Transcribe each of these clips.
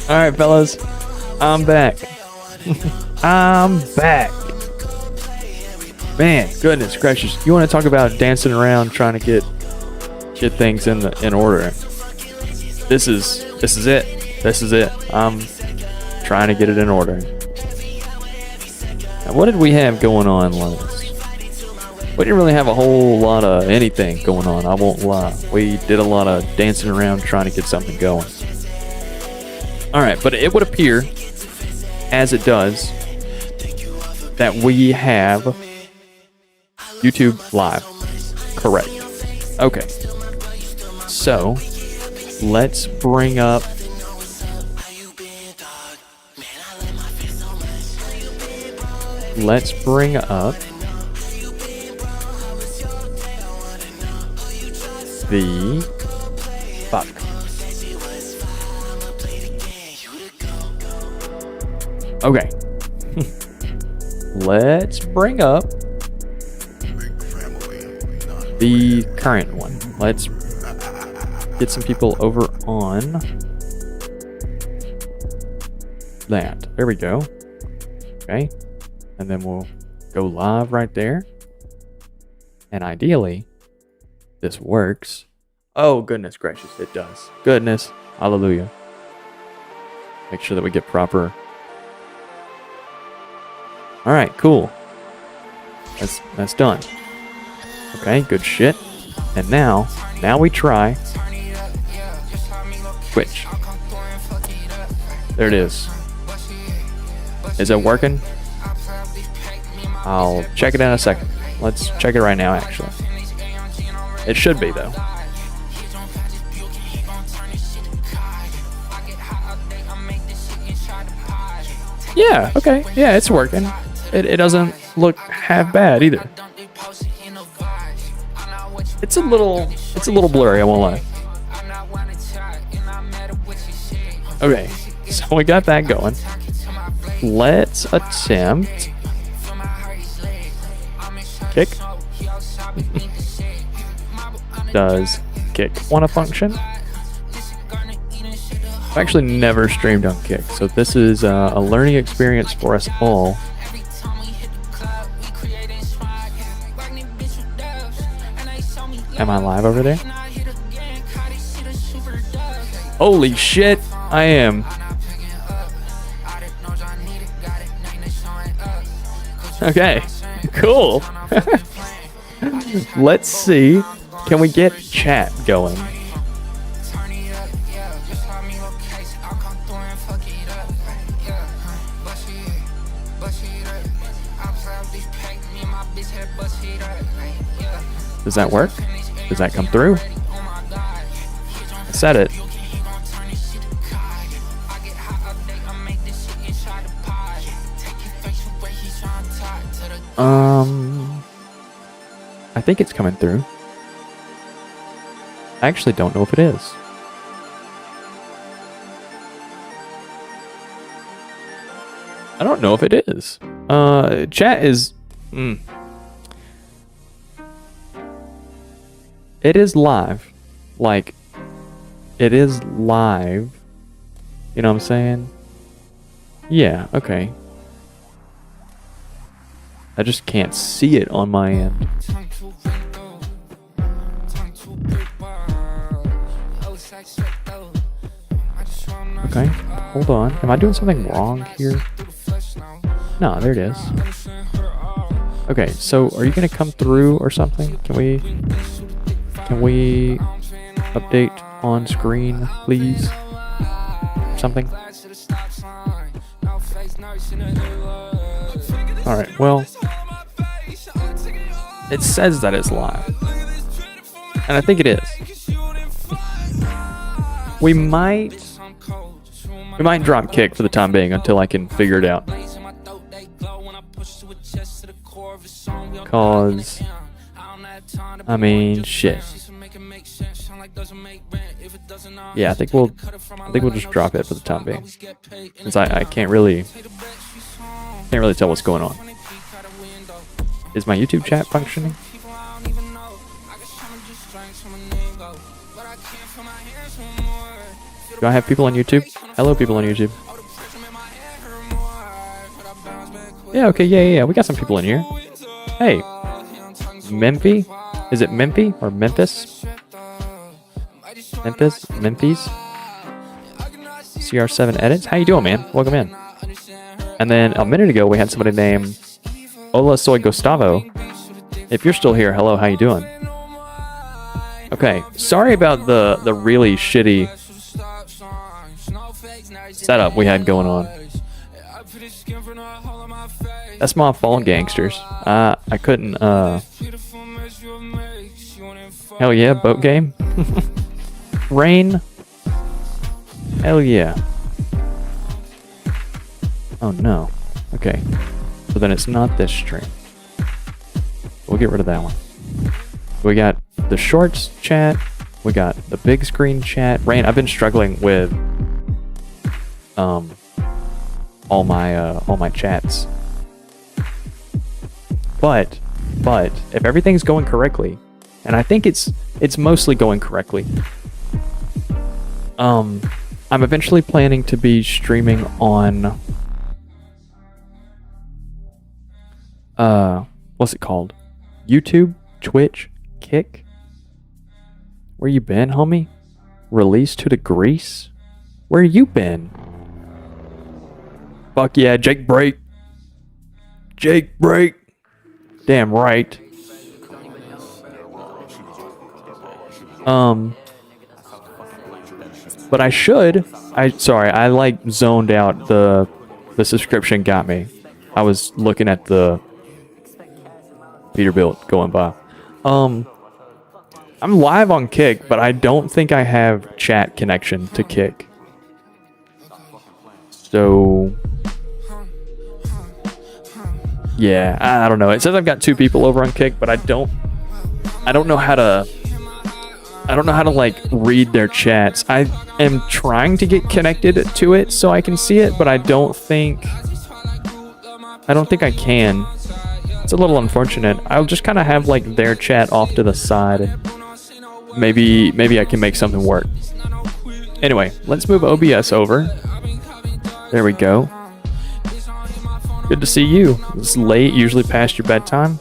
All right, fellas, I'm back. I'm back. Man, goodness gracious! You want to talk about dancing around trying to get things in order? This is it. This is it. I'm trying to get it in order. Now, what did we have going on last? We didn't really have a whole lot of anything going on. I won't lie. We did a lot of dancing around trying to get something going. All right, but it would appear, as it does, that we have YouTube Live. Correct. Okay. So, let's bring up the fuck. Okay. Let's bring up the current one. Let's get some people over on that. There we go. Okay. And then we'll go live right there. And ideally, this works. Oh, goodness gracious, it does. Goodness. Hallelujah. Make sure that we get proper. All right, cool. That's done. Okay, good shit. And now we try Twitch. There it is. Is it working? I'll check it in a second. Let's check it right now, actually. It should be, though. Yeah, okay. Yeah, it's working. It doesn't look half bad either. It's a little blurry, I won't lie. Okay, so we got that going. Let's attempt kick. Does kick want to function? I've actually never streamed on Kick, so this is a learning experience for us all. Am I live over there? Holy shit, I am. Okay, cool. Let's see. Can we get chat going? Does that work? Does that come through? I said it. I think it's coming through. I actually don't know if it is. I don't know if it is. Chat is... It is live. Like, it is live. You know what I'm saying? Yeah, okay. I just can't see it on my end. Okay, hold on. Am I doing something wrong here? No, there it is. Okay, so are you gonna come through or something? Can we update on screen, please? Something? Alright, well, it says that it's live. And I think it is. We might drop Kick for the time being until I can figure it out. Cause, I mean, shit. Yeah, I think we'll just drop it for the time being, since I can't really tell what's going on. Is my YouTube chat functioning? Do I have people on YouTube? Hello, people on YouTube. Yeah, okay, yeah. We got some people in here. Hey. Memphis? Is it Memphis or Memphis? Memphis? CR7 edits? How you doing, man? Welcome in. And then a minute ago, we had somebody named Hola Soy Gustavo. If you're still here, hello, how you doing? Okay, sorry about the really shitty setup we had going on. That's my fault, gangsters. I couldn't, Hell yeah, boat game. Rain. Hell yeah. Oh no. Okay. So then it's not this stream. We'll get rid of that one. We got the shorts chat. We got the big screen chat. Rain, I've been struggling with all my chats. But if everything's going correctly, and I think it's mostly going correctly, I'm eventually planning to be streaming on what's it called? YouTube, Twitch, Kick. Where you been, homie? Release to the grease? Where you been? Fuck yeah, Jake break. Jake break. Damn right. But I like zoned out. The subscription got me. I was looking at the Peterbilt going by. I'm live on Kick, but I don't think I have chat connection to Kick. So yeah, I don't know. It says I've got 2 people over on Kick, but I don't know how to like read their chats. I am trying to get connected to it so I can see it, but I don't think I can. It's a little unfortunate. I'll just kind of have like their chat off to the side. Maybe I can make something work. Anyway, let's move OBS over. There we go. Good to see you. It's late, usually past your bedtime.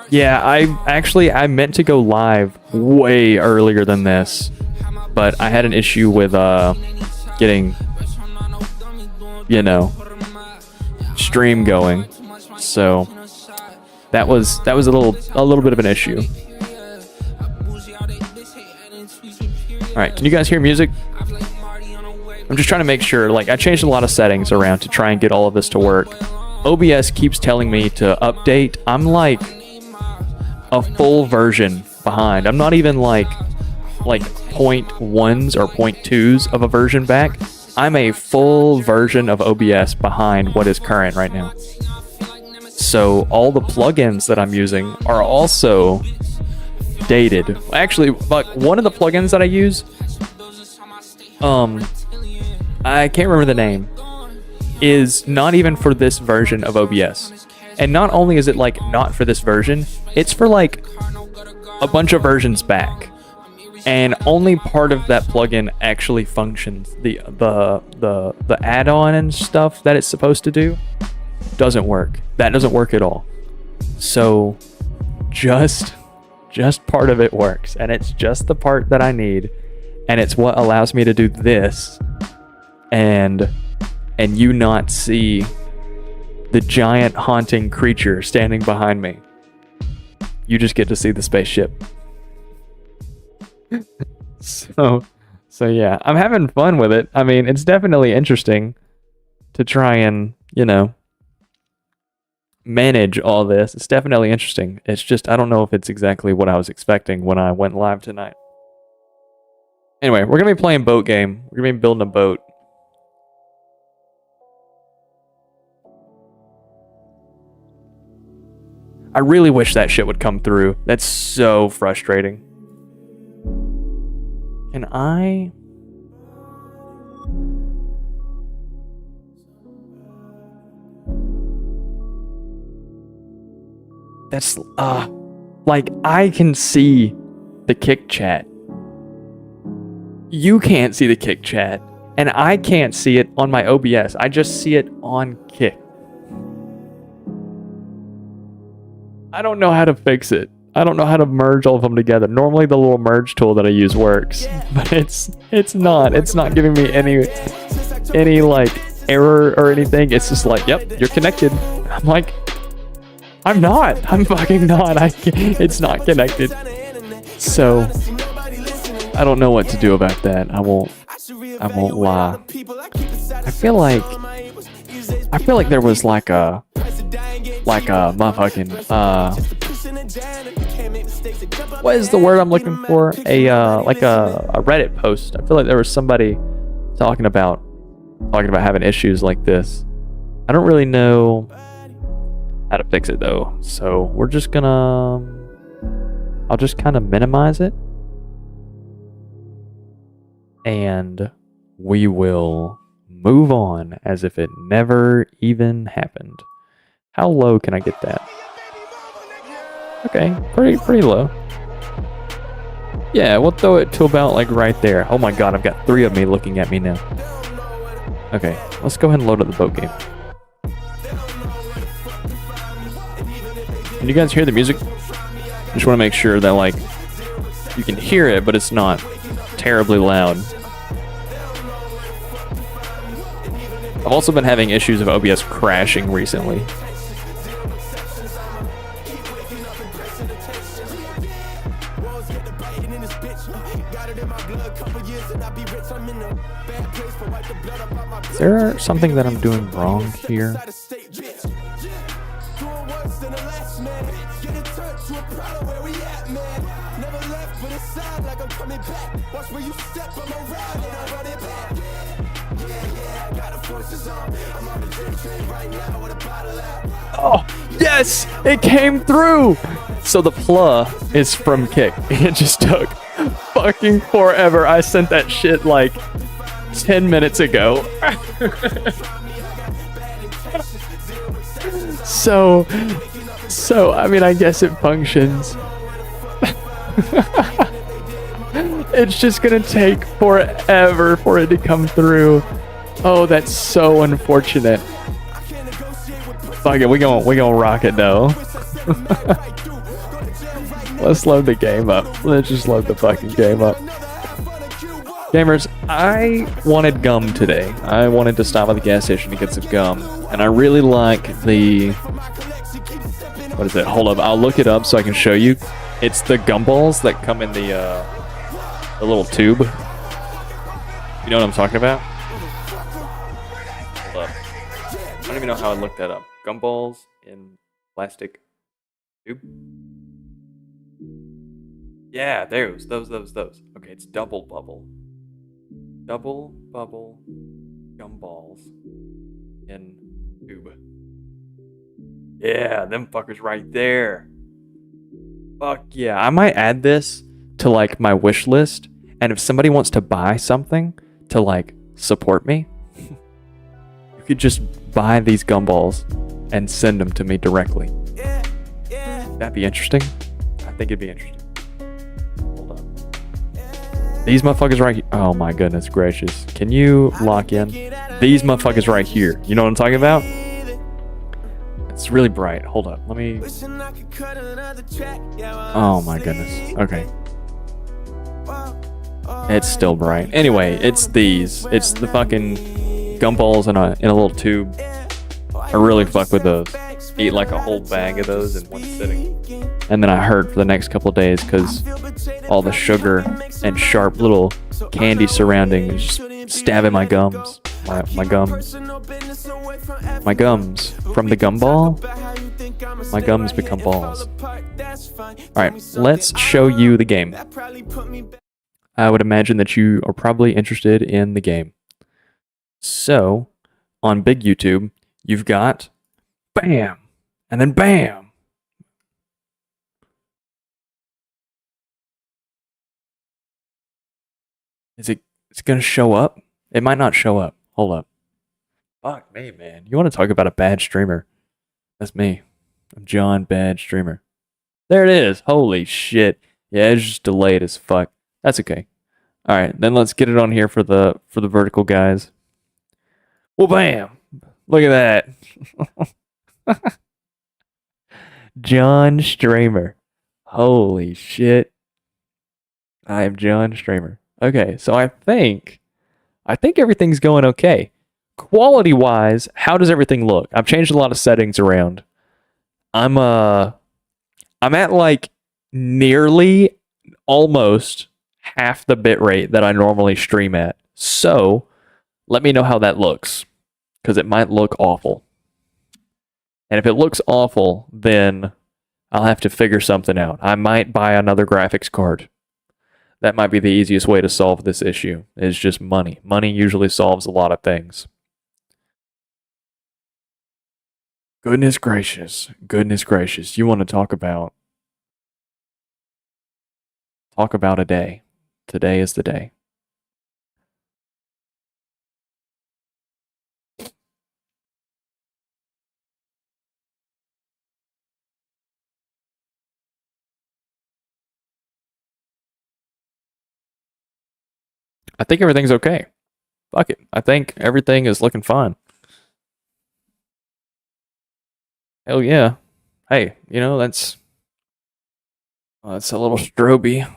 Yeah, I meant to go live way earlier than this, but I had an issue with getting, stream going. So that was a little bit of an issue. All right, can you guys hear music? I'm just trying to make sure. Like, I changed a lot of settings around to try and get all of this to work. OBS keeps telling me to update. I'm like a full version behind. I'm not even like 0.1s or 0.2s of a version back. I'm a full version of OBS behind what is current right now. So all the plugins that I'm using are also dated. Actually, like one of the plugins that I use, I can't remember the name, is not even for this version of OBS. And not only is it like not for this version, it's for like a bunch of versions back. And only part of that plugin actually functions. The add-on and stuff that it's supposed to do doesn't work. That doesn't work at all. So just part of it works, and it's just the part that I need, and it's what allows me to do this and you not see the giant haunting creature standing behind me. You just get to see the spaceship. So yeah, I'm having fun with it. I mean, it's definitely interesting to try and, manage all this. It's definitely interesting. It's just, I don't know if it's exactly what I was expecting when I went live tonight. Anyway, we're going to be playing boat game. We're going to be building a boat. I really wish that shit would come through. That's so frustrating. Can I... That's, like, I can see the Kick chat. You can't see the Kick chat, and I can't see it on my OBS. I just see it on Kick. I don't know how to fix it. I don't know how to merge all of them together. Normally the little merge tool that I use works, but it's not. It's not giving me any like error or anything. It's just like, yep, you're connected. I'm like, I'm not. I'm fucking not. It's not connected. So I don't know what to do about that. I won't lie. I feel like there was like a motherfucking what is the word I'm looking for? A Reddit post. I feel like there was somebody talking about having issues like this. I don't really know how to fix it though. So we're just gonna I'll just kind of minimize it. And we will move on as if it never even happened. How low can I get that? Okay, pretty low. Yeah, we'll throw it to about like right there. Oh my god, I've got 3 of me looking at me now. Okay, let's go ahead and load up the boat game. Can you guys hear the music? Just want to make sure that like you can hear it, but it's not terribly loud. I've also been having issues of OBS crashing recently. Is there something that I'm doing wrong here? Oh, yes! It came through! So the pla is from Kick. It just took fucking forever. I sent that shit like 10 minutes ago. So, I mean, I guess it functions. It's just gonna take forever for it to come through. Oh, that's so unfortunate. Fuck it, we gonna rock it though. Let's load the game up. Let's just load the fucking game up. Gamers, I wanted gum today. I wanted to stop at the gas station to get some gum. And I really like the... What is it? Hold up, I'll look it up so I can show you. It's the gumballs that come in the little tube. You know what I'm talking about? Hold up. I don't even know how I looked that up. Gumballs in plastic tube? Yeah, those. Okay, it's double bubble. Double bubble gumballs in tube. Yeah, them fuckers right there. Fuck yeah. I might add this to like my wish list, and if somebody wants to buy something to like support me, you could just buy these gumballs and send them to me directly. That'd be interesting. I think it'd be interesting. Hold on. These motherfuckers right here. Oh my goodness gracious. Can you lock in? These motherfuckers right here. You know what I'm talking about? It's really bright. Hold up. Let me... Oh my goodness. Okay. It's still bright. Anyway, it's these. It's the fucking gumballs in a little tube. I really fuck with those. Eat like a whole bag of those in one sitting. And then I hurt for the next couple days because all the sugar and sharp little candy surrounding is just stabbing my gums. My gums. My gums. From the gumball, my gums become balls. Alright, let's show you the game. I would imagine that you are probably interested in the game. So, on big YouTube, you've got bam, and then bam. Is it gonna show up? It might not show up. Hold up. Fuck me, man. You want to talk about a bad streamer? That's me. I'm John, bad streamer. There it is. Holy shit. Yeah, it's just delayed as fuck. That's okay. All right, then let's get it on here for the vertical guys. Well, bam! Look at that. John Stramer. Holy shit. I am John Stramer. Okay, so I think everything's going okay. Quality wise, how does everything look? I've changed a lot of settings around. I'm at like nearly almost half the bit rate that I normally stream at. So let me know how that looks, because it might look awful. And if it looks awful, then I'll have to figure something out. I might buy another graphics card. That might be the easiest way to solve this issue, is just money. Money usually solves a lot of things. Goodness gracious. Goodness gracious. You want to talk about a day. Today is the day. I think everything's okay. Fuck it. I think everything is looking fine. Hell yeah. Hey, you know, that's a little stroby.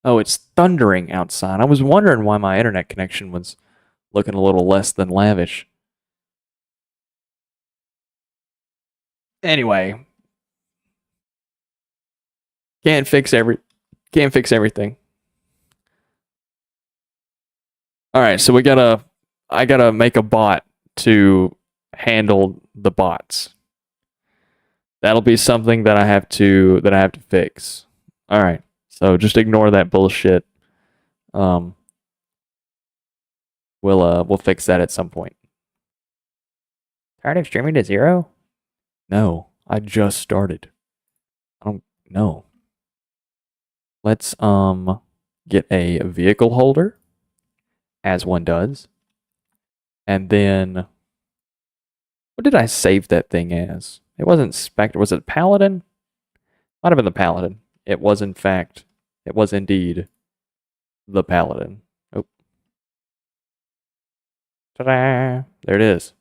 Oh, it's thundering outside. I was wondering why my internet connection was looking a little less than lavish. Anyway, can't fix everything. All right, so I gotta make a bot to handle the bots. That'll be something that I have to fix. All right, so just ignore that bullshit. We'll fix that at some point. Tired of streaming to 0? No, I just started. I don't know. Let's get a vehicle holder, as one does. And then what did I save that thing as? It wasn't Spectre. Was it Paladin? Might have been the Paladin. It was indeed the Paladin. Oh. Ta-da! There it is.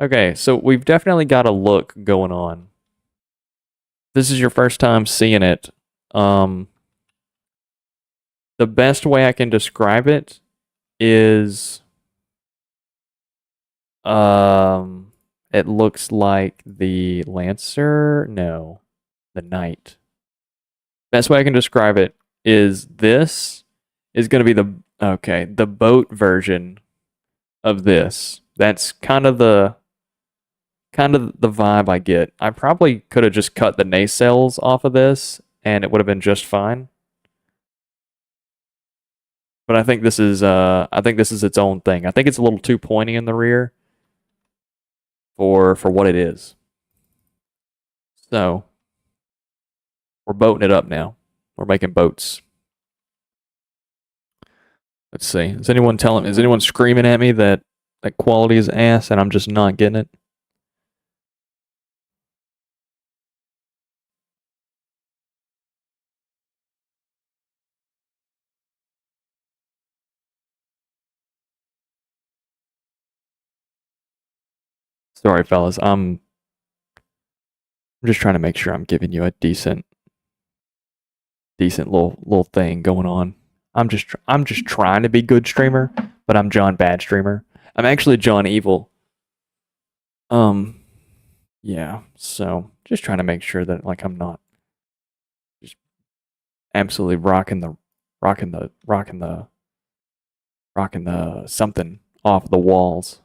Okay, so we've definitely got a look going on. This is your first time seeing it. The best way I can describe it is it looks like the Lancer. No, the Knight. Best way I can describe it is this is going to be the boat version of this. That's kind of the vibe I get. I probably could have just cut the nacelles off of this and it would have been just fine. But I think this is its own thing. I think it's a little too pointy in the rear for what it is. So we're boating it up now. We're making boats. Let's see. Is anyone screaming at me that quality is ass and I'm just not getting it? Sorry, fellas. I'm just trying to make sure I'm giving you a decent little thing going on. I'm just trying to be good streamer, but I'm John Bad Streamer. I'm actually John Evil. Yeah. So just trying to make sure that I'm not just absolutely rocking the something off the walls.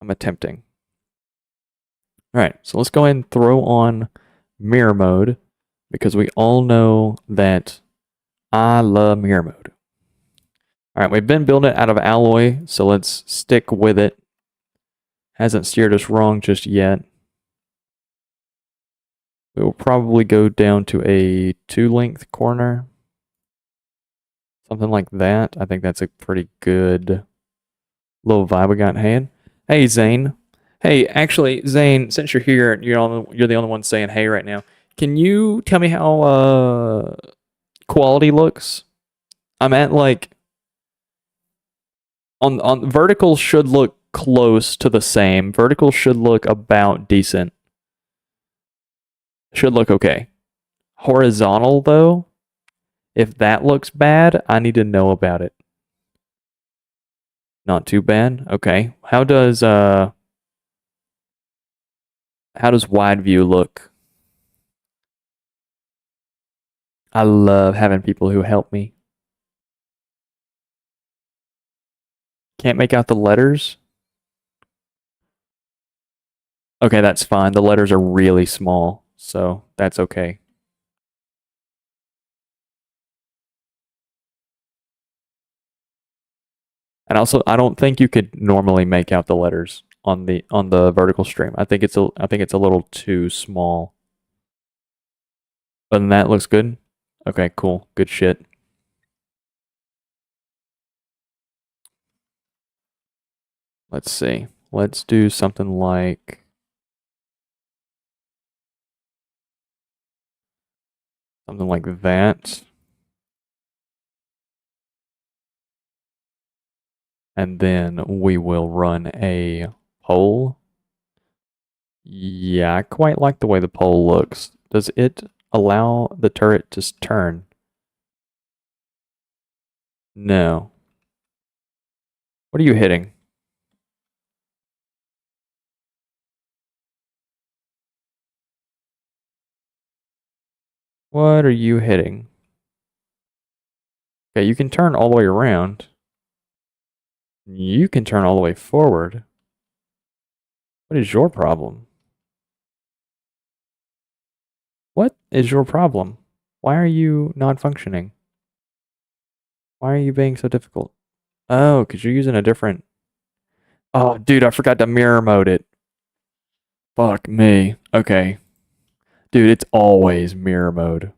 I'm attempting. All right, so let's go ahead and throw on mirror mode because we all know that I love mirror mode. All right, we've been building it out of alloy, so let's stick with it. Hasn't steered us wrong just yet. We will probably go down to a 2-length corner. Something like that. I think that's a pretty good little vibe we got in hand. Hey, Zane. Hey, actually, Zane, since you're here, you're the only one saying hey right now. Can you tell me how quality looks? I'm at like on vertical should look close to the same. Vertical should look about decent. Should look okay. Horizontal though, if that looks bad, I need to know about it. Not too bad. Okay. How does wide view look? I love having people who help me. Can't make out the letters? Okay, that's fine. The letters are really small, so that's okay. And also, I don't think you could normally make out the letters on the vertical stream. I think it's a little too small. Other than that, looks good. Okay, cool. Good shit. Let's see. Let's do something like that. And then we will run a poll. Yeah, I quite like the way the poll looks. Does it allow the turret to turn? No. What are you hitting? What are you hitting? Okay, you can turn all the way around. You can turn all the way forward. What is your problem? What is your problem? Why are you not functioning? Why are you being so difficult? Oh, because you're using a different... Oh, dude, I forgot to mirror mode it. Fuck me. Okay. Dude, it's always mirror mode.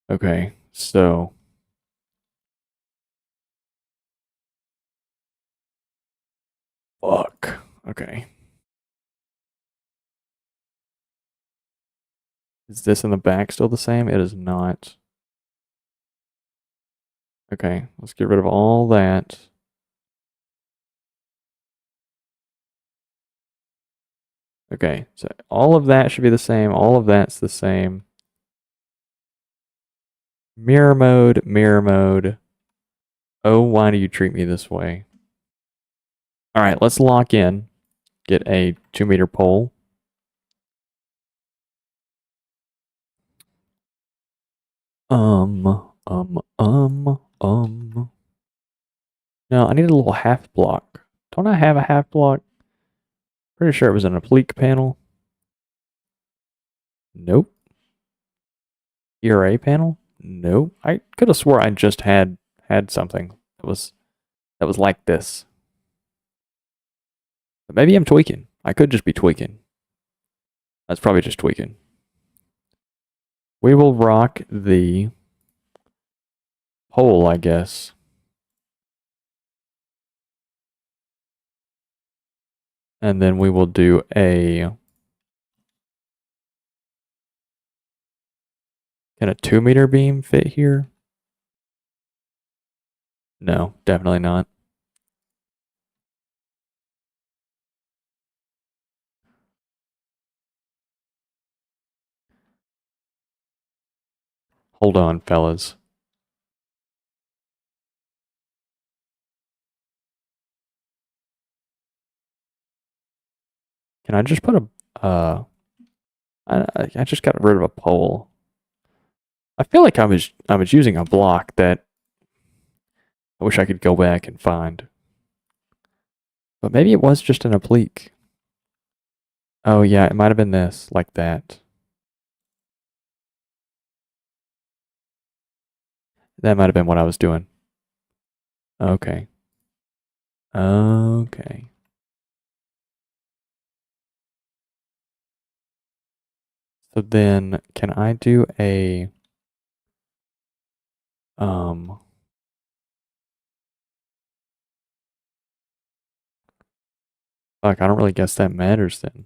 Okay, so... Fuck. Okay. Is this in the back still the same? It is not. Okay, let's get rid of all that. Okay, so all of that should be the same. All of that's the same. Mirror mode, mirror mode. Oh, why do you treat me this way? All right, let's lock in. Get a 2-meter pole. Um. No, I need a little half block. Don't I have a half block? Pretty sure it was an oblique panel. Nope. ERA panel? Nope. I could have swore I just had something that was like this. But maybe I'm tweaking. I could just be tweaking. That's probably just tweaking. We will rock the pole, I guess. And then we will do a... Can a 2-meter beam fit here? No, definitely not. Hold on, fellas. Can I just put a... I just got rid of a pole. I feel like I was using a block that I wish I could go back and find. But maybe it was just an oblique. Oh yeah, it might have been this, like that. That might have been what I was doing. Okay. Okay. So then, can I do a... Fuck, I don't really guess that matters then.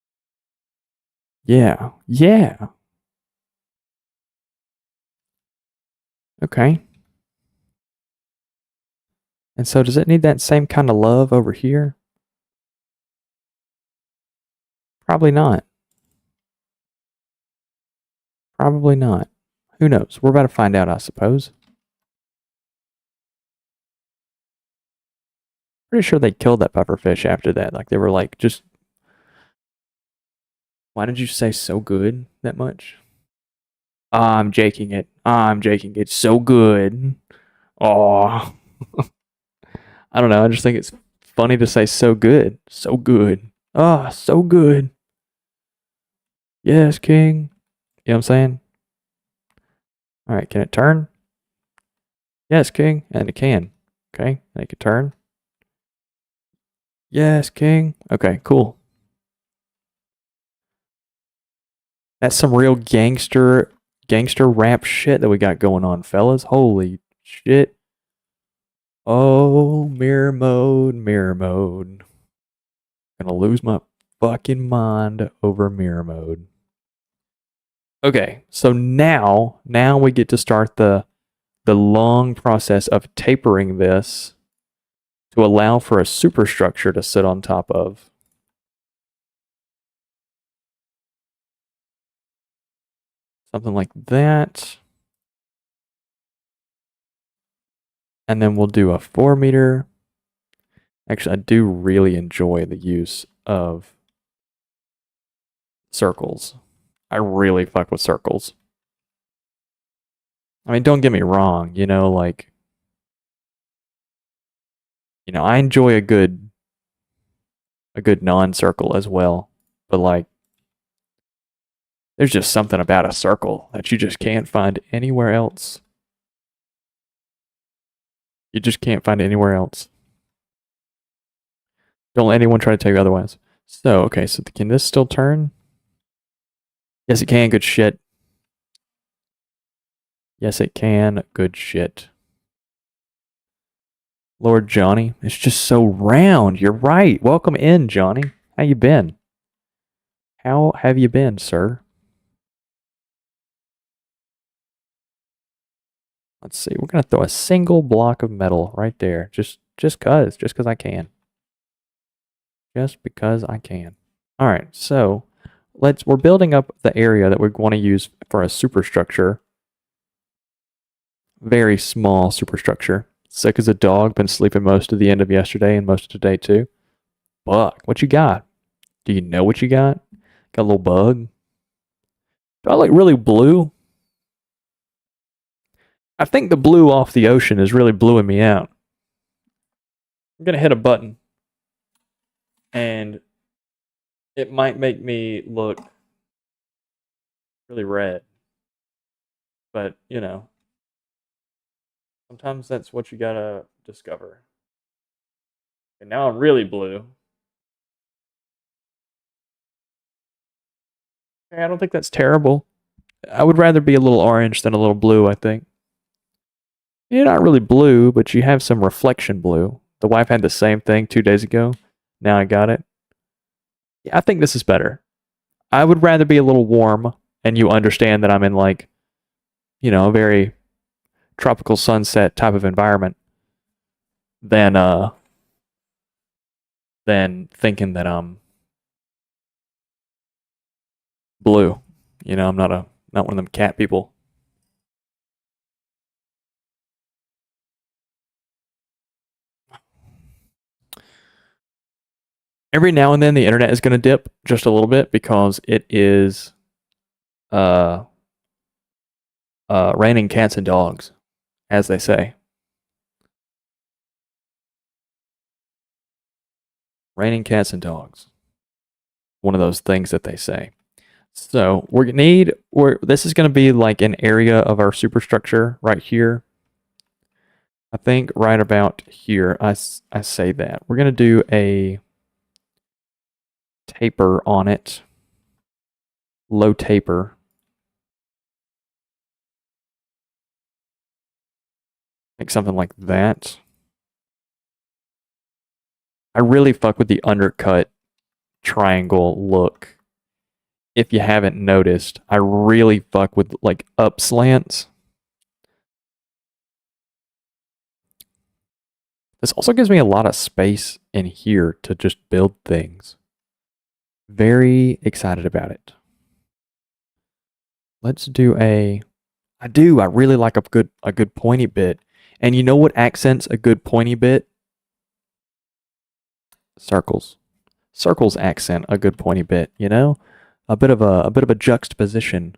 Yeah. Yeah. Okay. And so does it need that same kind of love over here? Probably not. Probably not. Who knows? We're about to find out, I suppose. Pretty sure they killed that pufferfish after that. Like they were like, just why did you say so good that much? I'm jaking it. I'm jaking it. So good. Oh, I don't know. I just think it's funny to say so good. So good. Ah, so good. Yes, King. You know what I'm saying? All right, can it turn? Yes, King. And it can. Okay, and it can turn. Yes, King. Okay, cool. That's some real gangster rap shit that we got going on, fellas. Holy shit. Oh, mirror mode, mirror mode. Gonna lose my fucking mind over mirror mode. Okay, so now we get to start the long process of tapering this to allow for a superstructure to sit on top of. Something like that. And then we'll do a 4 meter. Actually, I do really enjoy the use of circles. I really fuck with circles. I mean, don't get me wrong, like, I enjoy a good non-circle as well. But like there's just something about a circle that you just can't find anywhere else. You just can't find it anywhere else. Don't let anyone try to tell you otherwise. So, okay, so can this still turn? Yes, it can. Good shit. Yes, it can. Good shit. Lord Johnny, it's just so round. You're right. Welcome in, Johnny. How you been? How have you been, sir? Let's see. We're gonna throw a single block of metal right there, just cause I can. Just because I can. All right, so we're building up the area that we want to use for a superstructure. Very small superstructure. Sick as a dog, been sleeping most of the end of yesterday and most of today too. Buck, what you got? Do you know what you got? Got a little bug? Do I look really blue? I think the blue off the ocean is really bluing me out. I'm gonna hit a button and it might make me look really red. But, sometimes that's what you gotta discover. And now I'm really blue. Okay, I don't think that's terrible. I would rather be a little orange than a little blue, I think. You're not really blue, but you have some reflection blue. The wife had the same thing 2 days ago. Now I got it. Yeah, I think this is better. I would rather be a little warm and you understand that I'm in like, a very tropical sunset type of environment than thinking that I'm blue. I'm not one of them cat people. Every now and then the internet is going to dip just a little bit because it is uh raining cats and dogs, as they say. Raining cats and dogs. One of those things that they say. So this is going to be like an area of our superstructure right here. I think right about here, I say that. We're going to do a taper on it. Low taper. Like something like that. I really fuck with the undercut triangle look if you haven't noticed, I really fuck with like up slants. This also gives me a lot of space in here to just build things. Very excited about it. Let's do I really like a good pointy bit. And you know what accents a good pointy bit? Circles. Circles accent a good pointy bit, you know? A bit of a juxtaposition,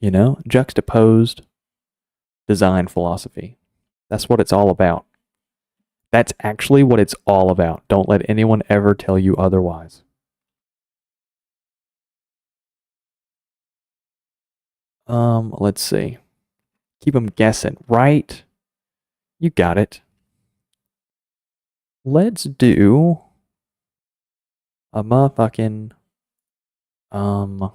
you know? Juxtaposed design philosophy. That's what it's all about. That's actually what it's all about. Don't let anyone ever tell you otherwise. Let's see. Keep them guessing, right? You got it. Let's do a motherfucking um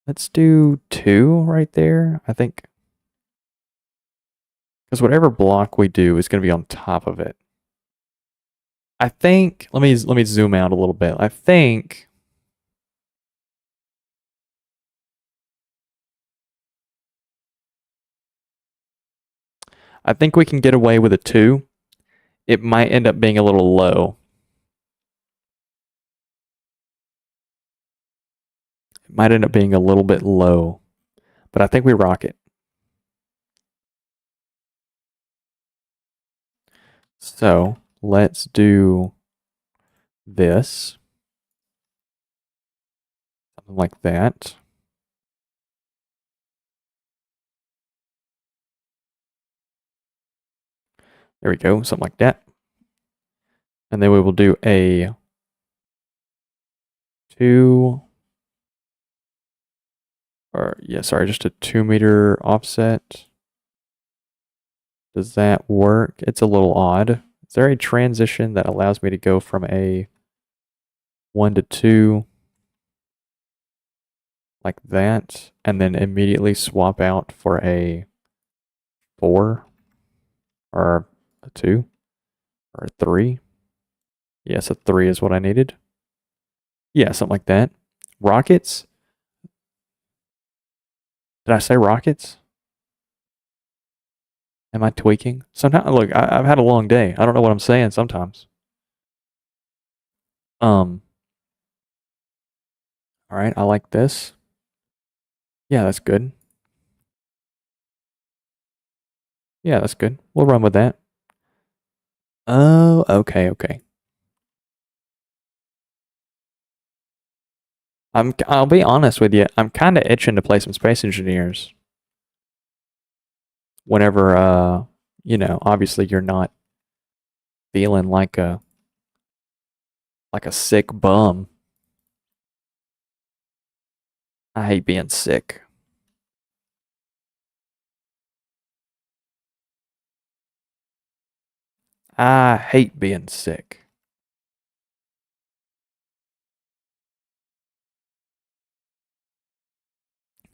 let's do 2 right there, I think. Because whatever block we do is going to be on top of it. I think let me zoom out a little bit. I think we can get away with a 2. It might end up being a little low. It might end up being a little bit low. But I think we rock it. So let's do this. Something like that. There we go, something like that. And then we will do a 2, or yeah, sorry, just a 2-meter offset. Does that work? It's a little odd. Is there a transition that allows me to go from a 1 to 2 like that, and then immediately swap out for a 4 or a 2 or a 3? Yes, a 3 is what I needed. Yeah, something like that. Rockets? Did I say rockets? Am I tweaking? Sometimes, look, I've had a long day. I don't know what I'm saying sometimes. All right, I like this. Yeah, that's good. Yeah, that's good. We'll run with that. Oh, okay. I'll be honest with you. I'm kind of itching to play some Space Engineers. Whenever, obviously you're not feeling like a sick bum. I hate being sick. I hate being sick.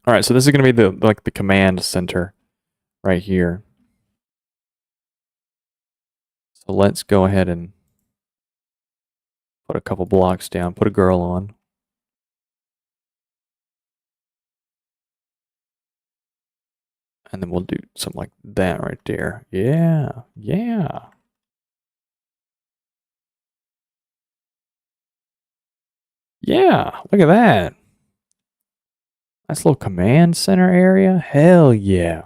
All right, so this is going to be the command center right here. So let's go ahead and put a couple blocks down, put a girl on. And then we'll do something like that right there. Yeah. Yeah, look at that. Nice little command center area. Hell yeah.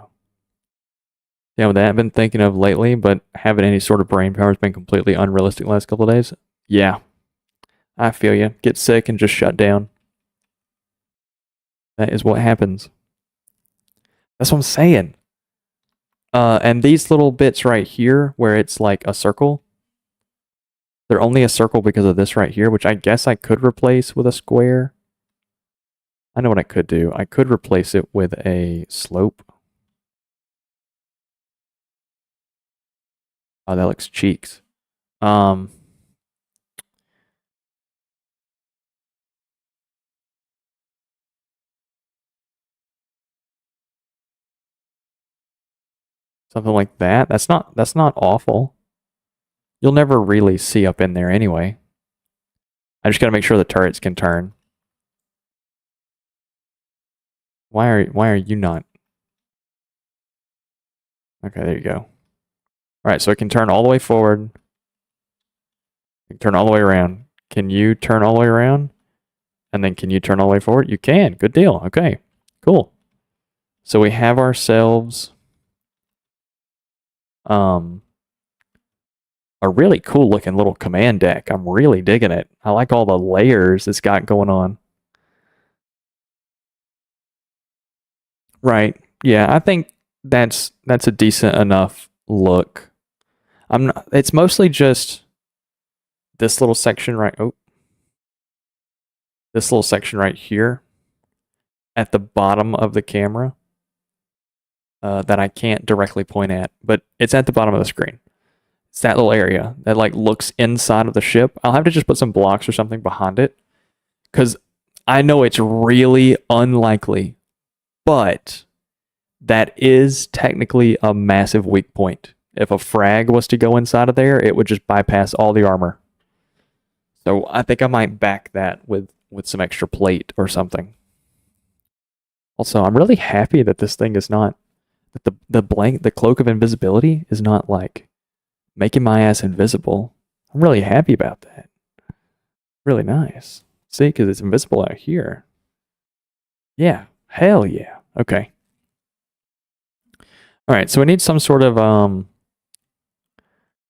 Yeah, with that I've been thinking of lately, but having any sort of brain power has been completely unrealistic the last couple of days. Yeah, I feel you. Get sick and just shut down. That is what happens. That's what I'm saying. And these little bits right here, where it's like a circle, they're only a circle because of this right here, which I guess I could replace with a square. I know what I could do. I could replace it with a slope. Oh, that looks cheeks. Something like that. That's not awful. You'll never really see up in there anyway. I just got to make sure the turrets can turn. Why are you not? Okay, there you go. All right, so it can turn all the way forward. It can turn all the way around. Can you turn all the way around? And then can you turn all the way forward? You can. Good deal. Okay, cool. So we have ourselves a really cool looking little command deck. I'm really digging it. I like all the layers it's got going on. Right. Yeah, I think that's a decent enough look. I'm not, it's mostly just this little section right this little section right here at the bottom of the camera that I can't directly point at, but it's at the bottom of the screen. It's that little area that like looks inside of the ship. I'll have to just put some blocks or something behind it because I know it's really unlikely, but that is technically a massive weak point. If a frag was to go inside of there, it would just bypass all the armor. So I think I might back that with some extra plate or something. Also, I'm really happy that this thing is not that the cloak of invisibility is not like making my ass invisible. I'm really happy about that. Really nice. See, because it's invisible out here. Yeah. Hell yeah. Okay. All right. So we need some sort of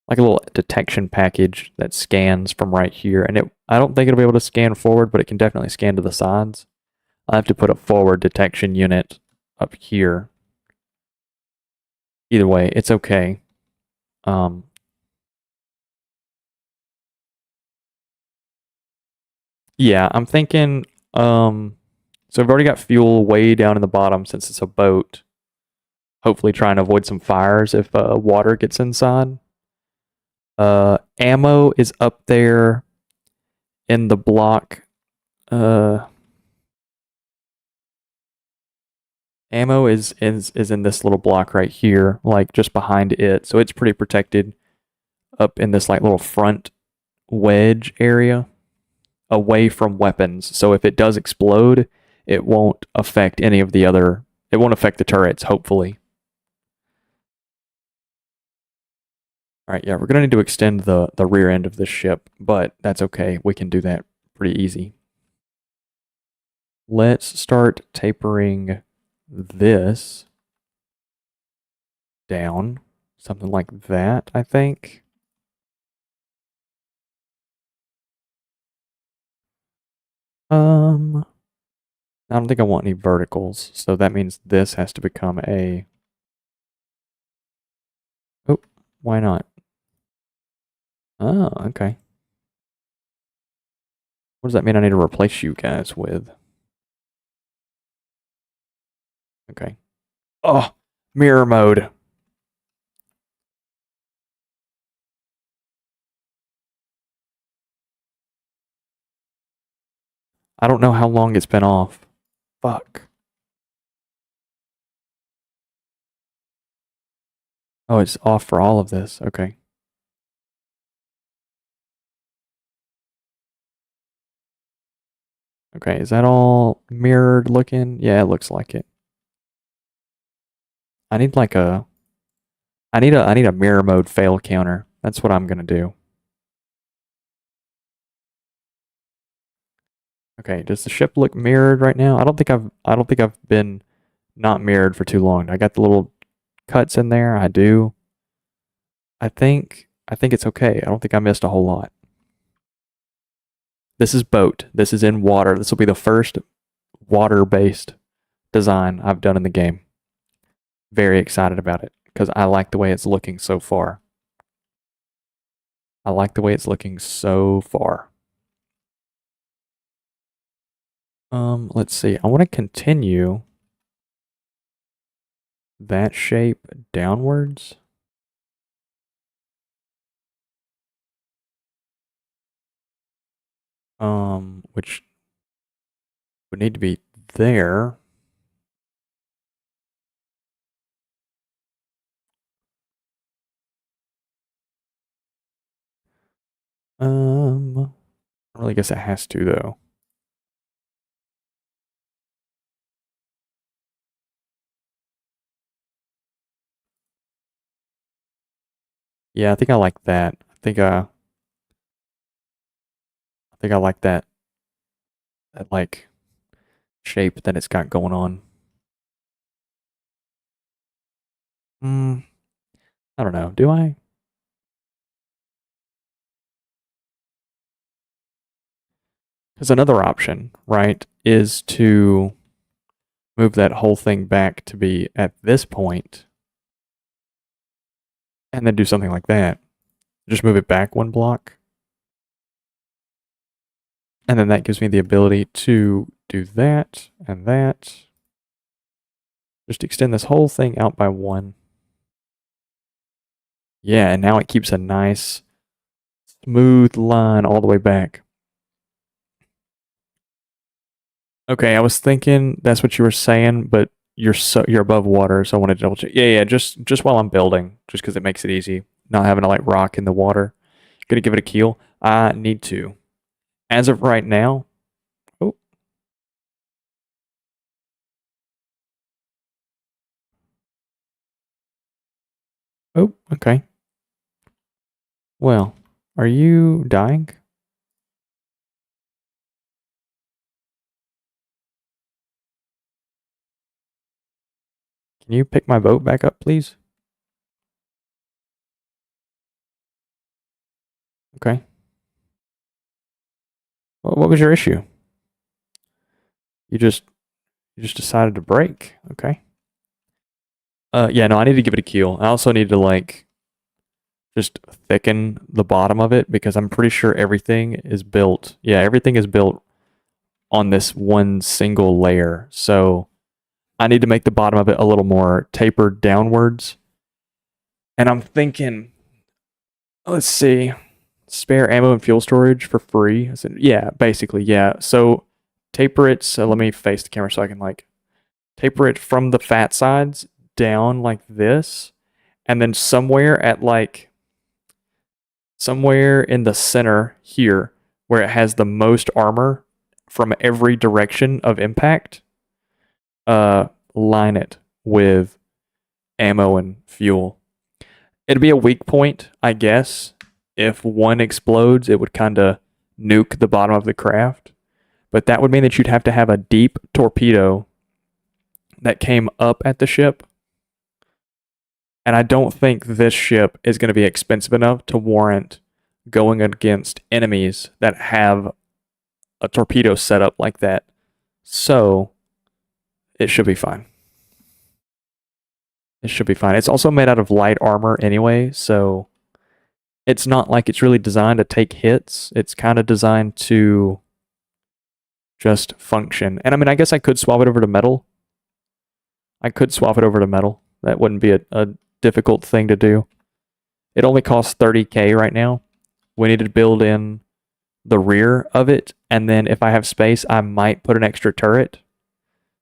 like a little detection package that scans from right here, and I don't think it'll be able to scan forward, but it can definitely scan to the sides. I'll have to put a forward detection unit up here. Either way, it's okay. Yeah, I'm thinking. So I've already got fuel way down in the bottom since it's a boat. Hopefully, trying to avoid some fires if water gets inside. Ammo is up there in the block. Uh, Ammo is in this little block right here, like just behind it. So it's pretty protected up in this like little front wedge area away from weapons. So if it does explode, it won't affect any of the other it won't affect the turrets, hopefully. All right, yeah, we're gonna need to extend the rear end of this ship, but that's okay. We can do that pretty easy. Let's start tapering this down. Something like that, I think. I don't think I want any verticals, so that means this has to become a... Oh, why not? Oh, okay. What does that mean I need to replace you guys with? Okay. Oh, mirror mode. I don't know how long it's been off. Fuck. Oh, it's off for all of this. Okay. Okay, is that all mirrored looking? Yeah, it looks like it. I need like a I need a mirror mode fail counter. That's what I'm gonna do. Okay, does the ship look mirrored right now? I don't think I've been not mirrored for too long. I got the little cuts in there. I do. I think it's okay. I don't think I missed a whole lot. This is boat. This is in water. This will be the first water-based design I've done in the game. Very excited about it because I like the way it's looking so far. I like the way it's looking so far. Let's see. I want to continue that shape downwards. Which would need to be there. I really guess it has to though. Yeah, I think I like that. I think I like that like shape that it's got going on. I don't know. Do I? Because another option, right, is to move that whole thing back to be at this point and then do something like that. Just move it back one block. And then that gives me the ability to do that and that. Just extend this whole thing out by one. Yeah, and now it keeps a nice smooth line all the way back. Okay, I was thinking that's what you were saying, but you're above water, so I wanted to double check. Yeah, just while I'm building, just because it makes it easy, not having to like rock in the water. Gonna give it a keel. I need to. As of right now. Oh, oh, okay. Well, are you dying? Can you pick my boat back up, please? Okay. Well, what was your issue? You just you just decided to break. Okay. Yeah, no, I need to give it a keel. I also need to like just thicken the bottom of it because I'm pretty sure everything is built. Yeah, everything is built on this one single layer. So I need to make the bottom of it a little more tapered downwards. And I'm thinking, let's see, spare ammo and fuel storage for free. I said, yeah, basically, yeah. So taper it. So let me face the camera so I can like taper it from the fat sides down like this. And then somewhere in the center here where it has the most armor from every direction of impact, line it with ammo and fuel. It'd be a weak point, I guess. If one explodes, it would kind of nuke the bottom of the craft. But that would mean that you'd have to have a deep torpedo that came up at the ship. And I don't think this ship is going to be expensive enough to warrant going against enemies that have a torpedo set up like that. So it should be fine. It should be fine. It's also made out of light armor anyway, so it's not like it's really designed to take hits. It's kind of designed to just function. And I mean, I guess I could swap it over to metal. That wouldn't be a difficult thing to do. It only costs 30K right now. We need to build in the rear of it, and then if I have space, I might put an extra turret.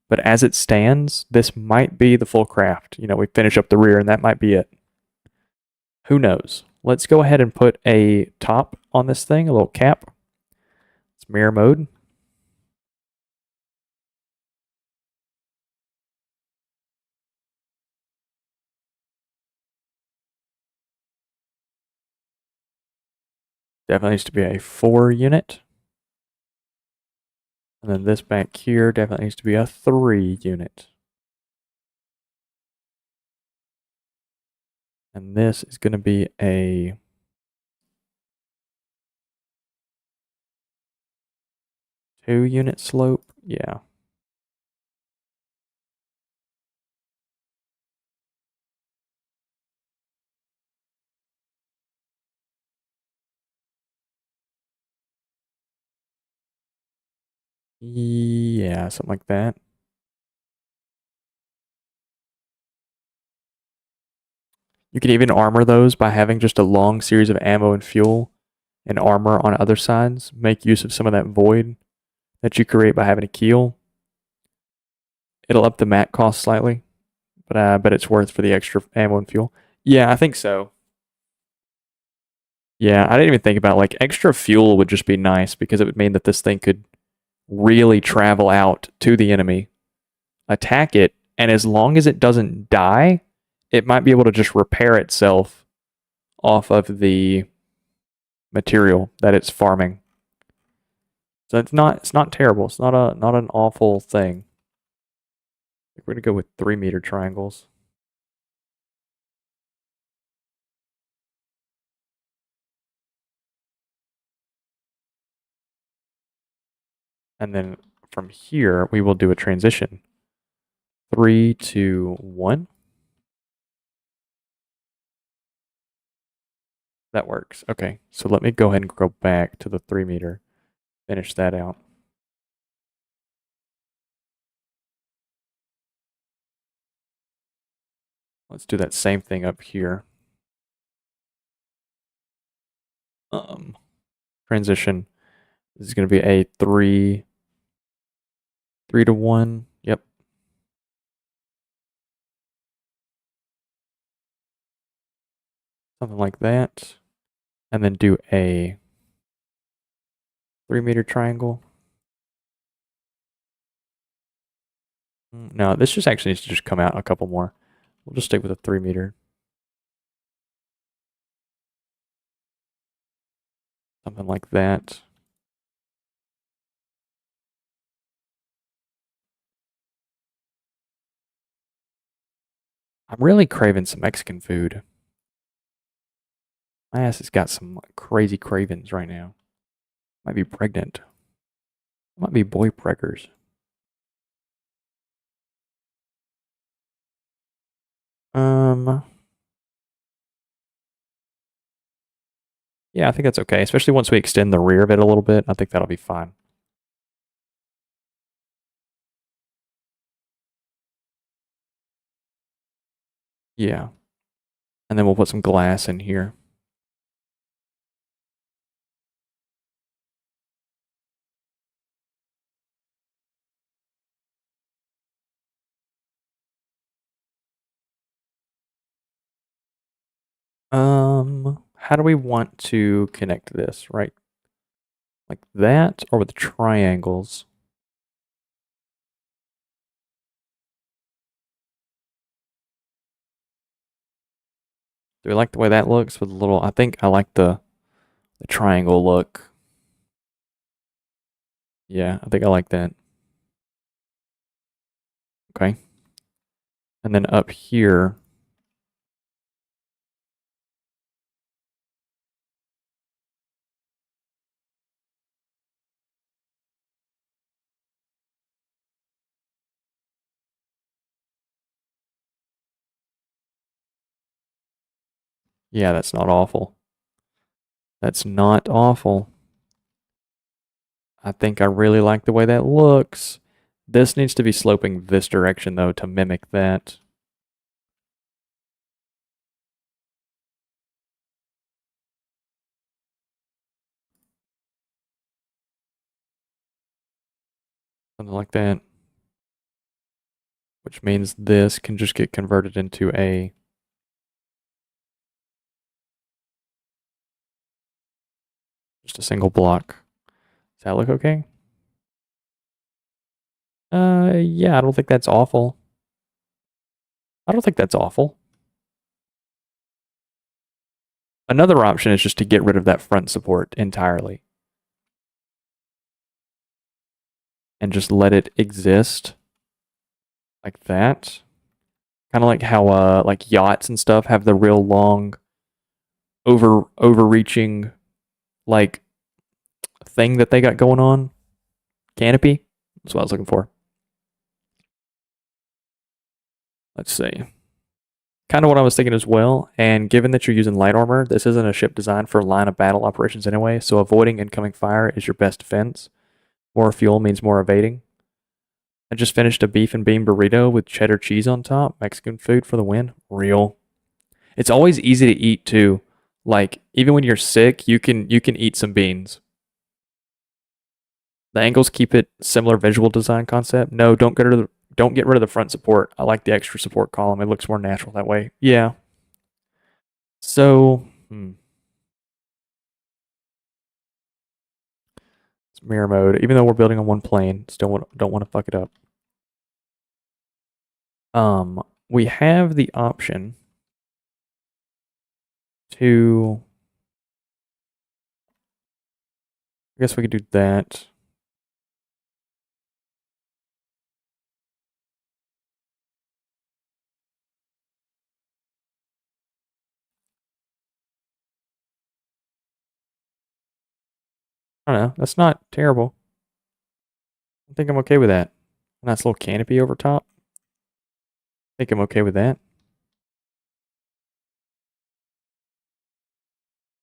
But as it stands, this might be the full craft. You know, we finish up the rear, and that might be it. Who knows? Let's go ahead and put a top on this thing, a little cap. It's mirror mode. Definitely needs to be a 4 unit. And then this back here definitely needs to be a 3 unit. And this is going to be a 2 unit slope. Yeah. Yeah, something like that. You can even armor those by having just a long series of ammo and fuel and armor on other sides. Make use of some of that void that you create by having a keel. It'll up the mat cost slightly, but it's worth for the extra ammo and fuel. Yeah, I think so. Yeah, I didn't even think about like extra fuel would just be nice because it would mean that this thing could really travel out to the enemy, attack it, and as long as it doesn't die, it might be able to just repair itself off of the material that it's farming. So it's not terrible. It's not an awful thing. I think we're gonna go with 3 meter triangles. And then from here we will do a transition. 3, 2, 1. That works. Okay, so let me go ahead and go back to the 3 meter. Finish that out. Let's do that same thing up here. Transition. This is going to be a 3 to 1. Yep. Something like that. And then do a 3 meter triangle. No, this just actually needs to just come out a couple more. We'll just stick with a 3 meter. Something like that. I'm really craving some Mexican food. My ass has got some crazy cravings right now. Might be pregnant. Might be boy preggers. Yeah, I think that's okay, especially once we extend the rear of it a little bit. I think that'll be fine. Yeah. And then we'll put some glass in here. How do we want to connect this, right? Like that, or with triangles? Do we like the way that looks with a little, I think I like the triangle look. Yeah, I think I like that. Okay. And then up here, yeah, that's not awful. That's not awful. I think I really like the way that looks. This needs to be sloping this direction, though, to mimic that. Something like that. Which means this can just get converted into just a single block. Does that look okay? Yeah, I don't think that's awful. I don't think that's awful. Another option is just to get rid of that front support entirely. And just let it exist like that. Kind of like how like yachts and stuff have the real long overreaching like thing that they got going on. Canopy. That's what I was looking for. Let's see. Kind of what I was thinking as well, and given that you're using light armor, this isn't a ship designed for line of battle operations anyway, so avoiding incoming fire is your best defense. More fuel means more evading. I just finished a beef and bean burrito with cheddar cheese on top. Mexican food for the win. Real. It's always easy to eat too. Like even when you're sick, you can eat some beans. The angles keep it similar visual design concept. No, don't get rid of the front support. I like the extra support column. It looks more natural that way. Yeah. So, It's mirror mode. Even though we're building on one plane, still don't want to fuck it up. We have the option to, I guess we could do that. I don't know. That's not terrible. I think I'm okay with that. Nice little canopy over top. I think I'm okay with that.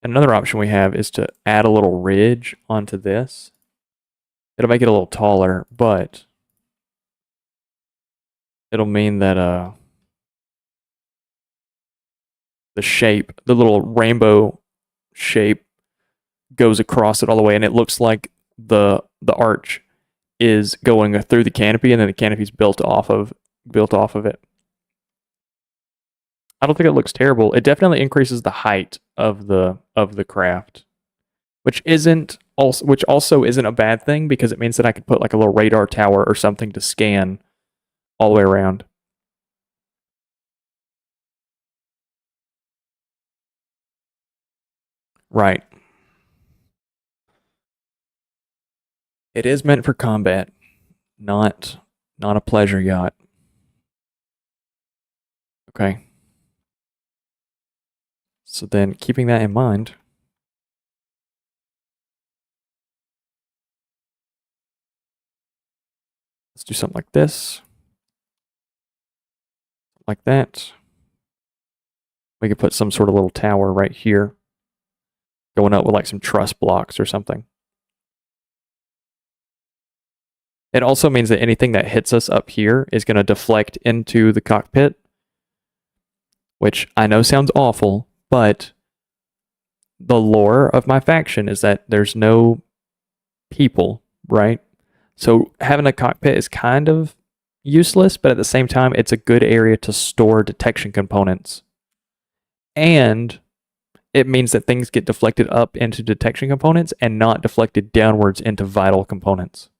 Another option we have is to add a little ridge onto this. It'll make it a little taller, but it'll mean that the shape, the little rainbow shape goes across it all the way, and it looks like the arch is going through the canopy, and then the canopy's built off of it. I don't think it looks terrible. It definitely increases the height of the craft, which also isn't a bad thing because it means that I could put like a little radar tower or something to scan all the way around. Right. It is meant for combat, not a pleasure yacht. Okay. So then, keeping that in mind, let's do something like this. Like that. We could put some sort of little tower right here, going up with like some truss blocks or something. It also means that anything that hits us up here is going to deflect into the cockpit, which I know sounds awful, but the lore of my faction is that there's no people, right? So having a cockpit is kind of useless, but at the same time, it's a good area to store detection components. And it means that things get deflected up into detection components and not deflected downwards into vital components.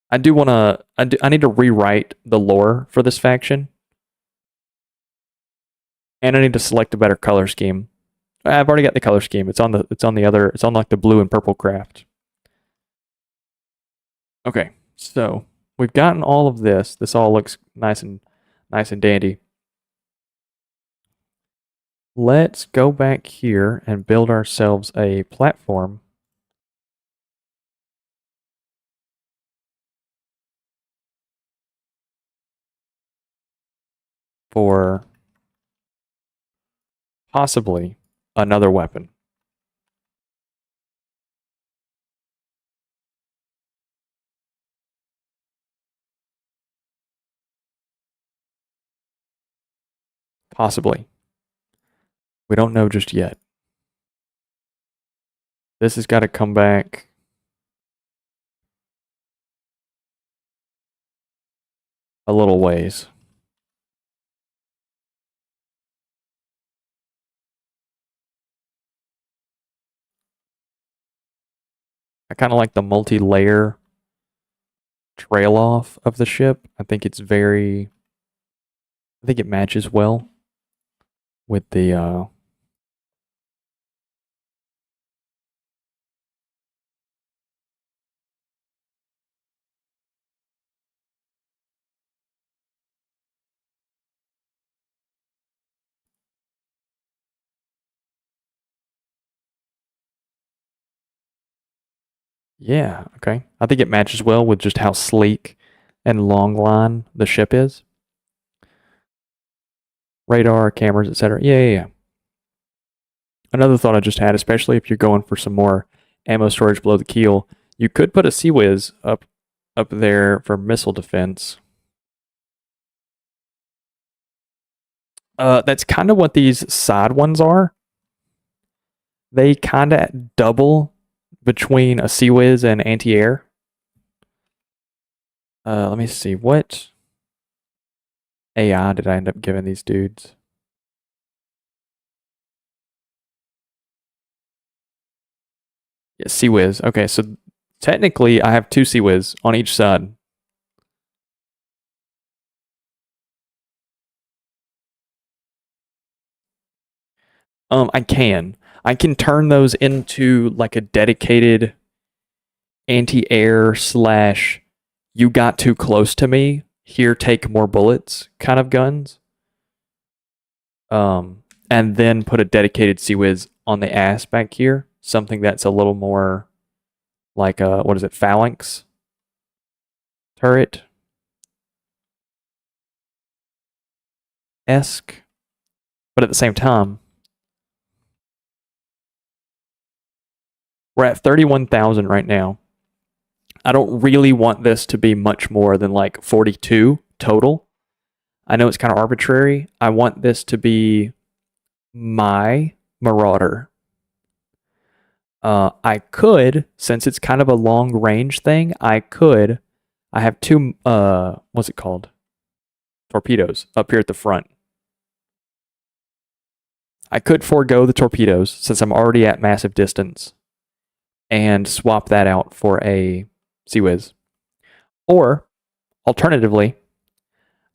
I need to rewrite the lore for this faction. And I need to select a better color scheme. I've already got the color scheme. It's on like the blue and purple craft. Okay, so we've gotten all of this. This all looks nice and dandy. Let's go back here and build ourselves a platform. For possibly another weapon. Possibly. We don't know just yet. This has got to come back a little ways. I kind of like the multi-layer trail off of the ship. I think it matches well with the yeah, okay. I think it matches well with just how sleek and long line the ship is. Radar, cameras, etc. Yeah. Another thought I just had, especially if you're going for some more ammo storage below the keel, you could put a Sea Whiz up there for missile defense. That's kind of what these side ones are. They kind of double between a Sea Whiz and anti-air. Let me see. What AI did I end up giving these dudes? Yeah, CWiz. Okay, so technically I have two CWiz on each side. I can. I can turn those into like a dedicated anti-air slash you got too close to me, here take more bullets kind of guns. And then put a dedicated CWiz on the ass back here, something that's a little more like a, what is it, phalanx turret esque. But at the same time, we're at 31,000 right now. I don't really want this to be much more than like 42 total. I know it's kind of arbitrary. I want this to be my Marauder. I could, since it's kind of a long range thing, I have two, what's it called? Torpedoes up here at the front. I could forego the torpedoes since I'm already at massive distance and swap that out for a CWiz. Or, alternatively,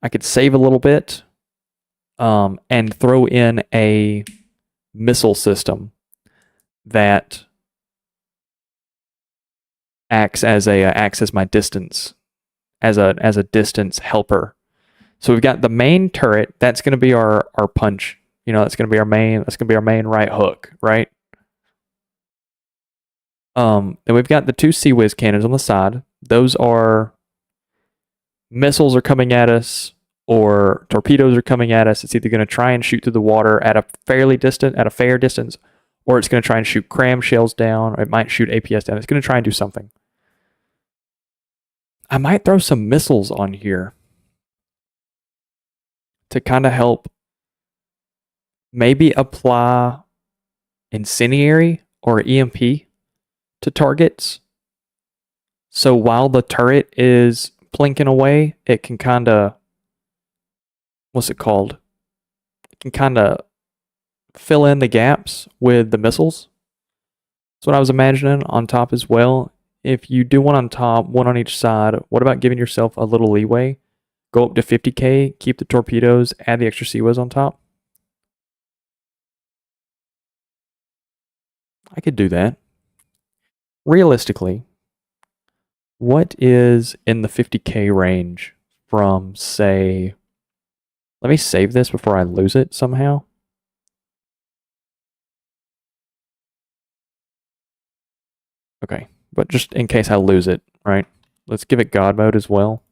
I could save a little bit and throw in a missile system that acts as my distance, as a distance helper. So we've got the main turret. That's going to be our punch. You know, that's going to be our main. That's going to be our main right hook, right? Then we've got the two CWiz cannons on the side. Those are missiles are coming at us or torpedoes are coming at us. It's either going to try and shoot through the water at a fair distance, or it's going to try and shoot cram shells down, or it might shoot APS down. It's going to try and do something. I might throw some missiles on here to kind of help maybe apply incendiary or EMP to targets. So while the turret is plinking away, it can kind of, what's it called? It can kind of fill in the gaps with the missiles. That's what I was imagining on top as well. If you do one on top, one on each side, what about giving yourself a little leeway? Go up to 50k, keep the torpedoes, add the extra CWiz on top. I could do that. Realistically, what is in the 50k range from, say, let me save this before I lose it somehow. Okay, but just in case I lose it, right? Let's give it God mode as well.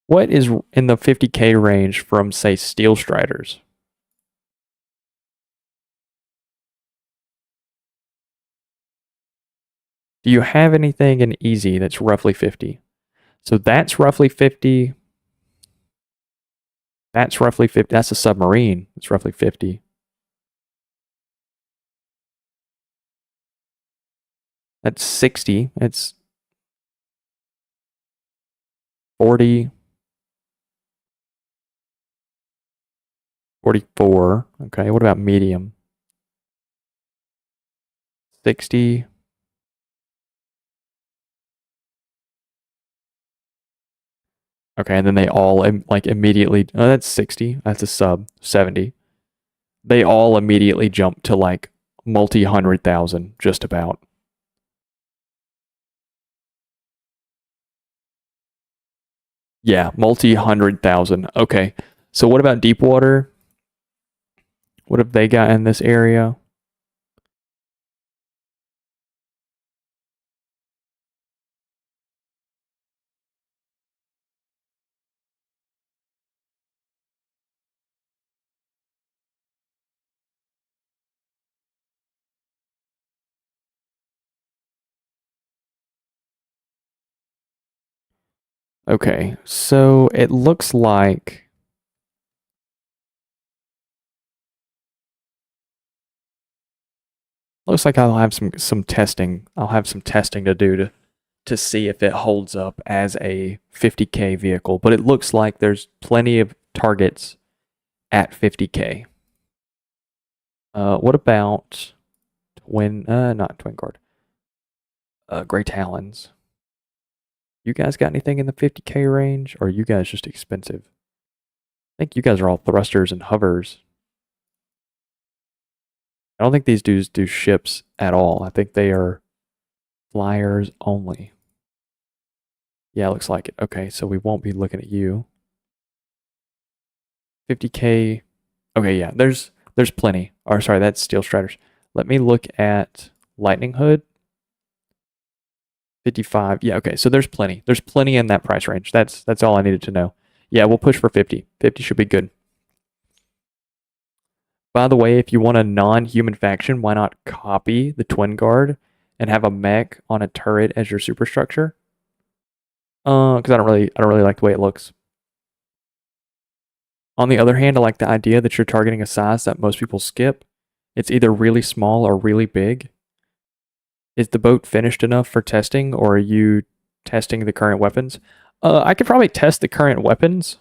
What is in the 50k range from, say, Steel Striders? Do you have anything in easy that's roughly 50? So that's roughly 50. That's roughly 50. That's a submarine. It's roughly 50. That's 60. It's 40. 44. Okay, what about medium? 60. Okay, and then they all like immediately, oh, that's 60. That's a sub. 70. They all immediately jump to like multi-100,000, just about. Yeah, multi-100,000. Okay, so what about deep water? What have they got in this area? Okay, so it looks like I'll have some testing. I'll have some testing to do to see if it holds up as a 50k vehicle, but it looks like there's plenty of targets at 50k. What about not twin guard. Gray Talons. You guys got anything in the 50K range, or are you guys just expensive? I think you guys are all thrusters and hovers. I don't think these dudes do ships at all. I think they are flyers only. Yeah, looks like it. Okay, so we won't be looking at you. 50K. Okay, yeah, there's plenty. Or sorry, that's Steel Striders. Let me look at Lightning Hood. 55. Yeah, okay, so there's plenty. There's plenty in that price range. That's all I needed to know. Yeah, we'll push for 50. 50 should be good. By the way, if you want a non-human faction, why not copy the Twin Guard and have a mech on a turret as your superstructure? Because I don't really like the way it looks. On the other hand, I like the idea that you're targeting a size that most people skip. It's either really small or really big. Is the boat finished enough for testing, or are you testing the current weapons? I could probably test the current weapons.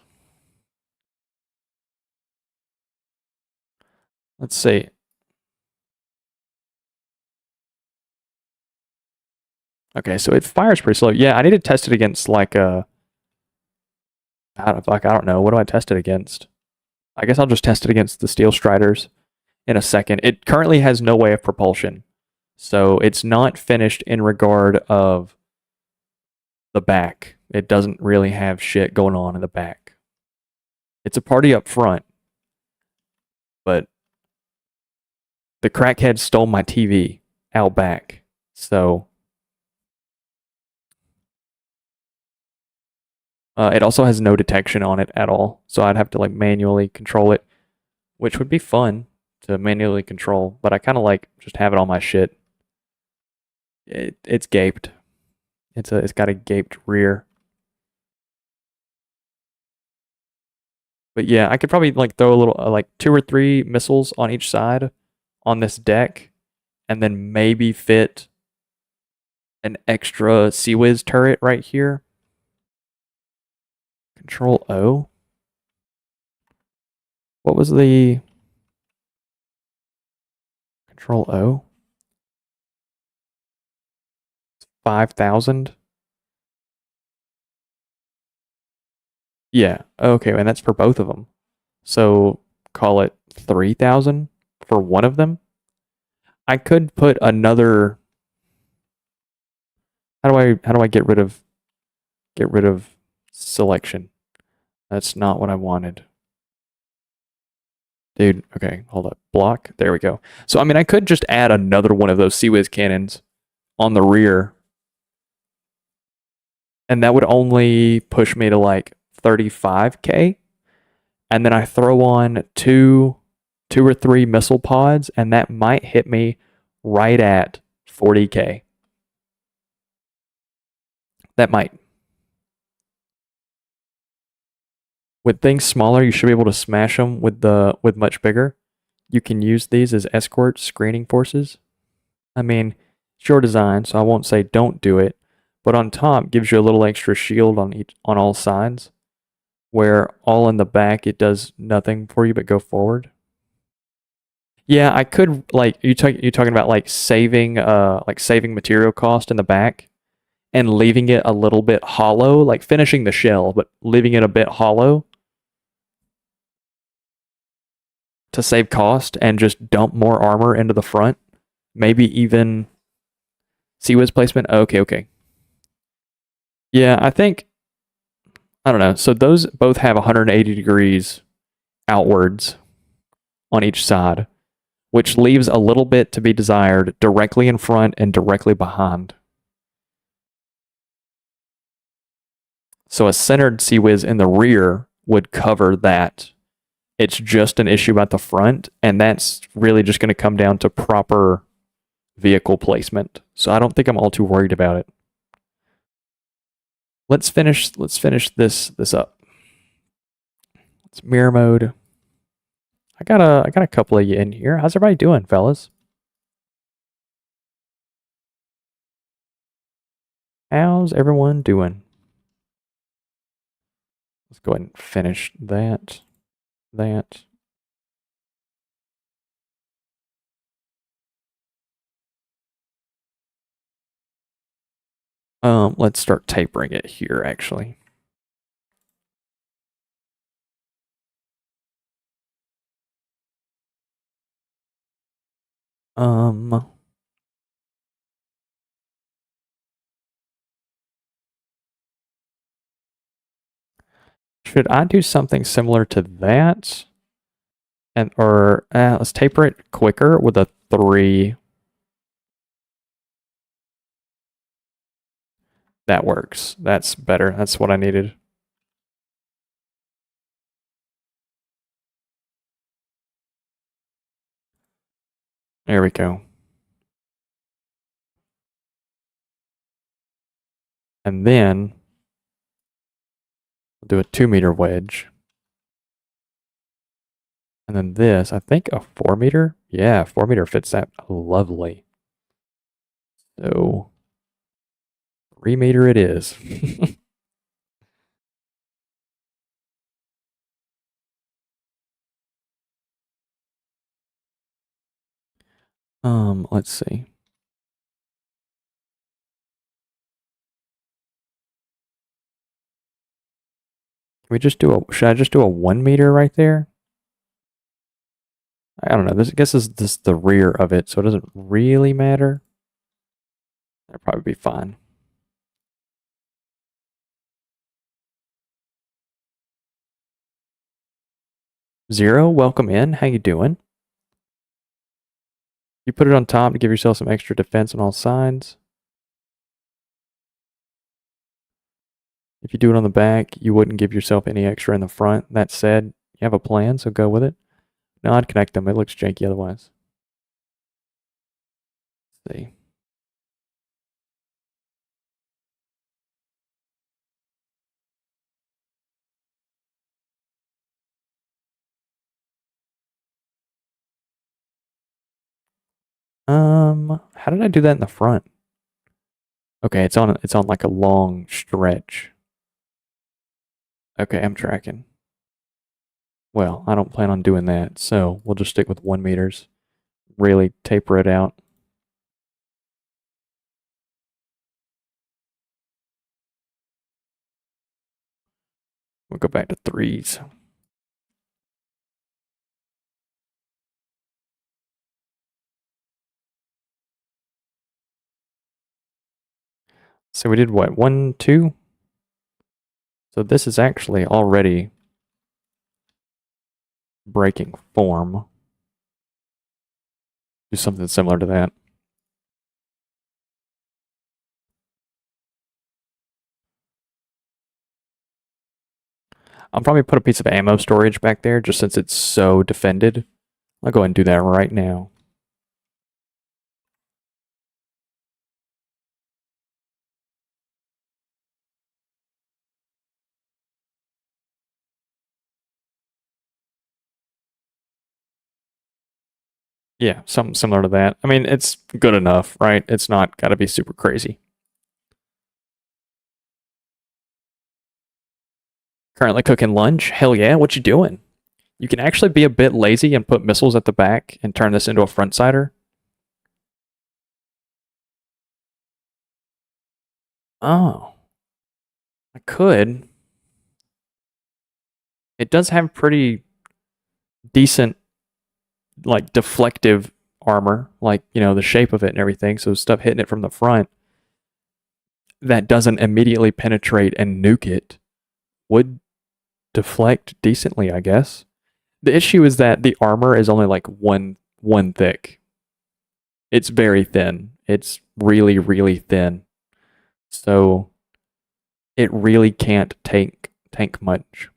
Let's see. Okay, so it fires pretty slow. Yeah, I need to test it against like I don't know. What do I test it against? I guess I'll just test it against the Steel Striders in a second. It currently has no way of propulsion, so it's not finished in regard of the back. It doesn't really have shit going on in the back. It's a party up front, but the crackhead stole my TV out back, so it also has no detection on it at all. So I'd have to like manually control it, which would be fun to manually control, but I kind of like just have it on my shit. It's gaped. It's got a gaped rear. But yeah, I could probably like throw a little like 2 or 3 missiles on each side on this deck, and then maybe fit an extra Sea Whiz turret right here. Control O. What was the Control O? 5,000. Yeah. Okay, and that's for both of them. So call it 3,000 for one of them. I could put another. How do I get rid of selection? That's not what I wanted. Dude, okay, hold up. Block. There we go. So I mean I could just add another one of those Sea Whiz cannons on the rear, and that would only push me to like 35K. And then I throw on two or three missile pods, and that might hit me right at 40K. That might. With things smaller, you should be able to smash them with much bigger. You can use these as escort screening forces. I mean, it's your design, so I won't say don't do it. But on top gives you a little extra shield on all sides, where all in the back it does nothing for you but go forward. Yeah, I could like you talking about like saving material cost in the back and leaving it a little bit hollow, like finishing the shell, but leaving it a bit hollow to save cost and just dump more armor into the front. Maybe even Sea Whiz placement. Okay. Yeah, I don't know. So those both have 180 degrees outwards on each side, which leaves a little bit to be desired directly in front and directly behind. So a centered Sea Whiz in the rear would cover that. It's just an issue about the front, and that's really just going to come down to proper vehicle placement. So I don't think I'm all too worried about it. Let's finish this up. It's mirror mode. I got a couple of you in here. How's everybody doing, fellas? How's everyone doing? Let's go ahead and finish that. Let's start tapering it here, actually. Should I do something similar to that? Or let's taper it quicker with a 3. That works. That's better. That's what I needed. There we go. And then we'll do a 2-meter wedge. And then this, I think a 4-meter. Yeah, 4-meter fits that lovely. So 3-meter it is. Let's see. Can we just do should I just do a 1-meter right there? I don't know. I guess this is the rear of it, so it doesn't really matter. That'll probably be fine. Zero, welcome in. How you doing? You put it on top to give yourself some extra defense on all sides. If you do it on the back, you wouldn't give yourself any extra in the front. That said, you have a plan, so go with it. No, I'd connect them. It looks janky otherwise. Let's see. How did I do that in the front? Okay, it's on like a long stretch. Okay, I'm tracking. Well, I don't plan on doing that, so we'll just stick with 1 meters. Really taper it out. We'll go back to 3s. So we did what? 1, 2? So this is actually already breaking form. Do something similar to that. I'll probably put a piece of ammo storage back there just since it's so defended. I'll go ahead and do that right now. Yeah, something similar to that. I mean, it's good enough, right? It's not got to be super crazy. Currently cooking lunch. Hell yeah, what you doing? You can actually be a bit lazy and put missiles at the back and turn this into a front sider. Oh, I could. It does have pretty decent, like, deflective armor, like, you know, the shape of it and everything. So stuff hitting it from the front that doesn't immediately penetrate and nuke it would deflect decently, I guess. The issue is that the armor is only like one thick. It's very thin. It's really, really thin. So it really can't tank much.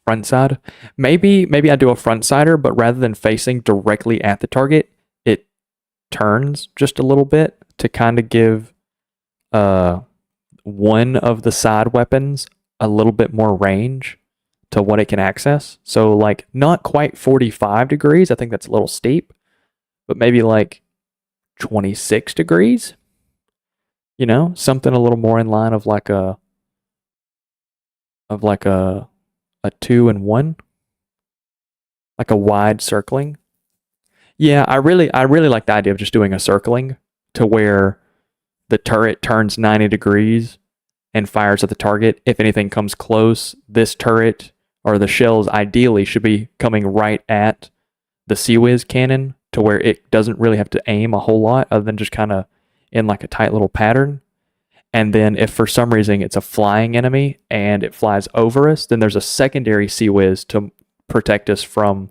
Front side. Maybe I do a front sider, but rather than facing directly at the target, it turns just a little bit to kind of give one of the side weapons a little bit more range to what it can access. So like not quite 45 degrees. I think that's a little steep, but maybe like 26 degrees. You know, something a little more in line of like a 2 and 1, like a wide circling. Yeah, I really like the idea of just doing a circling to where the turret turns 90 degrees and fires at the target. If anything comes close, this turret or the shells ideally should be coming right at the CWIZ cannon to where it doesn't really have to aim a whole lot other than just kind of in like a tight little pattern. And then if for some reason it's a flying enemy and it flies over us, then there's a secondary CWIZ to protect us from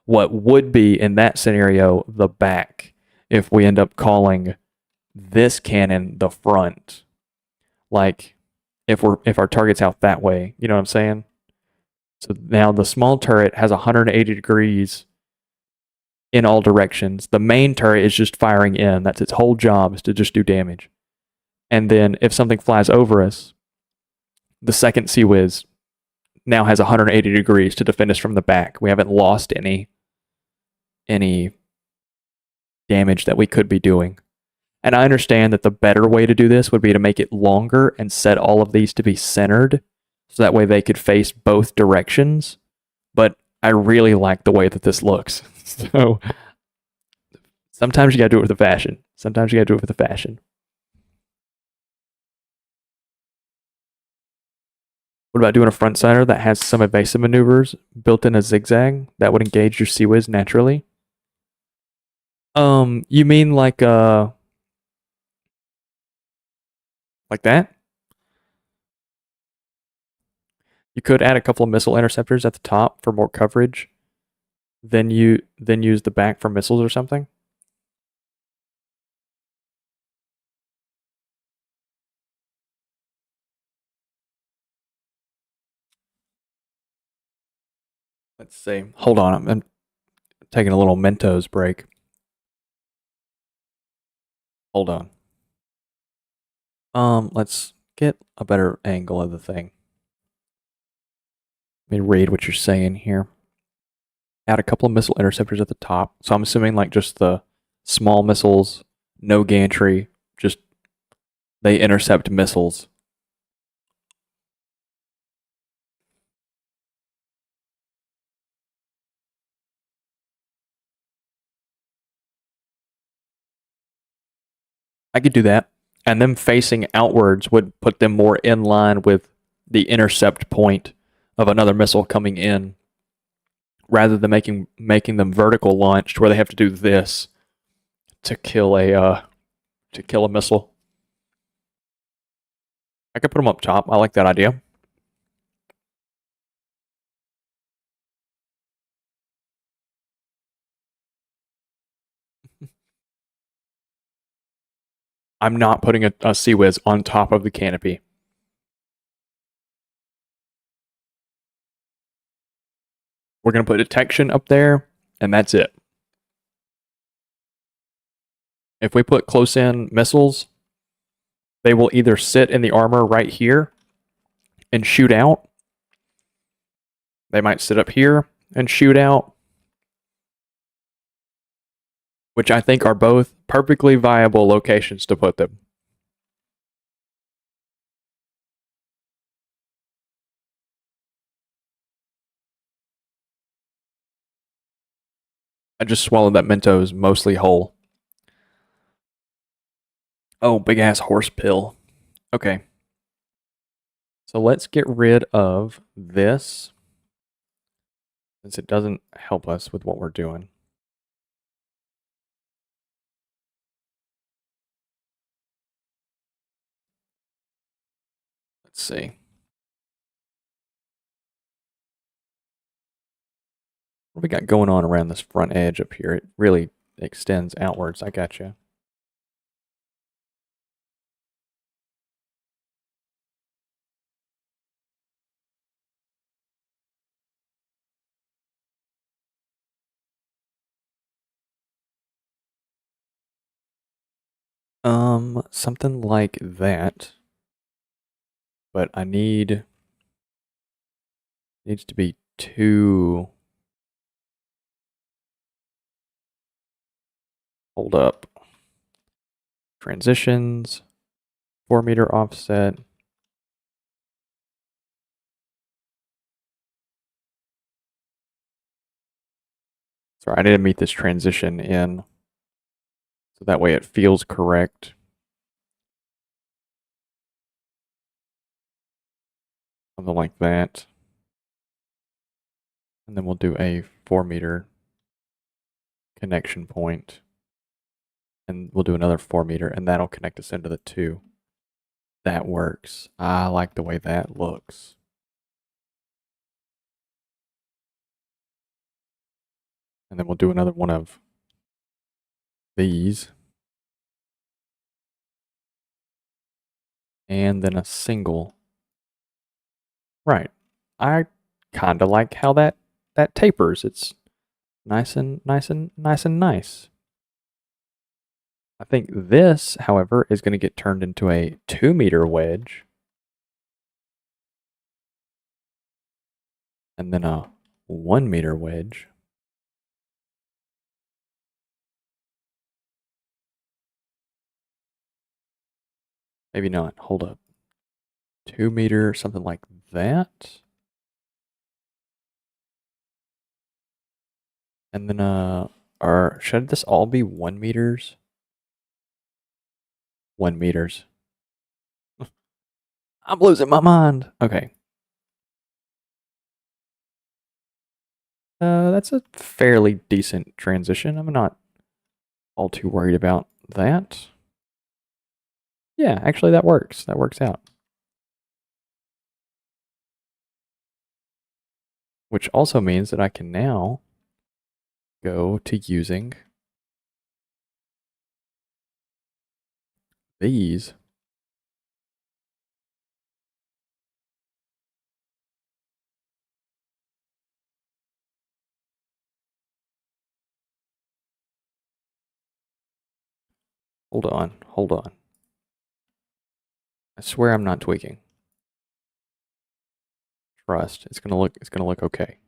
what would be in that scenario the back if we end up calling this cannon the front. Like if our target's out that way, you know what I'm saying? So now the small turret has 180 degrees in all directions. The main turret is just firing in. That's its whole job, is to just do damage. And then if something flies over us, the second CWIZ now has 180 degrees to defend us from the back. We haven't lost any damage that we could be doing. And I understand that the better way to do this would be to make it longer and set all of these to be centered so that way they could face both directions. But I really like the way that this looks. So sometimes you gotta do it with the fashion. Sometimes you gotta do it with the fashion. What about doing a front center that has some evasive maneuvers built in a zigzag that would engage your CWIZ naturally? You mean like that? You could add a couple of missile interceptors at the top for more coverage. Then use the back for missiles or something. Let's see. Hold on, I'm taking a little Mentos break. Hold on. Let's get a better angle of the thing. Let me read what you're saying here. Add a couple of missile interceptors at the top. So I'm assuming like just the small missiles, no gantry, just they intercept missiles. I could do that. And them facing outwards would put them more in line with the intercept point of another missile coming in, rather than making them vertical launched where they have to do this to kill a missile. I could put them up top. I like that idea. I'm not putting a CWIZ on top of the canopy. We're going to put detection up there, and that's it. If we put close-in missiles, they will either sit in the armor right here and shoot out. They might sit up here and shoot out, which I think are both perfectly viable locations to put them. I just swallowed that Mentos mostly whole. Oh, big ass horse pill. Okay. So let's get rid of this, since it doesn't help us with what we're doing. Let's see. What do we got going on around this front edge up here? It really extends outwards. I gotcha. Something like that. But I needs to be two. Hold up. Transitions, 4-meter offset. Sorry, I didn't meet this transition in, so that way it feels correct. something like that. And then we'll do a 4-meter connection point. And we'll do another 4-meter, and that'll connect us into the 2. That works. I like the way that looks. And then we'll do another one of these. And then a single. Right. I kind of like how that tapers. It's nice. I think this, however, is going to get turned into a 2-meter wedge. And then a 1-meter wedge. Maybe not. Hold up. 2-meter, something like that. And then, should this all be 1 meters? 1 meters. I'm losing my mind. Okay. That's a fairly decent transition. I'm not all too worried about that. Yeah, actually that works. That works out. Which also means that I can now go to using these. Hold on, hold on. I swear I'm not tweaking. Trust. It's gonna look okay.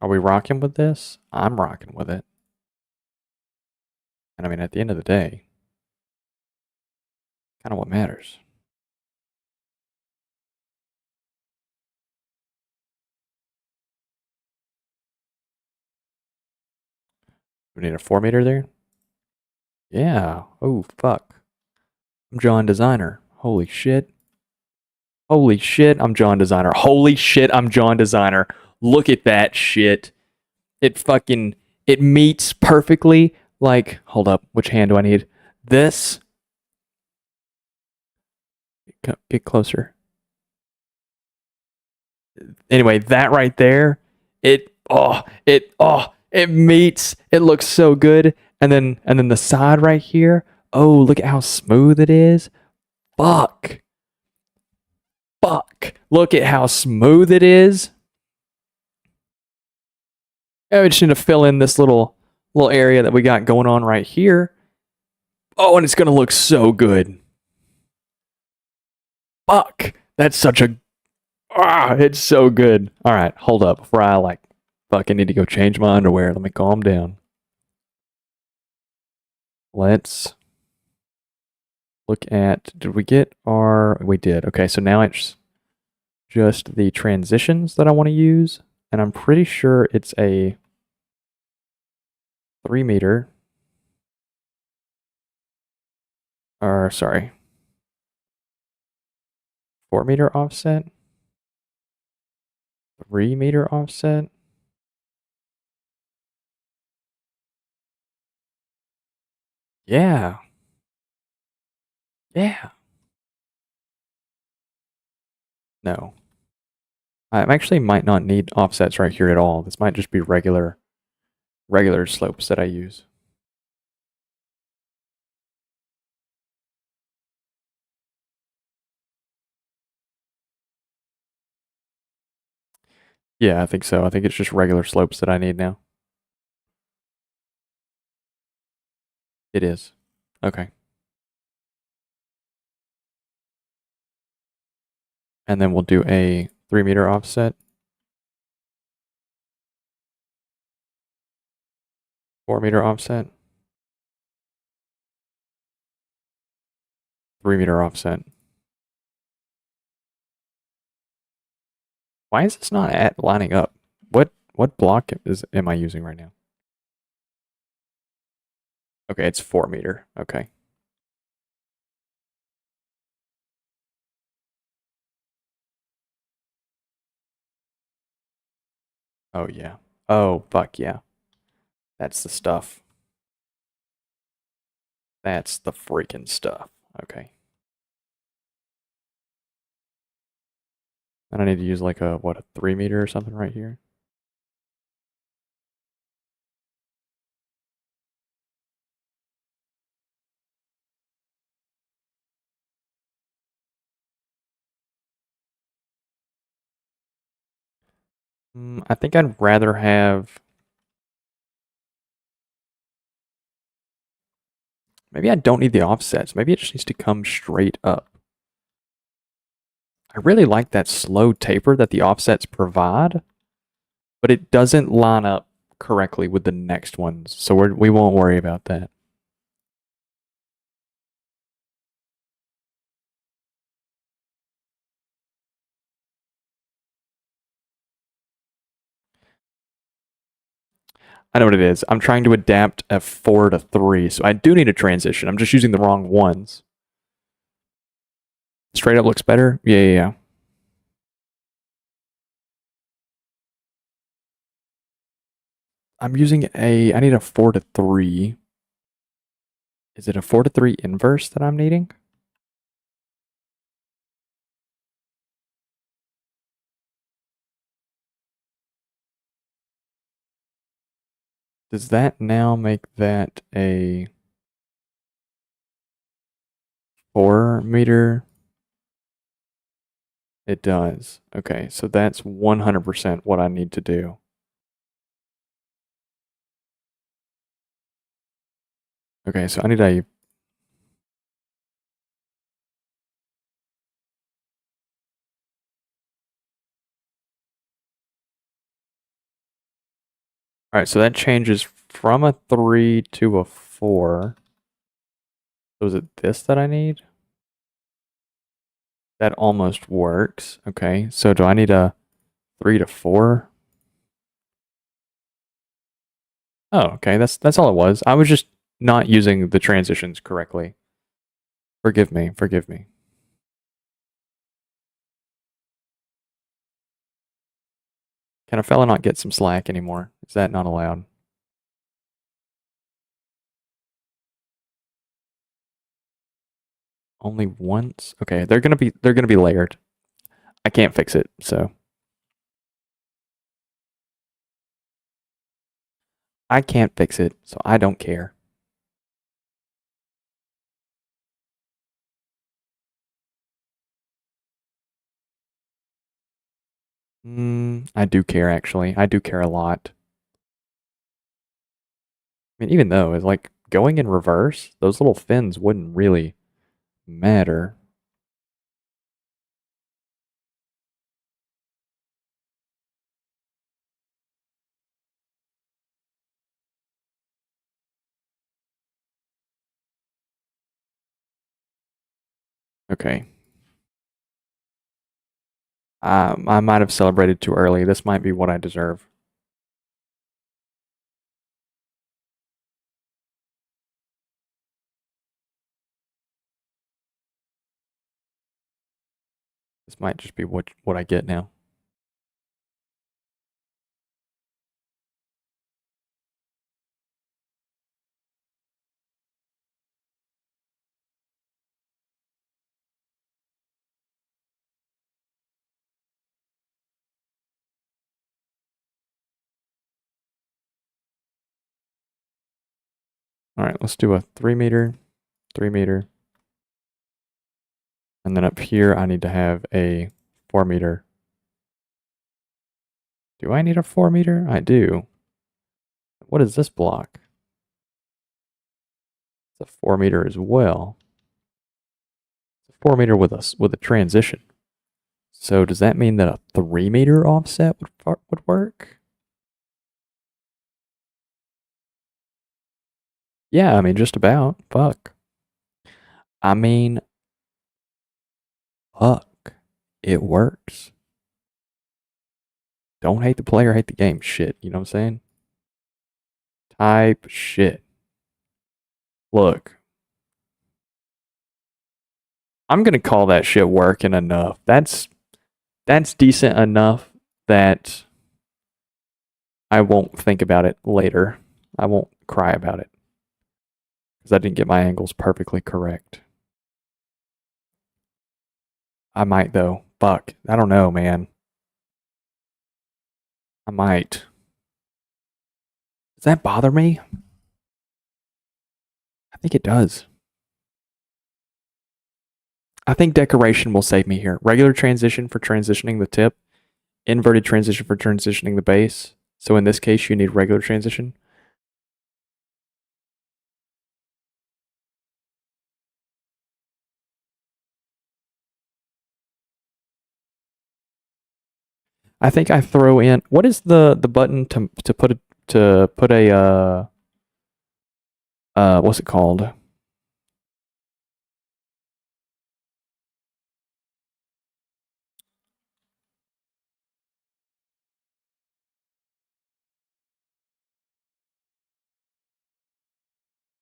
Are we rocking with this? I'm rocking with it. And I mean, at the end of the day, kind of what matters. We need a 4-meter there? Yeah. Oh, fuck. I'm John Designer. Holy shit. Holy shit, I'm John Designer. Holy shit, I'm John Designer. Look at that shit. It meets perfectly. Like, hold up, which hand do I need? This. Get closer. Anyway, that right there, it meets. It looks so good. And then the side right here. Oh, look at how smooth it is. Fuck. Look at how smooth it is. I just need to fill in this little area that we got going on right here. Oh, and it's gonna look so good. Fuck. That's such a it's so good. Alright, hold up. Before I fucking need to go change my underwear. Let me calm down. Let's look at, did we get our, we did. Okay, so now it's just the transitions that I want to use. And I'm pretty sure it's a 3-meter. Or, sorry. 4-meter offset. 3-meter offset. Yeah. Yeah. No. I actually might not need offsets right here at all. This might just be regular slopes that I use. Yeah, I think so. I think it's just regular slopes that I need now. It is. Okay. And then we'll do a 3-meter offset. 4-meter offset. 3-meter offset. Why is this not lining up? What block am I using right now? Okay, it's 4 meter. Okay. Oh yeah. Oh fuck yeah. That's the stuff. That's the freaking stuff. Okay. And I need to use like a what, a 3 meter or something right here. I think I'd rather have. Maybe I don't need the offsets. Maybe it just needs to come straight up. I really like that slow taper that the offsets provide, but it doesn't line up correctly with the next ones, so we won't worry about that. I know what it is. I'm trying to adapt a 4 to 3, so I do need a transition. I'm just using the wrong ones. Straight up looks better? Yeah, yeah, yeah. I'm using I need a 4 to 3. Is it a 4 to 3 inverse that I'm needing? Does that now make that a 4 meter? It does. Okay, so that's 100% what I need to do. Okay, so I need a. All right, so that changes from a 3 to a 4. So is it this that I need? That almost works. Okay, so do I need a 3 to 4? Oh, okay, that's all it was. I was just not using the transitions correctly. Forgive me, forgive me. Can a fella not get some slack anymore? Is that not allowed? Only once? Okay, they're gonna be layered. I can't fix it, so I can't fix it, so I don't care. I do care actually. I do care a lot. I mean, even though it's like going in reverse, those little fins wouldn't really matter. Okay. I might have celebrated too early. This might be what I deserve. This might just be what I get now. All right, let's do a 3 meter, 3 meter, and then up here I need to have a 4 meter. Do I need a 4 meter? I do. What is this block? It's a 4 meter as well. It's a 4 meter with a transition. So does that mean that a 3 meter offset would work? Yeah, I mean just about. Fuck. I mean, fuck. It works. Don't hate the player, hate the game. Shit. You know what I'm saying? Type shit. Look, I'm gonna call that shit working enough. That's decent enough that I won't think about it later. I won't cry about it because I didn't get my angles perfectly correct. I might though. Fuck. I don't know, man. I might. Does that bother me? I think it does. I think decoration will save me here. Regular transition for transitioning the tip, inverted transition for transitioning the base. So in this case, you need regular transition. I think I throw in what is the button to put a what's it called?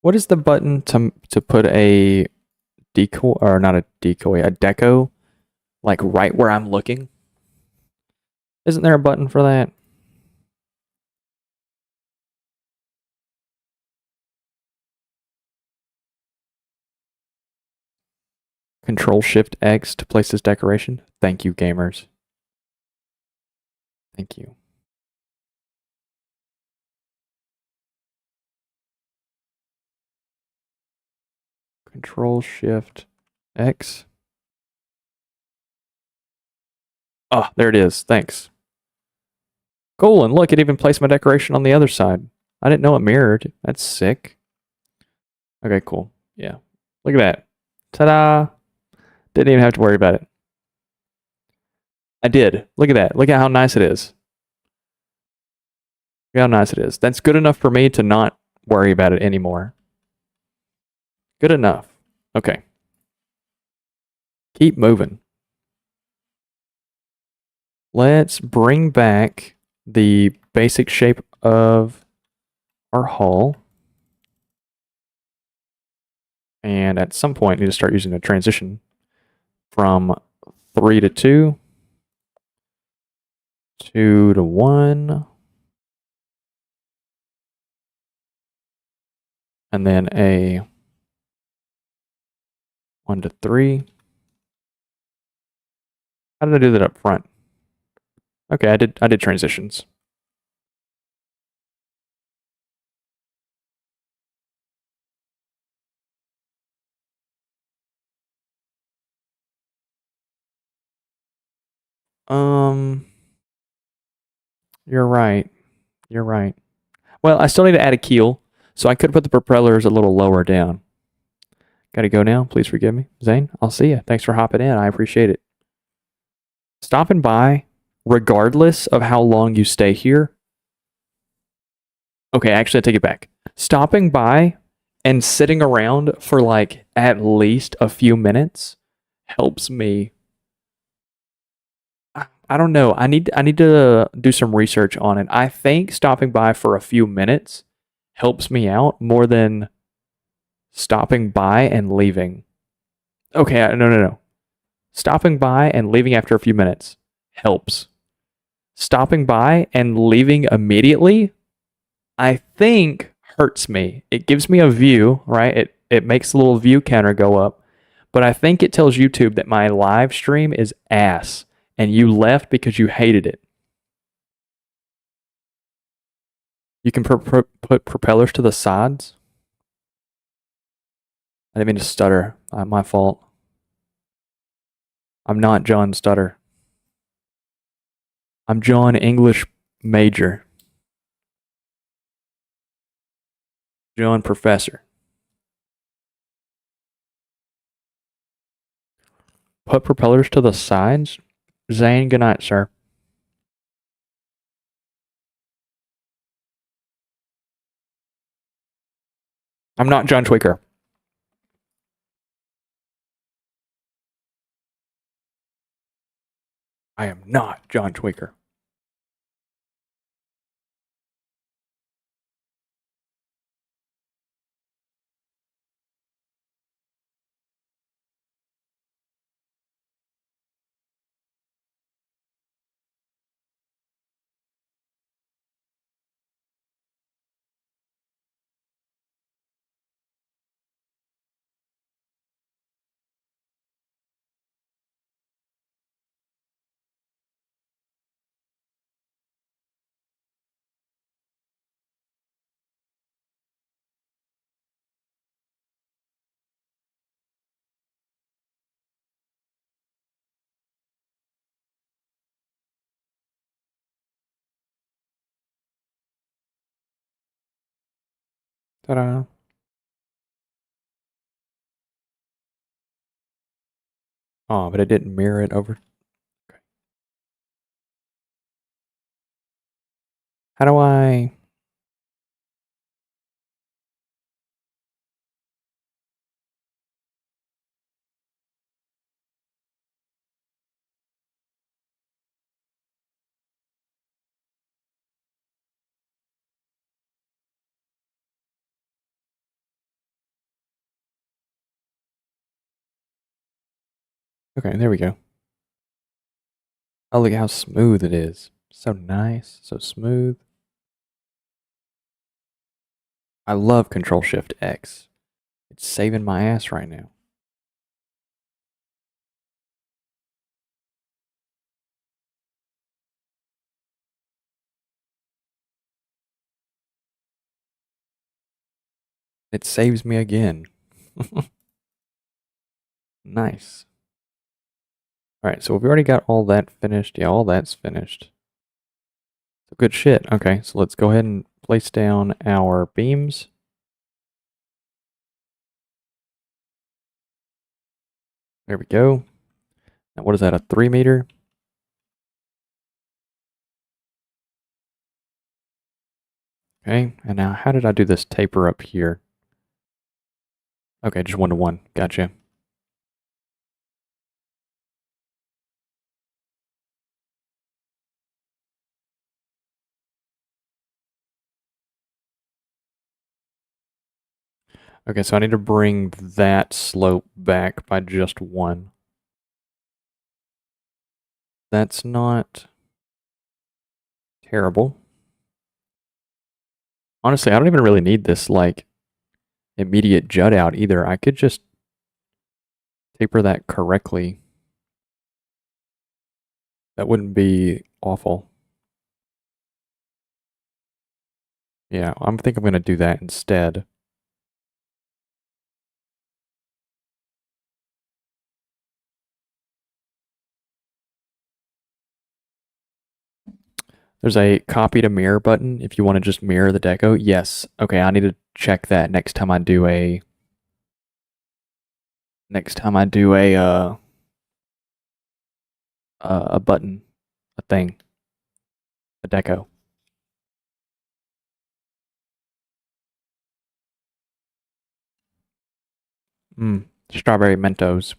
What is the button to put a decoy, or not a decoy, a deco, like right where I'm looking? Isn't there a button for that? Control Shift X to place this decoration. Thank you, gamers. Thank you. Control Shift X. Oh, there it is. Thanks. Cool, and look, it even placed my decoration on the other side. I didn't know it mirrored. That's sick. Okay, cool. Yeah. Look at that. Ta-da! Didn't even have to worry about it. I did. Look at that. Look at how nice it is. Look how nice it is. That's good enough for me to not worry about it anymore. Good enough. Okay. Keep moving. Let's bring back the basic shape of our hull. And at some point, I need to start using a transition from 3 to 2, 2 to 1, and then a 1 to 3. How did I do that up front? Okay, I did transitions. You're right. You're right. Well, I still need to add a keel, so I could put the propellers a little lower down. Gotta go now. Please forgive me. Zane, I'll see you. Thanks for hopping in. I appreciate it. Stopping by, regardless of how long you stay here. Okay, actually, I take it back. Stopping by and sitting around for like at least a few minutes helps me. I don't know. I need to do some research on it. I think stopping by for a few minutes helps me out more than stopping by and leaving. Okay, no. Stopping by and leaving after a few minutes helps. Stopping by and leaving immediately, I think hurts me. It gives me a view, right? It makes a little view counter go up, but I think it tells YouTube that my live stream is ass and you left because you hated it. You can put propellers to the sides. I didn't mean to stutter. My fault. I'm not John Stutter. I'm John English Major. John Professor. Put propellers to the sides? Zane, good night, sir. I'm not John Tweaker. I am not John Tweaker. Ta-da. Oh, but it didn't mirror it over. Okay. How do I... Okay, there we go. Oh, look how smooth it is. So nice, so smooth. I love Control-Shift-X. It's saving my ass right now. It saves me again. Nice. Alright, so we've already got all that finished. Yeah, all that's finished. So good shit. Okay, so let's go ahead and place down our beams. There we go. Now what is that, a 3 meter? Okay, and now how did I do this taper up here? Okay, just 1 to 1. Gotcha. Okay, so I need to bring that slope back by just 1. That's not terrible. Honestly, I don't even really need this, like, immediate jut out either. I could just taper that correctly. That wouldn't be awful. Yeah, I think I'm going to do that instead. There's a copy to mirror button if you want to just mirror the deco. Yes. Okay, I need to check that next time I do a a button, a thing, a deco. Strawberry Mentos.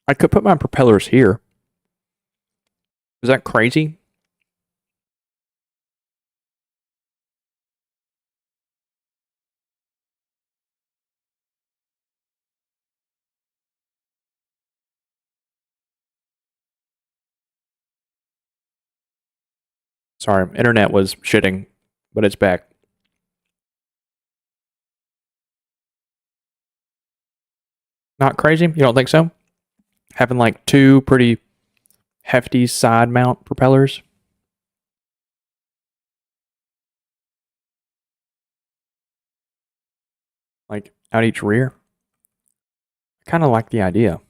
I could put my propellers here. Is that crazy? Sorry, internet was shitting, but it's back. Not crazy? You don't think so? Having like 2 pretty hefty side mount propellers. Like out each rear. I kind of like the idea.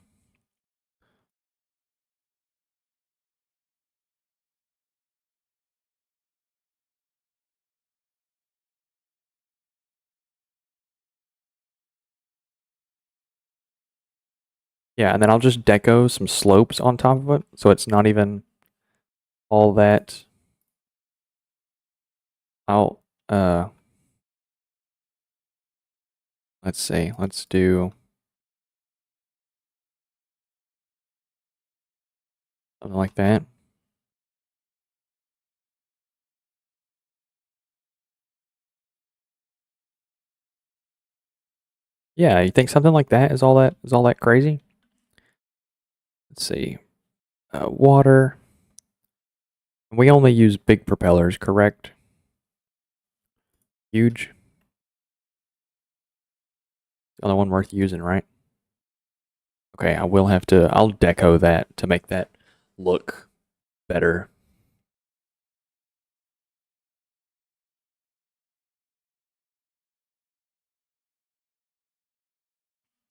Yeah, and then I'll just deco some slopes on top of it, so it's not even all that. I'll, let's see, let's do something like that. Yeah, you think something like that is all that crazy? Let's see. Water. We only use big propellers, correct? Huge. The only one worth using, right? Okay, I'll deco that to make that look better.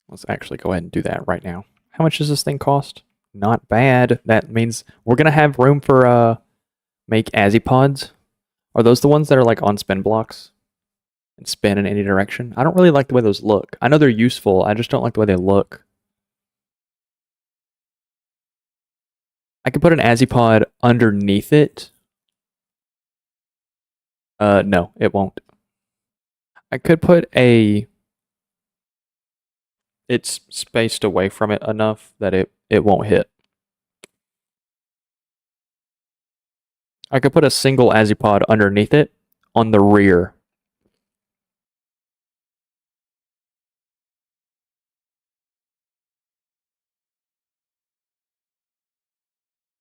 Let's actually go ahead and do that right now. How much does this thing cost? Not bad. That means we're gonna have room for make azipods. Are those the ones that are like on spin blocks and spin in any direction? I don't really like the way those look. I know they're useful. I just don't like the way they look. I could put an azipod underneath it. No, it won't. I could put a. It's spaced away from it enough that it won't hit. I could put a single azipod underneath it on the rear.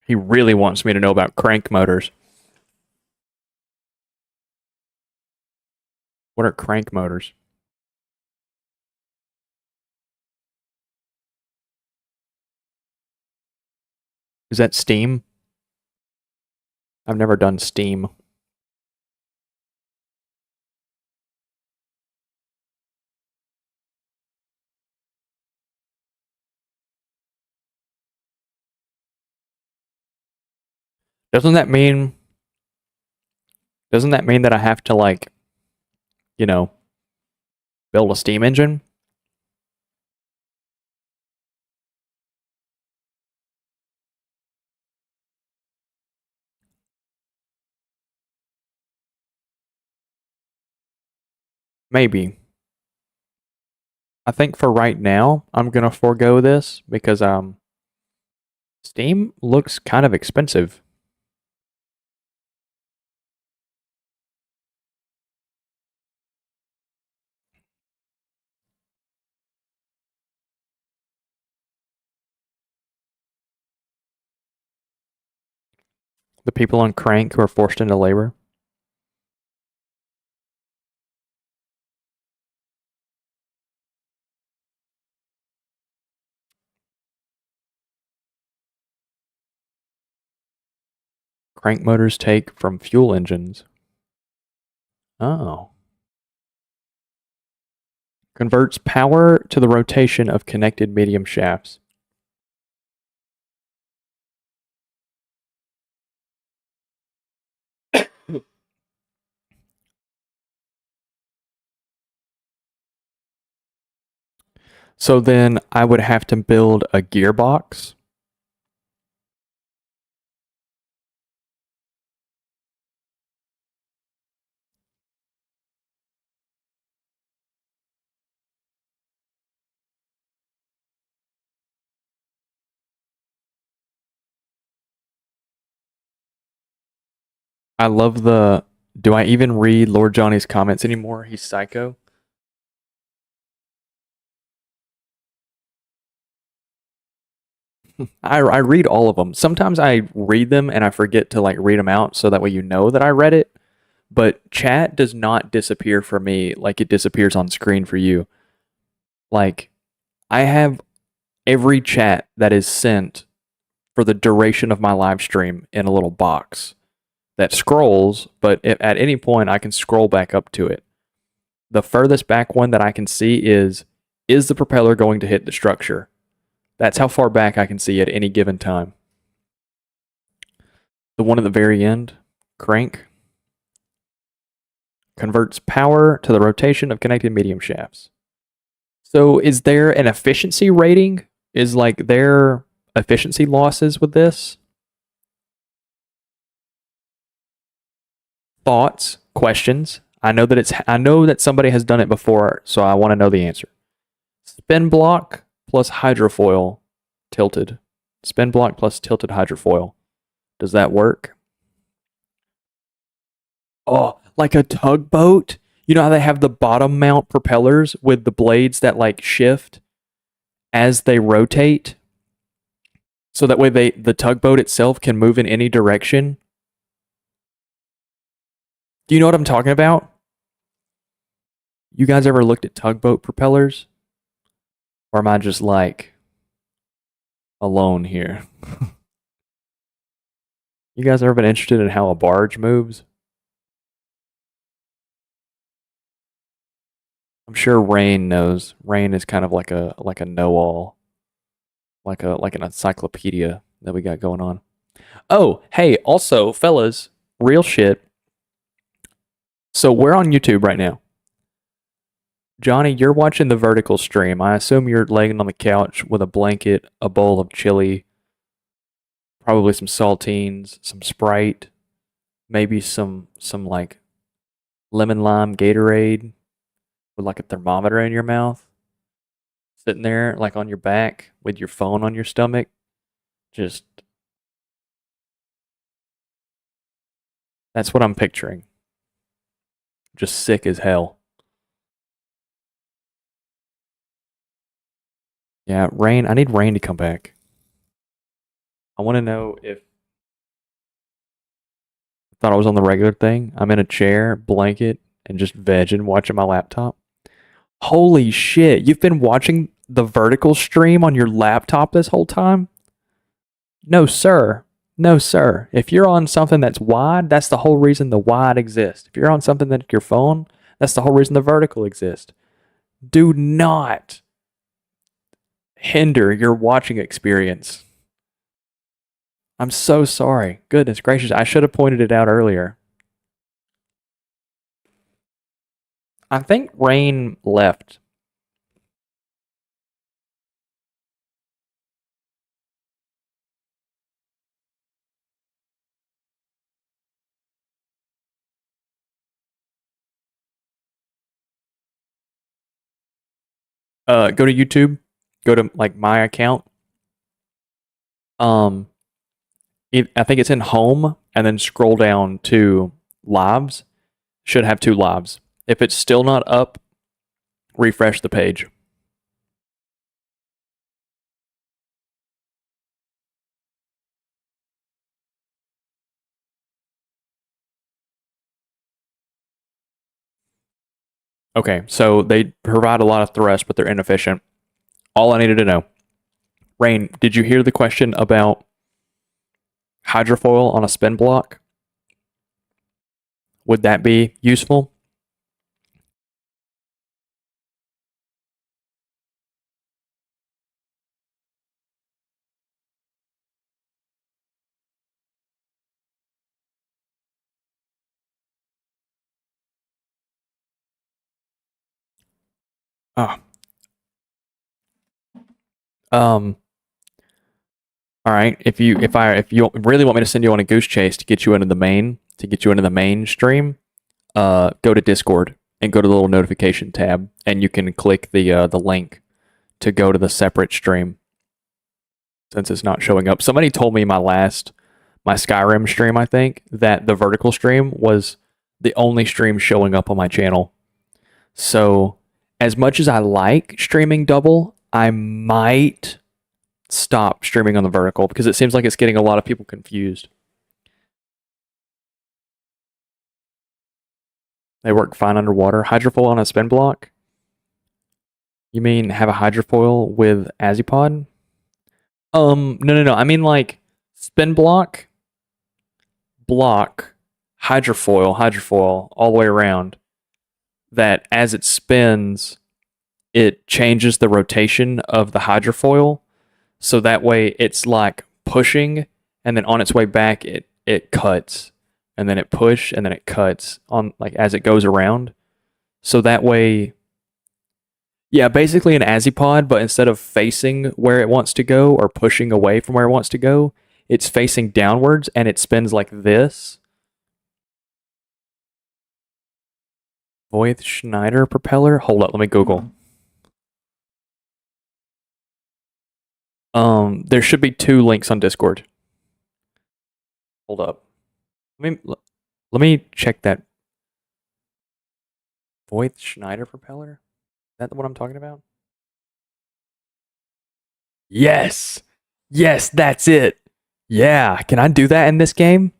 He really wants me to know about crank motors. What are crank motors? Is that steam? I've never done steam. Doesn't that mean that I have to like, you know, build a steam engine? Maybe. I think for right now, I'm gonna forego this because Steam looks kind of expensive. The people on crank who are forced into labor. Crank motors take from fuel engines. Oh. Converts power to the rotation of connected medium shafts. So then I would have to build a gearbox. I love the. Do I even read Lord Johnny's comments anymore? He's psycho. I read all of them. Sometimes I read them and I forget to like read them out so that way you know that I read it. But chat does not disappear for me like it disappears on screen for you. Like I have every chat that is sent for the duration of my live stream in a little box that scrolls, but if at any point I can scroll back up to it. The furthest back one that I can see is the propeller going to hit the structure? That's how far back I can see at any given time. The one at the very end, crank, converts power to the rotation of connected medium shafts. So is there an efficiency rating? Is like there efficiency losses with this? Thoughts, questions. I know that somebody has done it before, so I want to know the answer. Spin block plus hydrofoil tilted. Spin block plus tilted hydrofoil. Does that work? Oh, like a tugboat? You know how they have the bottom mount propellers with the blades that like shift as they rotate? So that way the tugboat itself can move in any direction? Do you know what I'm talking about? You guys ever looked at tugboat propellers? Or am I just like alone here? You guys ever been interested in how a barge moves? I'm sure Rain knows. Rain is kind of like a know-all, like an encyclopedia that we got going on. Oh, hey, also, fellas, real shit. So we're on YouTube right now. Johnny, you're watching the vertical stream. I assume you're laying on the couch with a blanket, a bowl of chili, probably some saltines, some Sprite, maybe some like lemon lime Gatorade with like a thermometer in your mouth, sitting there like on your back with your phone on your stomach. Just that's what I'm picturing. Just sick as hell. Yeah, Rain, I need Rain to come back. I want to know if I thought I was on the regular thing. I'm in a chair, blanket, and just vegging, watching my laptop. Holy shit, you've been watching the vertical stream on your laptop this whole time? No, sir. No, sir. If you're on something that's wide, that's the whole reason the wide exists. If you're on something like your phone, that's the whole reason the vertical exists. Do not hinder your watching experience. I'm so sorry. Goodness gracious, I should have pointed it out earlier. I think Rain left. Go to YouTube. Go to like my account. Um, I think it's in home, and then scroll down to lives. Should have two lives. If it's still not up, refresh the page. Okay, so they provide a lot of thrust, but they're inefficient. All I needed to know. Rain, did you hear the question about hydrofoil on a spin block? Would that be useful? Oh, um, all right. If you really want me to send you on a goose chase to get you into the main stream, go to Discord and go to the little notification tab, and you can click the link to go to the separate stream since it's not showing up. Somebody told me my Skyrim stream, I think, that the vertical stream was the only stream showing up on my channel. So, as much as I like streaming double, I might stop streaming on the vertical because it seems like it's getting a lot of people confused. They work fine underwater. Hydrofoil on a spin block? You mean have a hydrofoil with Azipod? No. I mean like spin block, hydrofoil, all the way around. That as it spins, it changes the rotation of the hydrofoil. So that way it's like pushing, and then on its way back, it cuts. And then it push, and then it cuts on like as it goes around. So that way, yeah, basically an Azipod, but instead of facing where it wants to go or pushing away from where it wants to go, it's facing downwards and it spins like this. Voith Schneider propeller? Hold up, let me Google. There should be two links on Discord. Hold up. Let me check that. Voith Schneider propeller? Is that what I'm talking about? Yes! Yes, that's it! Yeah, can I do that in this game?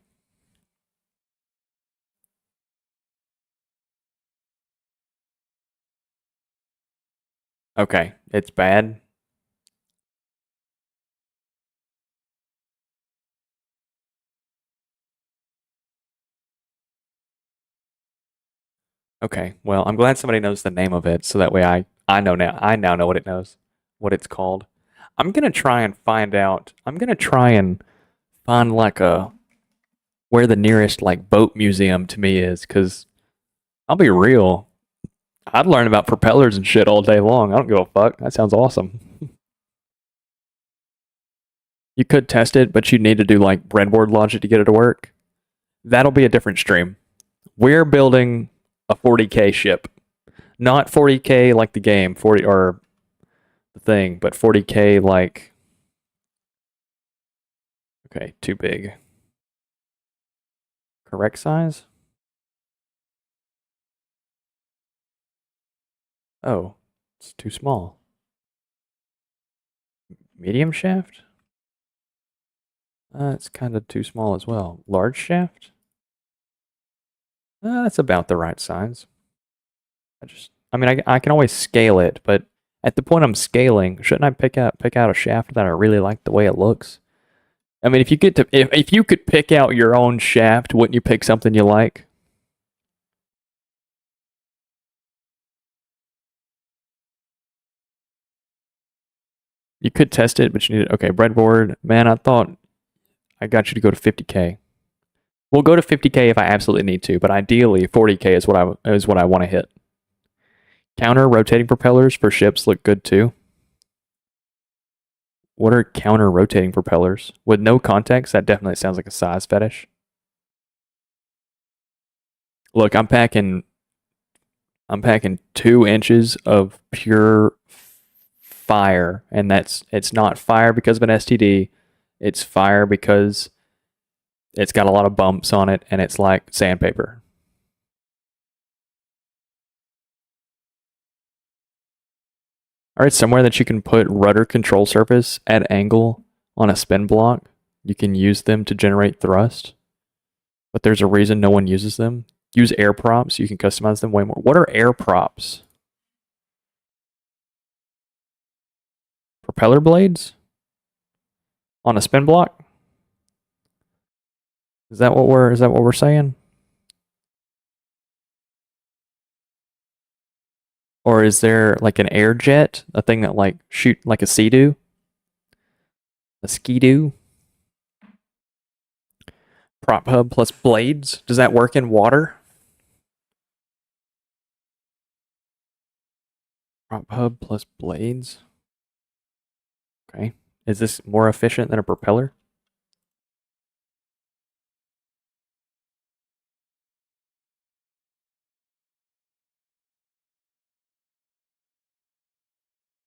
Okay, it's bad. Okay, well, I'm glad somebody knows the name of it, so that way I know now. I now know what it knows, what it's called. I'm gonna try and find out. I'm gonna try and find like a where the nearest like boat museum to me is, because I'll be real. I'd learn about propellers and shit all day long. I don't give a fuck. That sounds awesome. You could test it, but you need to do like breadboard logic to get it to work. That'll be a different stream. We're building a 40K ship. Not 40K like the game, 40 or the thing, but 40K like okay, too big. Correct size? Oh, it's too small. Medium shaft? It's kind of too small as well. Large shaft? That's about the right size. I mean, I can always scale it, but at the point I'm scaling, shouldn't I pick out a shaft that I really like the way it looks? I mean, if you could pick out your own shaft, wouldn't you pick something you like? You could test it, but you need okay, breadboard. Man, I thought I got you to go to 50K. We'll go to 50K if I absolutely need to, but ideally 40K is what I want to hit. Counter rotating propellers for ships look good too. What are counter rotating propellers? With no context, that definitely sounds like a size fetish. Look, I'm packing 2 inches of pure fire, and it's not fire because of an STD. It's fire because it's got a lot of bumps on it, and it's like sandpaper. All right, somewhere that you can put rudder control surface at angle on a spin block, you can use them to generate thrust. But there's a reason no one uses them. Use air props, you can customize them way more. What are air props? Propeller blades? On a spin block? Is that what we're saying? Or is there like an air jet, a thing that like shoot like a sea-doo? A ski-doo? Prop hub plus blades? Does that work in water? Prop hub plus blades? Okay. Is this more efficient than a propeller?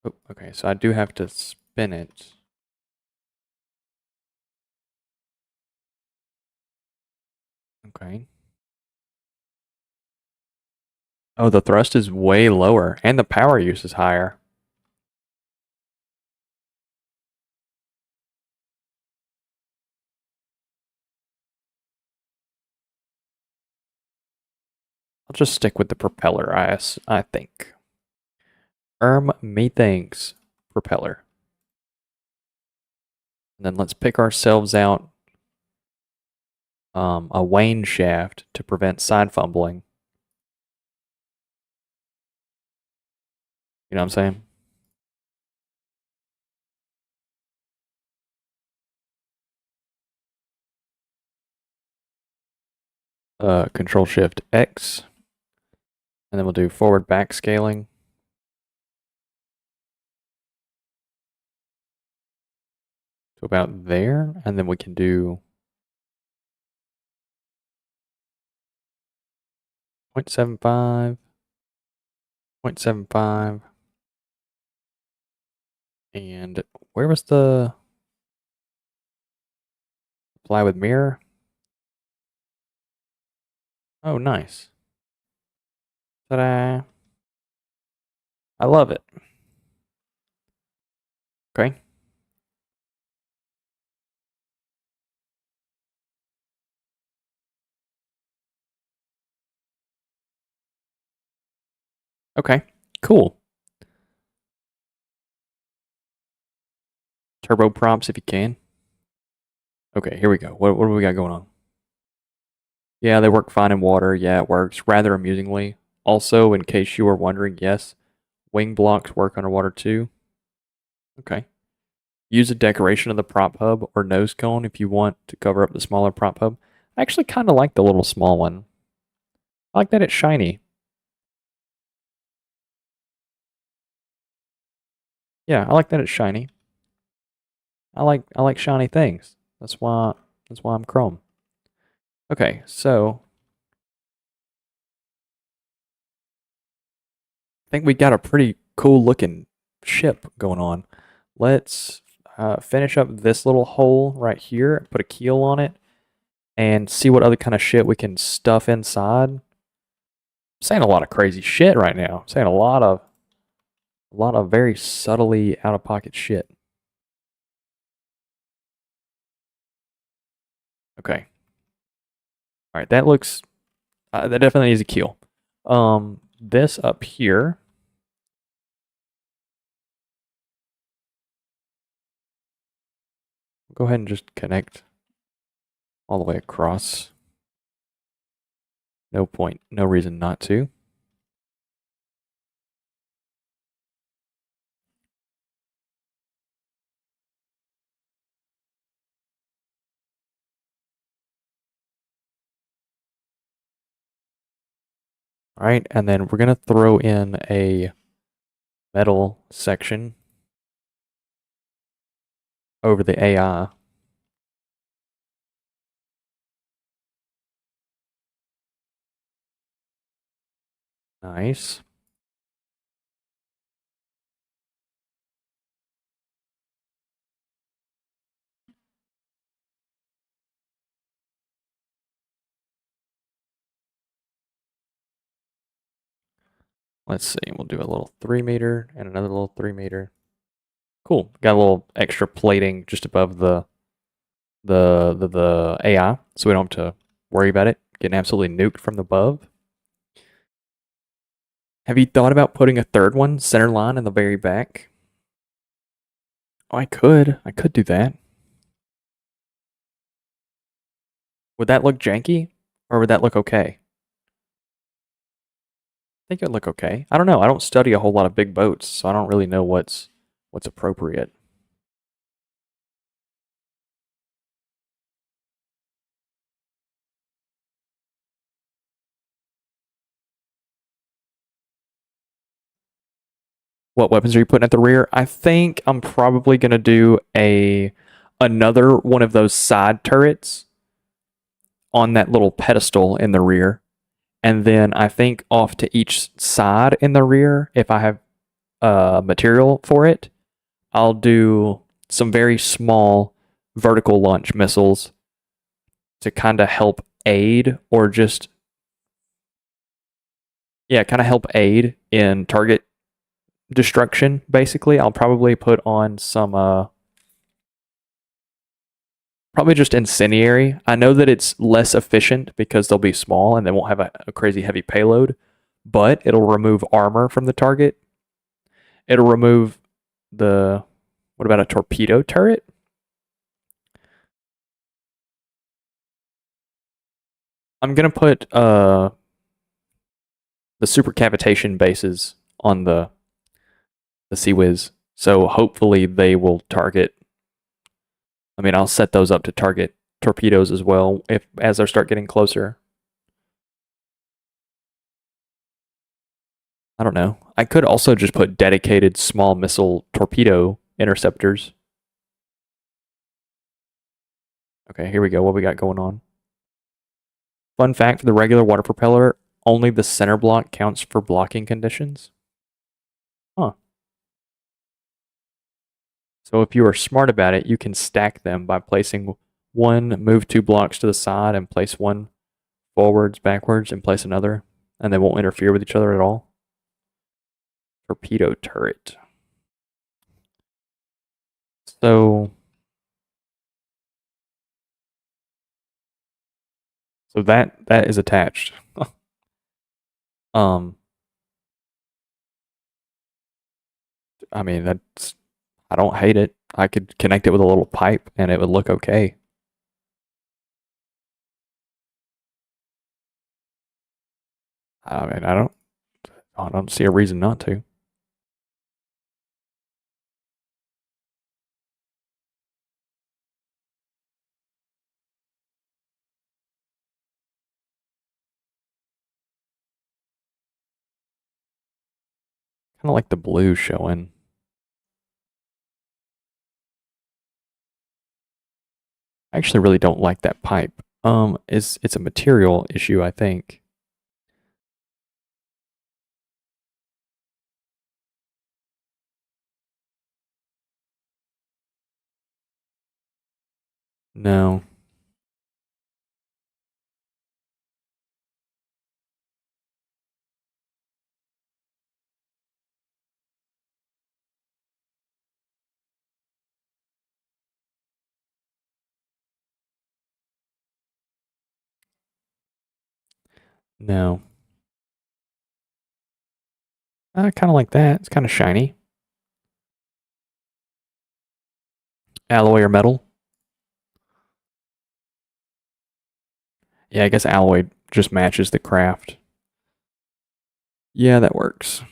Oh, okay, so I do have to spin it. Okay. Oh, the thrust is way lower, and the power use is higher. I'll just stick with the propeller, I think. Methinks propeller. And then let's pick ourselves out a wane shaft to prevent side fumbling. You know what I'm saying? Control Shift X. And then we'll do forward back scaling. To about there. And then we can do 0.75, 0.75. And where was the apply with mirror? Oh, nice. Ta-da. I love it. Okay. Okay, cool. Turbo props if you can. Okay, here we go. What do we got going on? Yeah, they work fine in water. Yeah, it works rather amusingly. Also, in case you were wondering, yes, wing blocks work underwater too. Okay. Use a decoration of the prop hub or nose cone if you want to cover up the smaller prop hub. I actually kind of like the little small one. I like that it's shiny. Yeah, I like that it's shiny. I like shiny things. That's why I'm Chrome. Okay, so I think we got a pretty cool looking ship going on. Let's finish up this little hole right here, put a keel on it, and see what other kind of shit we can stuff inside. I'm saying a lot of crazy shit right now. I'm saying a lot of very subtly out of pocket shit. Okay. All right, that looks that definitely needs a keel. This up here. Go ahead and just connect all the way across. No point, no reason not to. All right, and then we're gonna throw in a metal section over the AI. Nice. Let's see, we'll do a little 3 meter and another little 3 meter. Cool. Got a little extra plating just above the AI, so we don't have to worry about it getting absolutely nuked from above. Have you thought about putting a third one center line in the very back? Oh, I could do that. Would that look janky, or would that look okay? I think it would look okay. I don't know. I don't study a whole lot of big boats, so I don't really know what's appropriate. What weapons are you putting at the rear? I think I'm probably gonna do another one of those side turrets on that little pedestal in the rear. And then I think off to each side in the rear, if I have material for it, I'll do some very small vertical launch missiles to kind of help aid or just, yeah, kind of help aid in target destruction, basically. I'll probably put on some probably just incendiary. I know that it's less efficient because they'll be small and they won't have a crazy heavy payload, but it'll remove armor from the target. It'll remove the, what about a torpedo turret? I'm gonna put the super cavitation bases on the Sea Whiz, so hopefully they will target. I mean, I'll set those up to target torpedoes as well if as they start getting closer. I don't know. I could also just put dedicated small missile torpedo interceptors. Okay, here we go. What we got going on? Fun fact for the regular water propeller, only the center block counts for blocking conditions. Huh. So if you are smart about it, you can stack them by placing one, move 2 blocks to the side, and place one forwards, backwards, and place another, and they won't interfere with each other at all. Torpedo turret. So, so that is attached. um, I mean that's, I don't hate it. I could connect it with a little pipe and it would look okay. I mean, I don't. I don't see a reason not to. Kind of like the blue showing. I actually really don't like that pipe. It's a material issue, I think. No. No. Kind of like that. It's kind of shiny. Alloy or metal? Yeah, I guess alloy just matches the craft. Yeah, that works.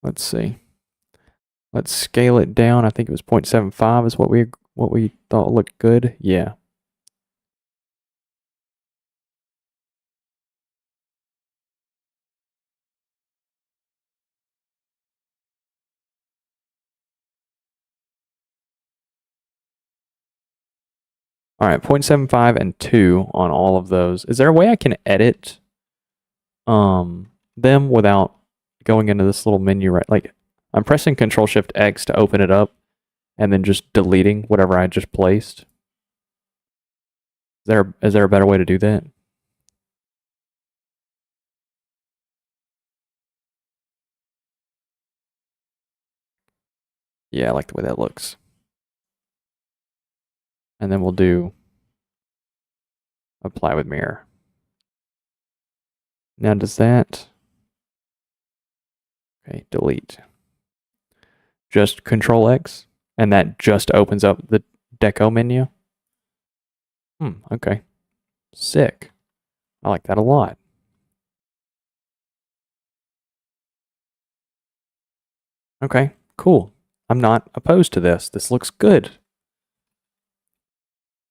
Let's see. Let's scale it down. I think it was 0.75 is what we thought looked good. Yeah. All right, 0.75 and 2 on all of those. Is there a way I can edit them without going into this little menu, right? Like I'm pressing Control Shift X to open it up and then just deleting whatever I just placed. Is there a better way to do that? Yeah, I like the way that looks. And then we'll do apply with mirror. Now does that, okay, delete. Just Control X and that just opens up the deco menu. Okay. Sick. I like that a lot. Okay, cool. I'm not opposed to this. This looks good.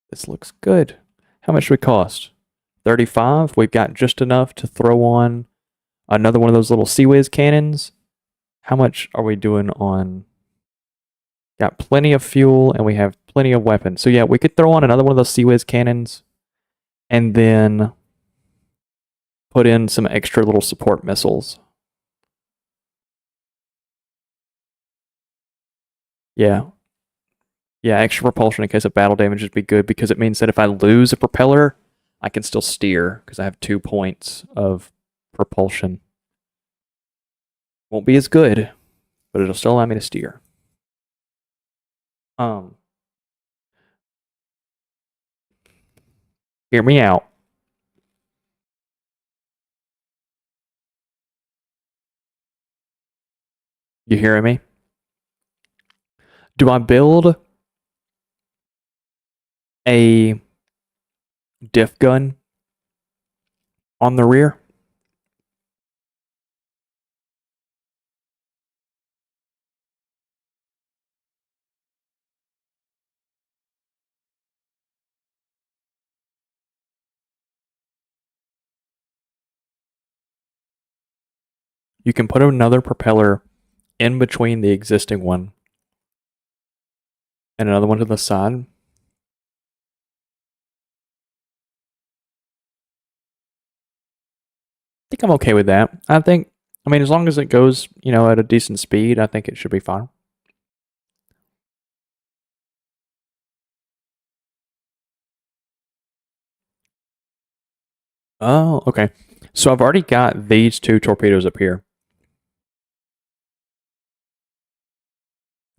This looks good. How much would it cost? 35. We've got just enough to throw on another one of those little Sea-Wiz cannons. How much are we doing on? Got plenty of fuel and we have plenty of weapons. So yeah, we could throw on another one of those Sea-Wiz cannons and then put in some extra little support missiles. Yeah. Yeah, extra propulsion in case of battle damage would be good because it means that if I lose a propeller, I can still steer because I have 2 points of propulsion. Won't be as good, but it'll still allow me to steer. Hear me out. You hearing me? Do I build a diff gun on the rear? You can put another propeller in between the existing one and another one to the side. I think I'm okay with that. I mean, as long as it goes, at a decent speed, I think it should be fine. Oh, okay. So I've already got these 2 torpedoes up here.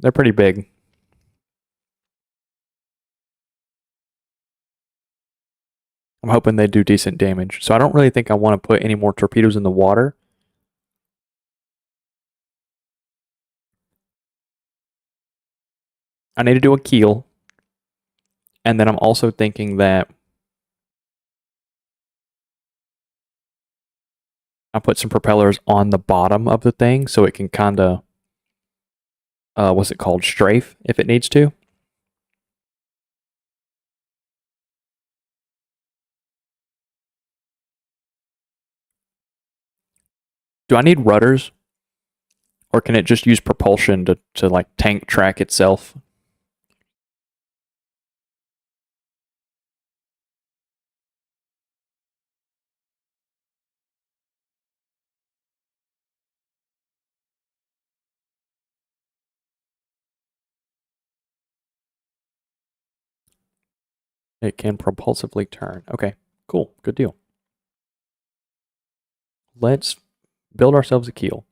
They're pretty big. I'm hoping they do decent damage. So I don't really think I want to put any more torpedoes in the water. I need to do a keel. And then I'm also thinking that I put some propellers on the bottom of the thing so it can kind of, what's it called? Strafe if it needs to. Do I need rudders? Or can it just use propulsion to like tank track itself? It can propulsively turn. Okay, cool. Good deal. Let's build ourselves a keel.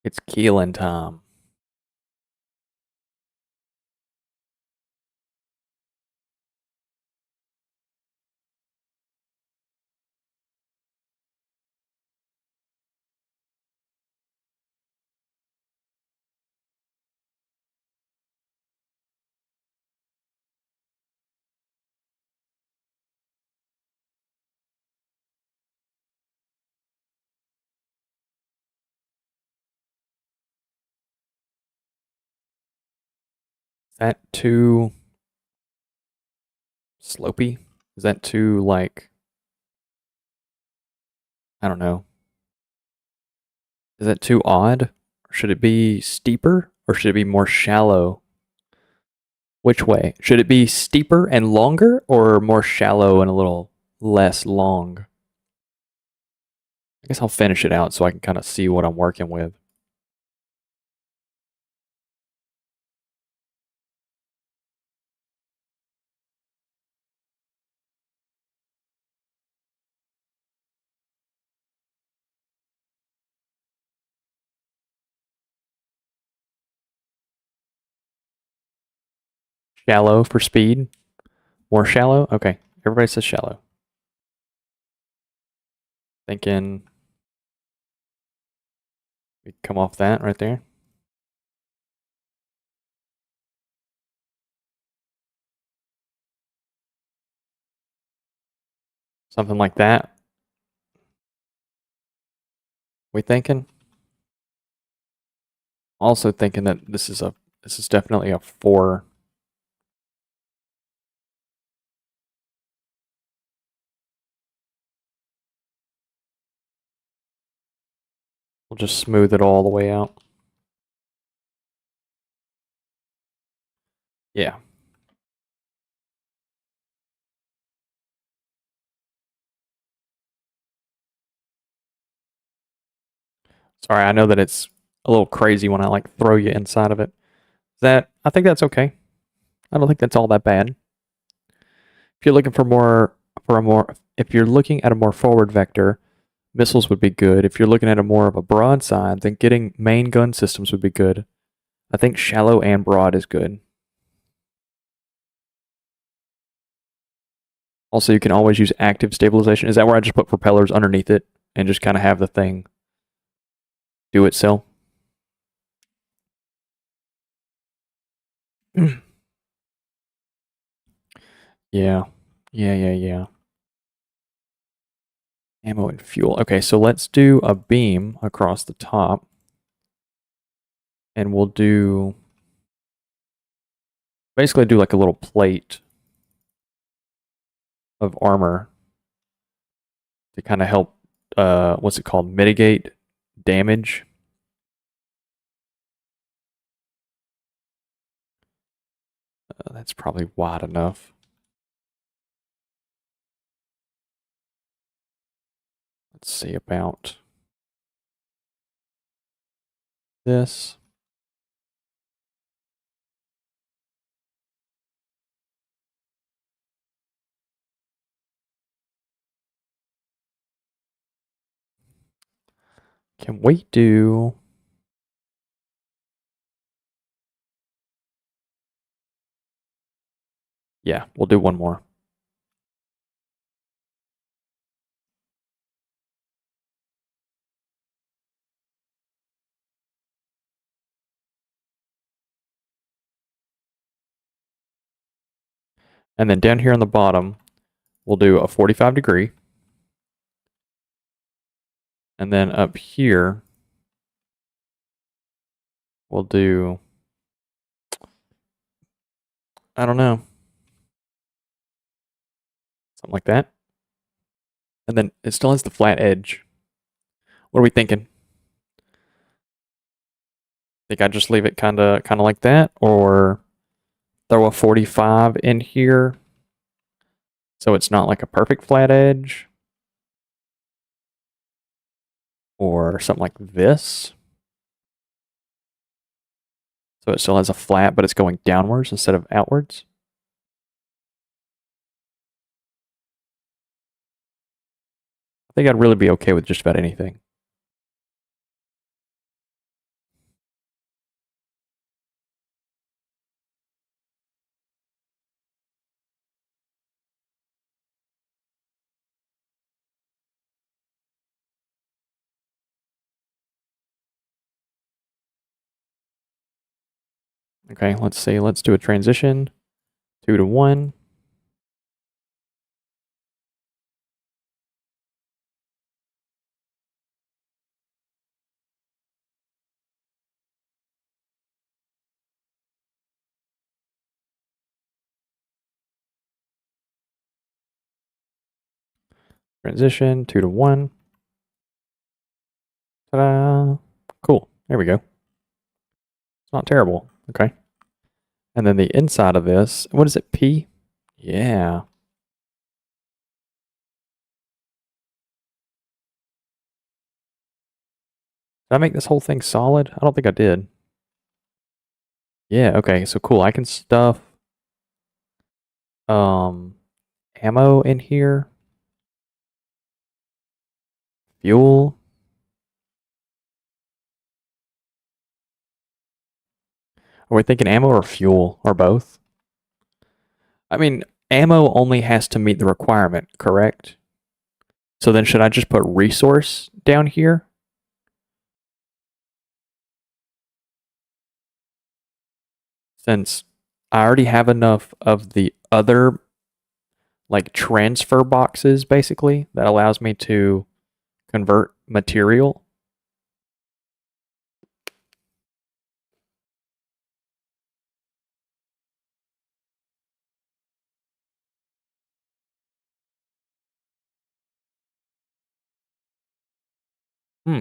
It's keeling time. Is that too slopey? Is that too like, I don't know. Is that too odd? Or should it be steeper or should it be more shallow? Which way? Should it be steeper and longer or more shallow and a little less long? I guess I'll finish it out so I can kind of see what I'm working with. Shallow for speed? More shallow? Okay. Everybody says shallow. Thinking we come off that right there. Something like that. We thinking? Also thinking that this is definitely a 4. We'll just smooth it all the way out. Yeah. Sorry, I know that it's a little crazy when I like throw you inside of it. I think that's okay. I don't think that's all that bad. If you're looking if you're looking at a more forward vector, missiles would be good. If you're looking at a more of a broadside, then getting main gun systems would be good. I think shallow and broad is good. Also, you can always use active stabilization. Is that where I just put propellers underneath it and just kind of have the thing do itself? Yeah. Yeah. Ammo and fuel. Okay, so let's do a beam across the top. And we'll basically do like a little plate of armor to kind of help, what's it called? Mitigate damage. That's probably wide enough. Let's see about this. Can we do Yeah, we'll do one more. And then down here on the bottom, we'll do a 45 degree. And then up here, we'll do, I don't know, something like that. And then it still has the flat edge. What are we thinking? Think I just leave it kind of like that, or throw a 45 in here so it's not like a perfect flat edge, or something like this. So it still has a flat, but it's going downwards instead of outwards. I think I'd really be okay with just about anything. Okay, let's see. Let's do a transition. 2 to 1. Transition, 2 to 1. Ta-da! Cool. There we go. It's not terrible. Okay. And then the inside of this, what is it, P? Yeah. Did I make this whole thing solid? I don't think I did. Yeah, okay, so cool. I can stuff ammo in here. Fuel. Are we thinking ammo or fuel or both? I mean, ammo only has to meet the requirement, correct? So then should I just put resource down here? Since I already have enough of the other like transfer boxes basically that allows me to convert material. Hmm.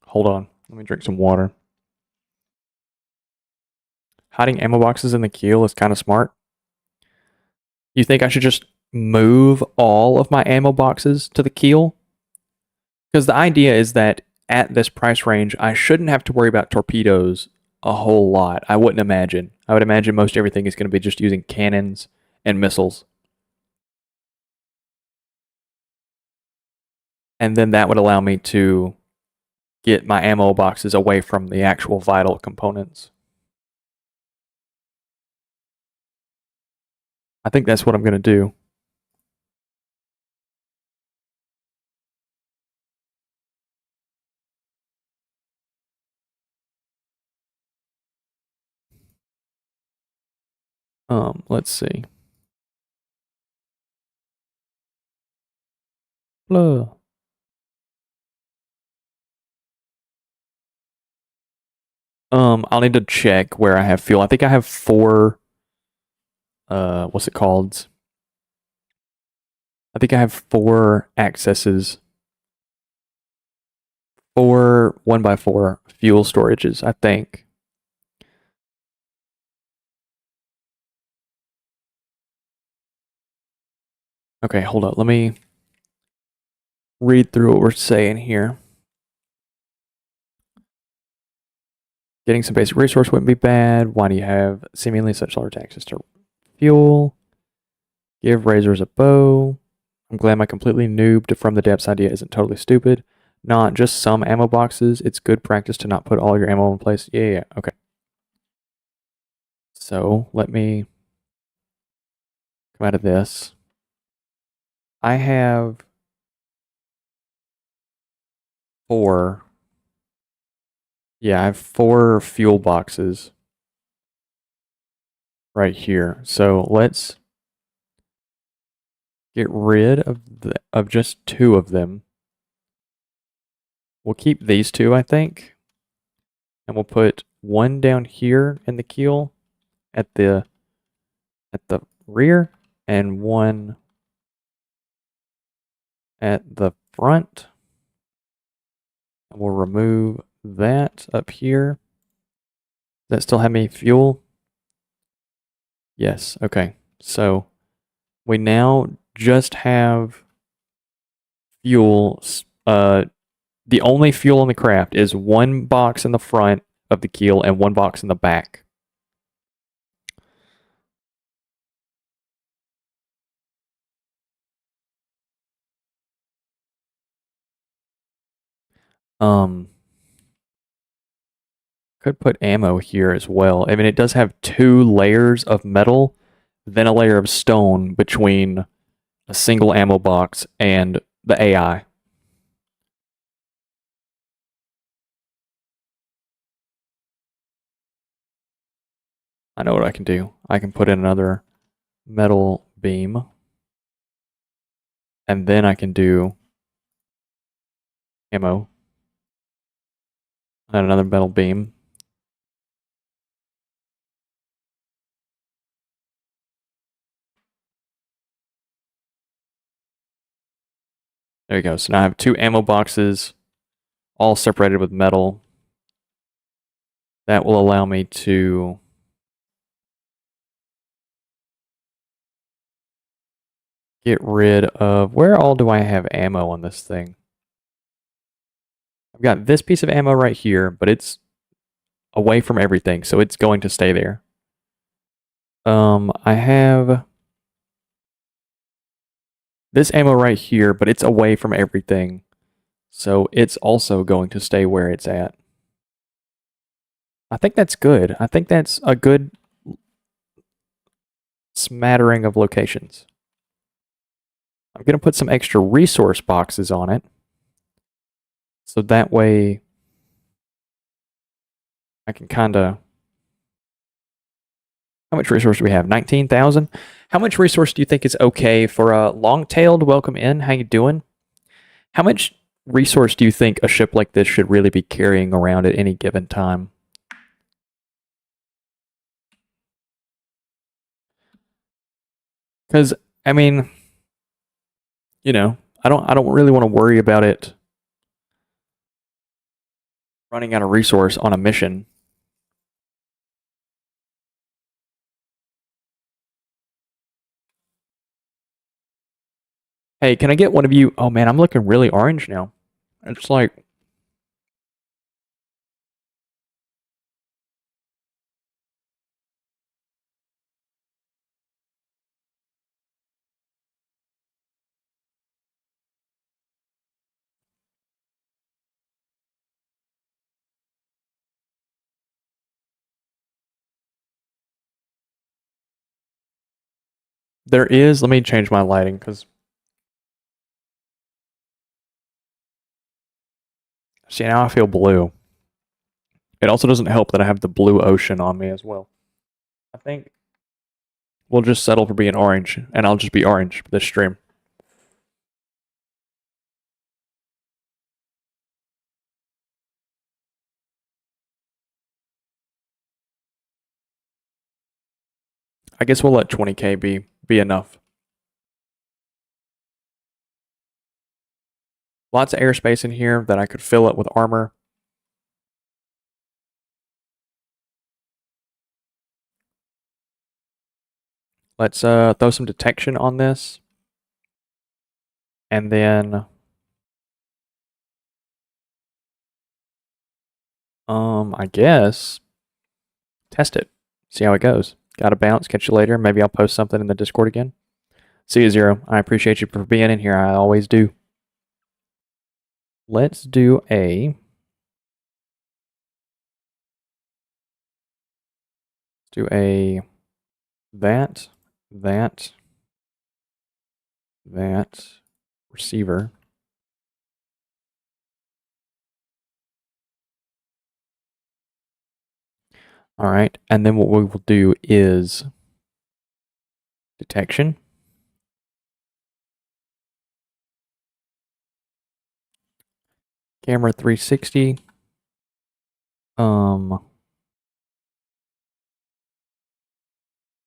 Hold on. Let me drink some water. Hiding ammo boxes in the keel is kind of smart. You think I should just move all of my ammo boxes to the keel? Because the idea is that at this price range, I shouldn't have to worry about torpedoes a whole lot. I wouldn't imagine. I would imagine most everything is going to be just using cannons and missiles. And then that would allow me to get my ammo boxes away from the actual vital components. I think that's what I'm going to do. Let's see. Blah. I'll need to check where I have fuel. I think I have 4 what's it called? I think I have 4 accesses, 4 1x4 fuel storages, I think. Okay, hold up. Let me read through what we're saying here. Getting some basic resource wouldn't be bad. Why do you have seemingly such large access to fuel? Give razors a bow. I'm glad my completely noobed from the depths idea isn't totally stupid. Not just some ammo boxes. It's good practice to not put all your ammo in place. Yeah, okay. So let me come out of this. I have 4. Yeah, I have 4 fuel boxes right here. So let's get rid of just 2 of them. We'll keep these 2, I think. And we'll put 1 down here in the keel at the rear and 1 at the front. And we'll remove that up here. Does that still have any fuel? Yes, okay. So we now just have fuel. The only fuel in the craft is 1 box in the front of the keel and 1 box in the back. Could put ammo here as well. I mean, it does have 2 layers of metal, then a layer of stone between a single ammo box and the AI. I know what I can do. I can put in another metal beam. And then I can do ammo. And another metal beam. There you go. So now I have 2 ammo boxes, all separated with metal. That will allow me to get rid of... Where all do I have ammo on this thing? I've got this piece of ammo right here, but it's away from everything, so it's going to stay there. I have this ammo right here, but it's away from everything, so it's also going to stay where it's at. I think that's good. I think that's a good smattering of locations. I'm going to put some extra resource boxes on it, so that way I can kind of... How much resource do we have? 19,000? How much resource do you think is okay for a long-tailed? Welcome in. How you doing? How much resource do you think a ship like this should really be carrying around at any given time? Because, I mean, you know, I don't really want to worry about it running out of resource on a mission. Hey, can I get one of you? Oh man, I'm looking really orange now. It's like... There is... Let me change my lighting, because... See, now I feel blue. It also doesn't help that I have the blue ocean on me as well. I think we'll just settle for being orange, and I'll just be orange this stream. I guess we'll let 20k be enough. Lots of airspace in here that I could fill up with armor. Let's throw some detection on this. And then I guess test it. See how it goes. Got to bounce. Catch you later. Maybe I'll post something in the Discord again. See you, Zero. I appreciate you for being in here. I always do. Let's do that receiver. All right, and then what we will do is detection. Camera 360.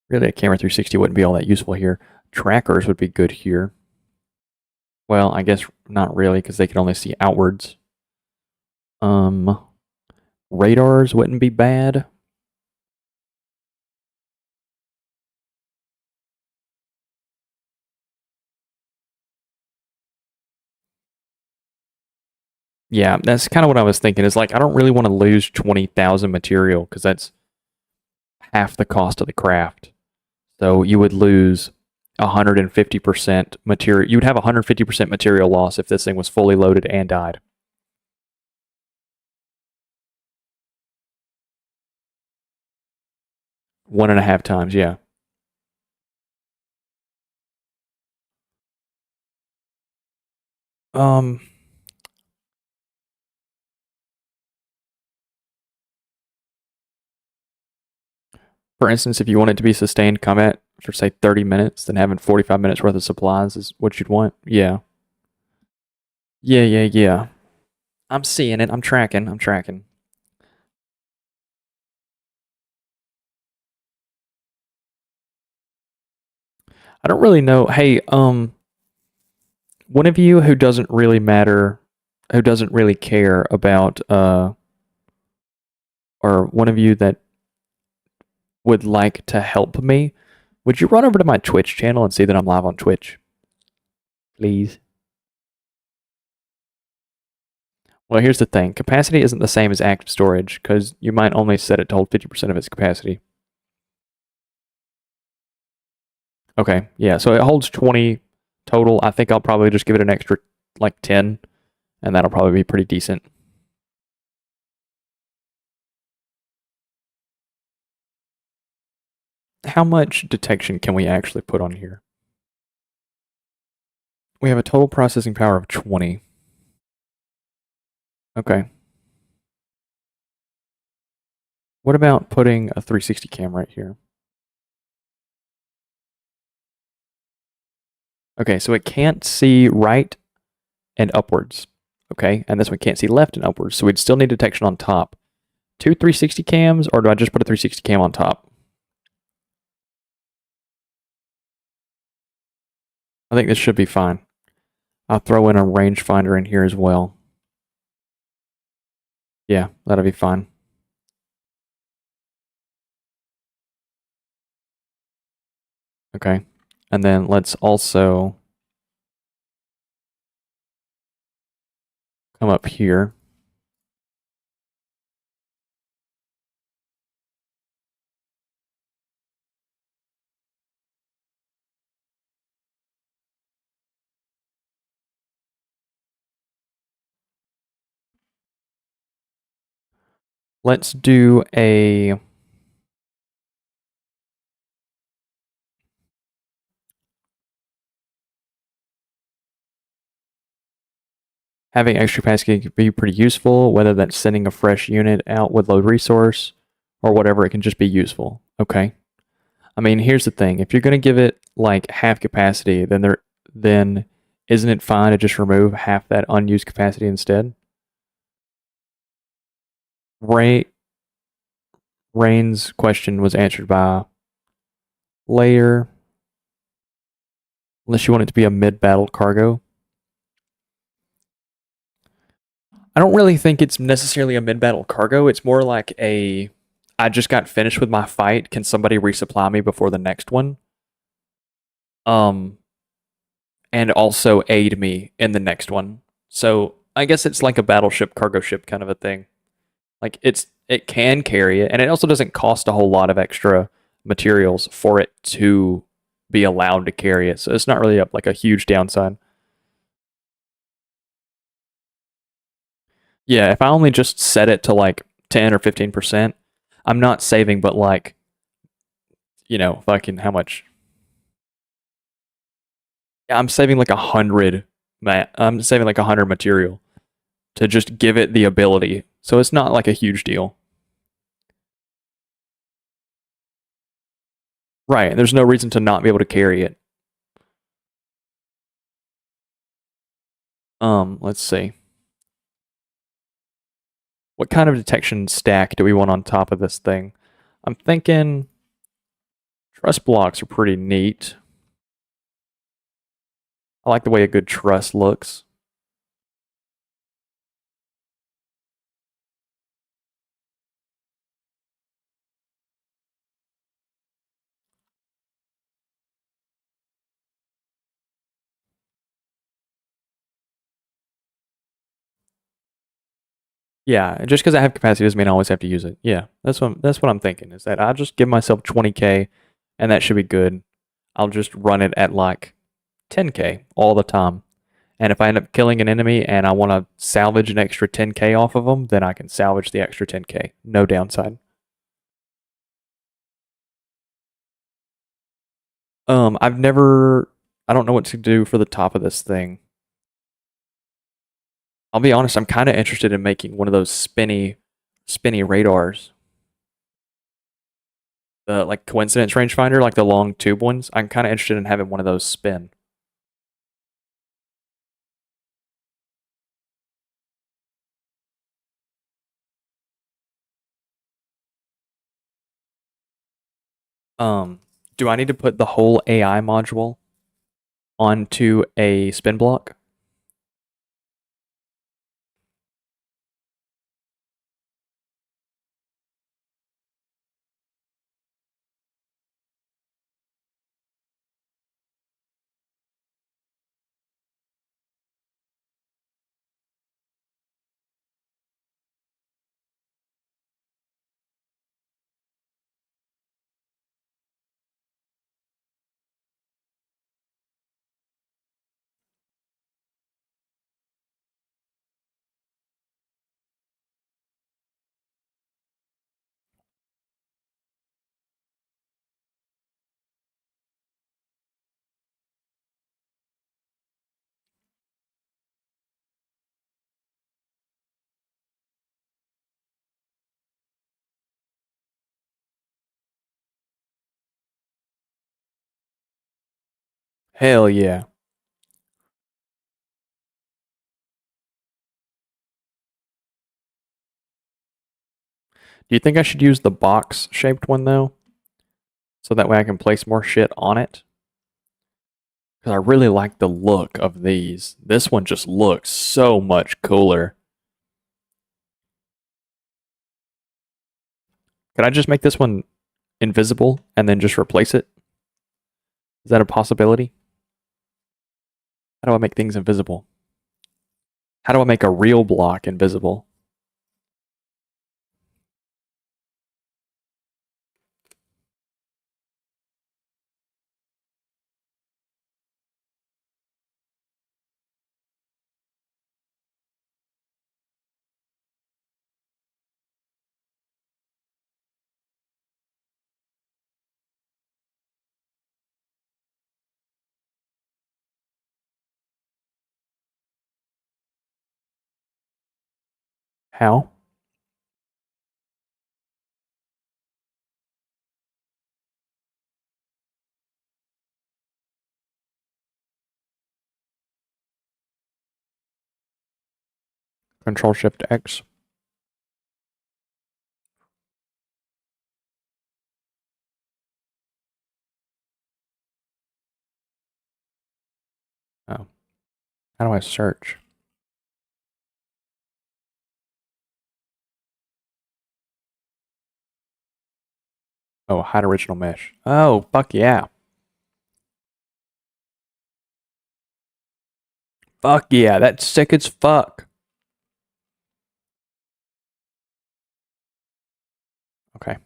Really, a camera 360 wouldn't be all that useful here. Trackers would be good here. Well, I guess not really, because they can only see outwards. Radars wouldn't be bad. Yeah, that's kind of what I was thinking. Is like, I don't really want to lose 20,000 material, because that's half the cost of the craft. So you would lose 150% material. You would have 150% material loss if this thing was fully loaded and died. 1.5 times, yeah. Um, for instance, if you want it to be sustained combat for say 30 minutes, then having 45 minutes worth of supplies is what you'd want. Yeah. Yeah. I'm seeing it. I'm tracking. I don't really know. Hey, one of you who doesn't really matter, who doesn't really care about, or one of you that would like to help me, would you run over to my Twitch channel and see that I'm live on Twitch? Please. Well, here's the thing. Capacity isn't the same as active storage, because you might only set it to hold 50% of its capacity. Okay, yeah, so it holds 20 total. I think I'll probably just give it an extra, like, 10, and that'll probably be pretty decent. How much detection can we actually put on here? We have a total processing power of 20. Okay. What about putting a 360 cam right here? Okay, so it can't see right and upwards. Okay, and this one can't see left and upwards, so we'd still need detection on top. 2 360 cams, or do I just put a 360 cam on top? I think this should be fine. I'll throw in a rangefinder in here as well. Yeah, that'll be fine. Okay, and then let's also come up here. Let's do a having extra capacity can be pretty useful, whether that's sending a fresh unit out with load resource or whatever, it can just be useful. Okay. I mean, here's the thing. If you're going to give it like half capacity, then isn't it fine to just remove half that unused capacity instead? Rain's question was answered by layer, unless you want it to be a mid-battle cargo. I don't really think it's necessarily a mid-battle cargo. It's more like I just got finished with my fight. Can somebody resupply me before the next one? And also aid me in the next one. So I guess it's like a battleship, cargo ship kind of a thing. Like it can carry it, and it also doesn't cost a whole lot of extra materials for it to be allowed to carry it. So it's not really like a huge downside. Yeah, if I only just set it to like 10 or 15%, I'm not saving but like, fucking how much? Yeah, I'm saving like 100 I'm saving like 100 material to just give it the ability. So it's not like a huge deal. Right. There's no reason to not be able to carry it. Let's see. What kind of detection stack do we want on top of this thing? I'm thinking truss blocks are pretty neat. I like the way a good truss looks. Yeah, just because I have capacity doesn't mean I always have to use it. Yeah, that's what I'm thinking. Is that I'll just give myself 20K, and that should be good. I'll just run it at like 10K all the time. And if I end up killing an enemy and I want to salvage an extra 10K off of them, then I can salvage the extra 10K. No downside. I've never. I don't know what to do for the top of this thing. I'll be honest. I'm kind of interested in making one of those spinny radars. The like coincidence rangefinder, like the long tube ones. I'm kind of interested in having one of those spin. Um, do I need to put the whole AI module onto a spin block? Hell yeah. Do you think I should use the box shaped one though? So that way I can place more shit on it? Because I really like the look of these. This one just looks so much cooler. Could I just make this one invisible and then just replace it? Is that a possibility? How do I make things invisible? How do I make a real block invisible? How? Control Shift X. Oh. How do I search? Oh, hide original mesh. Oh, fuck yeah. Fuck yeah, that's sick as fuck. Okay.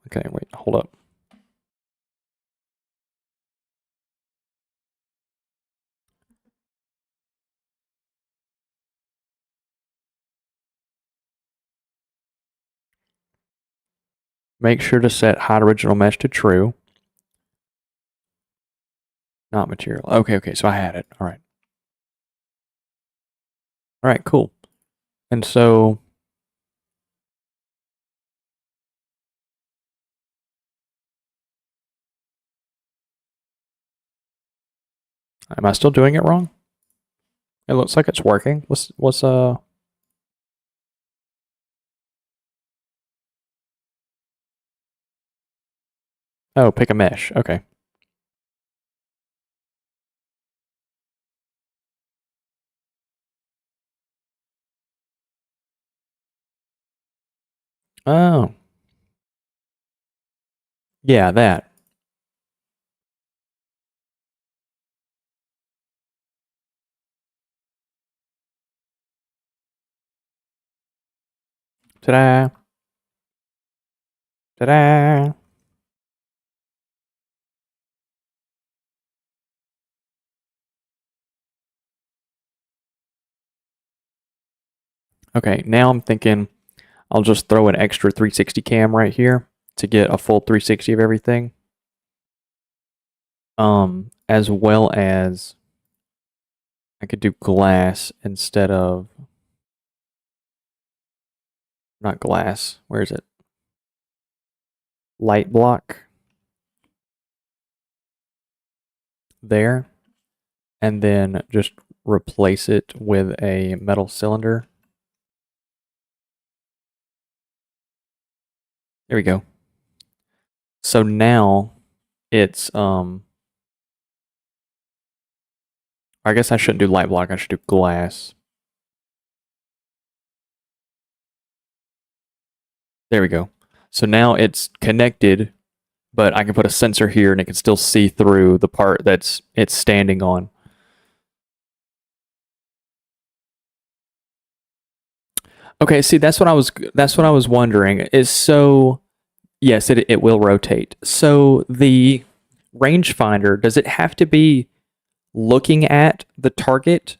Okay, wait, hold up. Make sure to set hide original mesh to true. Not material. Okay, so I had it. All right. All right, cool. And so am I still doing it wrong? It looks like it's working. What's Oh, pick a mesh. Okay. Oh. Yeah, that. Ta-da. Ta-da. Okay, now I'm thinking I'll just throw an extra 360 cam right here to get a full 360 of everything. As well as I could do glass instead of not glass. Where is it? Light block. There. And then just replace it with a metal cylinder. There we go. So now it's I guess I shouldn't do light block, I should do glass. There we go. So now it's connected, but I can put a sensor here and it can still see through the part that's it's standing on. Okay, see that's what I was wondering. Is so yes, it will rotate. So the rangefinder, does it have to be looking at the target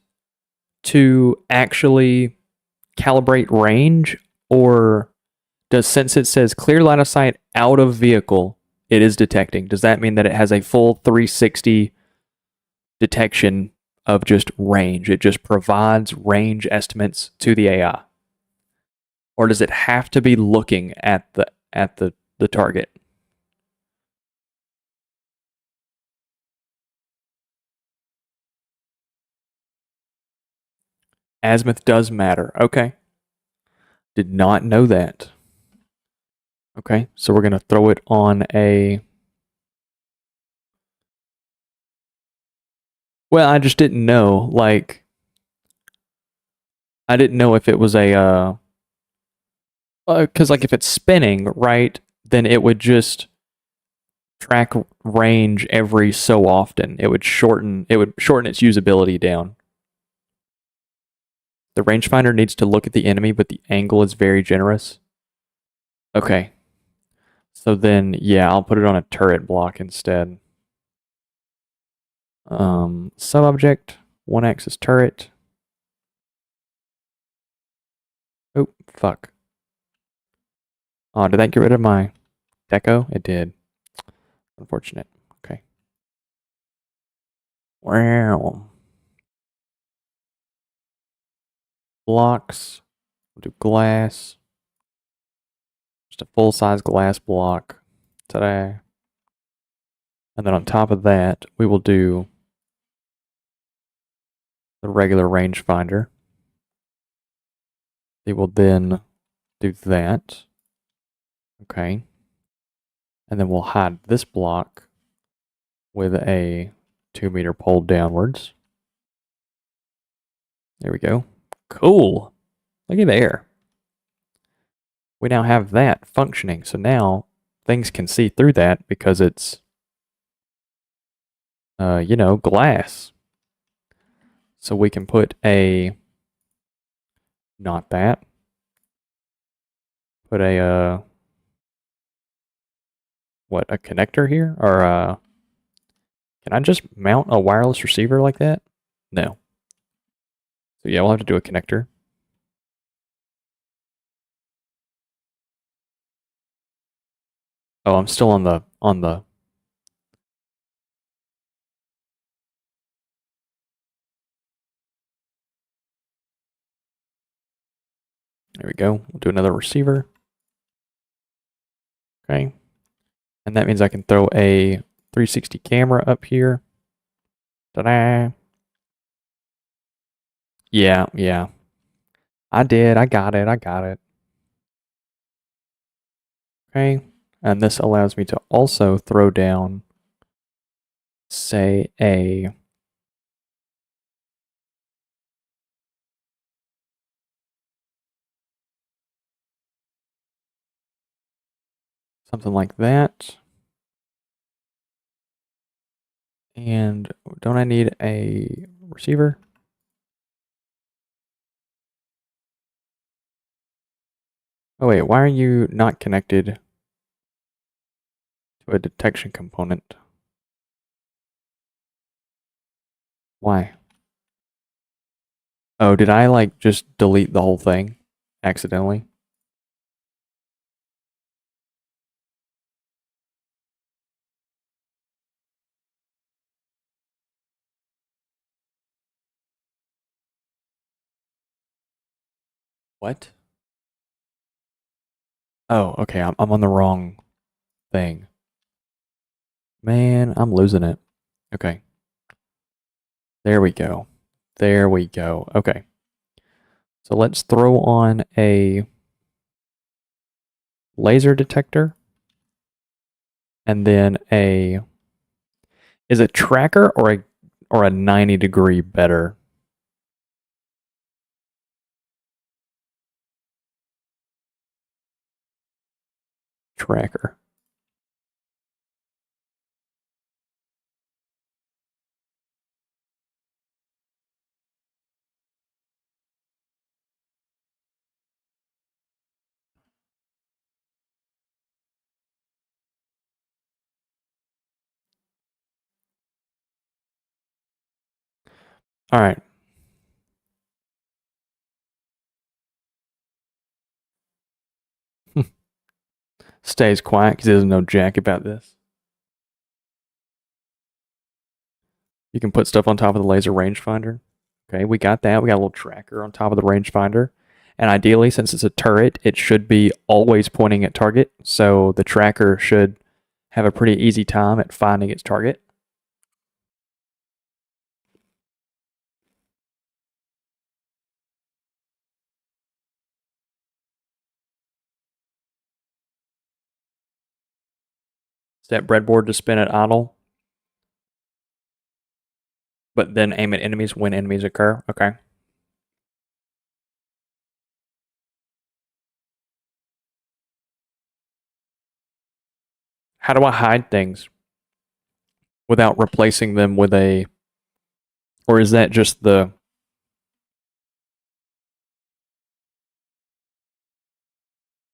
to actually calibrate range, or does since it says clear line of sight out of vehicle, it is detecting? Does that mean that it has a full 360 detection of just range? It just provides range estimates to the AI, or does it have to be looking at the target? Azimuth does matter. Okay. Did not know that. Okay, so we're going to throw it on a... Well, I just didn't know. Like, I didn't know if it was a... Because, like, if it's spinning, right, then it would just track range every so often. It would shorten its usability down. The rangefinder needs to look at the enemy, but the angle is very generous. Okay. So then, yeah, I'll put it on a turret block instead. Subobject, one axis turret. Oh, fuck. Oh, did that get rid of my deco? It did. Unfortunate. Okay. Wow. Blocks. We'll do glass. Just a full-size glass block. Ta-da. And then on top of that, we will do the regular rangefinder. We will then do that. Okay. And then we'll hide this block with a 2-meter pole downwards. There we go. Cool. Look at there. We now have that functioning. So now things can see through that because it's, glass. So we can put a, not that, put a, what, a connector here? Or, can I just mount a wireless receiver like that? No. So yeah, we'll have to do a connector. Oh, I'm still on the, there we go. We'll do another receiver. Okay. And that means I can throw a 360 camera up here. Ta-da! Yeah, yeah. I did. I got it. I got it. Okay. And this allows me to also throw down, say, a something like that. And don't I need a receiver? Oh wait, why are you not connected to a detection component? Why? Oh, did I like just delete the whole thing accidentally? What? Oh, okay, I'm on the wrong thing. Man, I'm losing it. Okay. There we go. There we go. Okay. So let's throw on a laser detector and then a, is it tracker or a 90-degree better? Tracker. All right. Stays quiet because he doesn't know jack about this. You can put stuff on top of the laser rangefinder. Okay, we got that. We got a little tracker on top of the rangefinder. And ideally, since it's a turret, it should be always pointing at target. So the tracker should have a pretty easy time at finding its target. Set breadboard to spin at idle, but then aim at enemies when enemies occur. Okay. How do I hide things without replacing them with a, or is that just the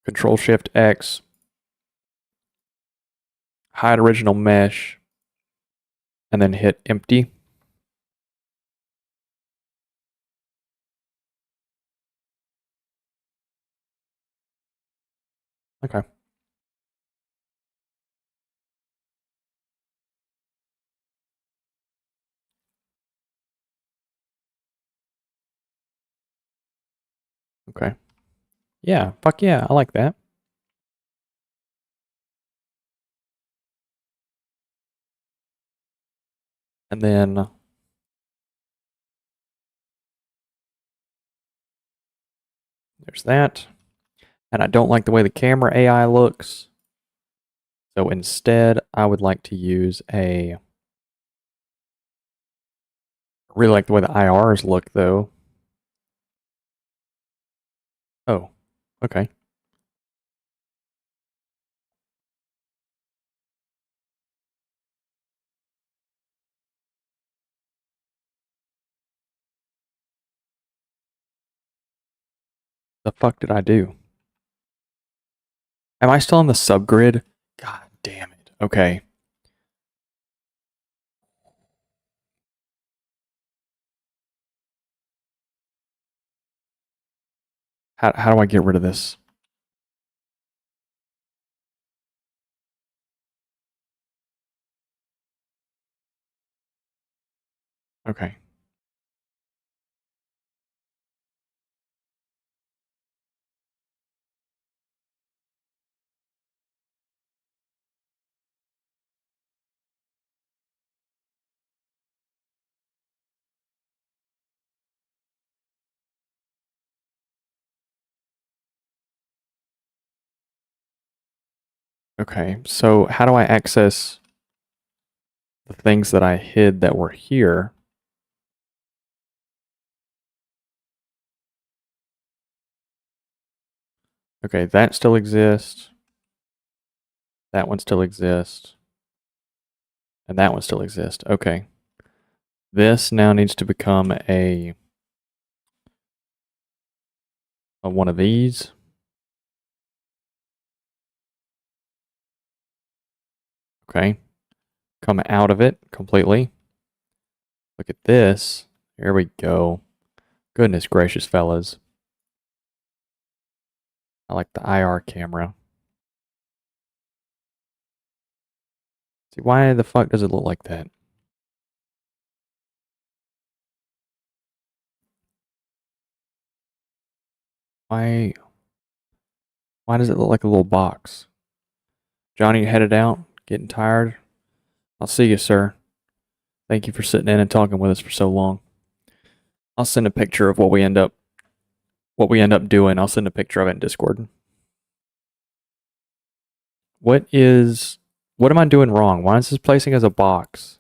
Control Shift X, hide original mesh, and then hit empty? Okay. Okay. Yeah, fuck yeah, I like that. And then there's that. And I don't like the way the camera AI looks. So instead, I would like to use a, I really like the way the IRs look though. Oh, okay. The fuck did I do? Am I still on the subgrid? God damn it. Okay. How do I get rid of this? Okay. Okay, so how do I access the things that I hid that were here? Okay, that still exists. That one still exists. And that one still exists. Okay. This now needs to become a one of these. Okay. Come out of it completely. Look at this. There we go. Goodness gracious, fellas. I like the IR camera. See, why the fuck does it look like that? Why does it look like a little box? Johnny, you headed out? Getting tired? I'll see you, sir. Thank you for sitting in and talking with us for so long. I'll send a picture of what we end up doing. I'll send a picture of it in Discord. What am I doing wrong? Why is this placing as a box?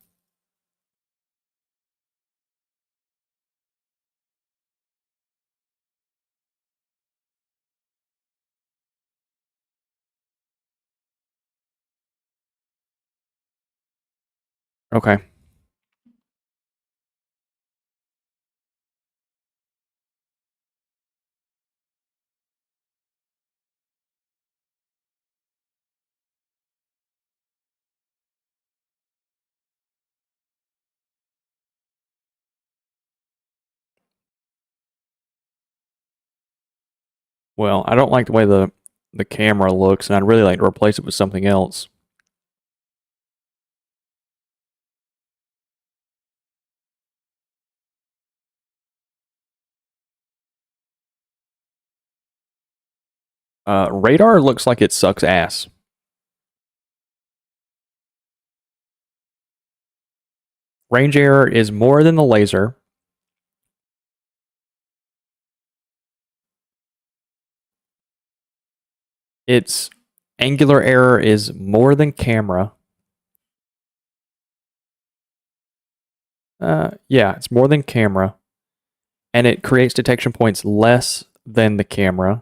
Okay. Well, I don't like the way the camera looks, and I'd really like to replace it with something else. Radar looks like it sucks ass. Range error is more than the laser. Its angular error is more than camera. Yeah, it's more than camera. And it creates detection points less than the camera.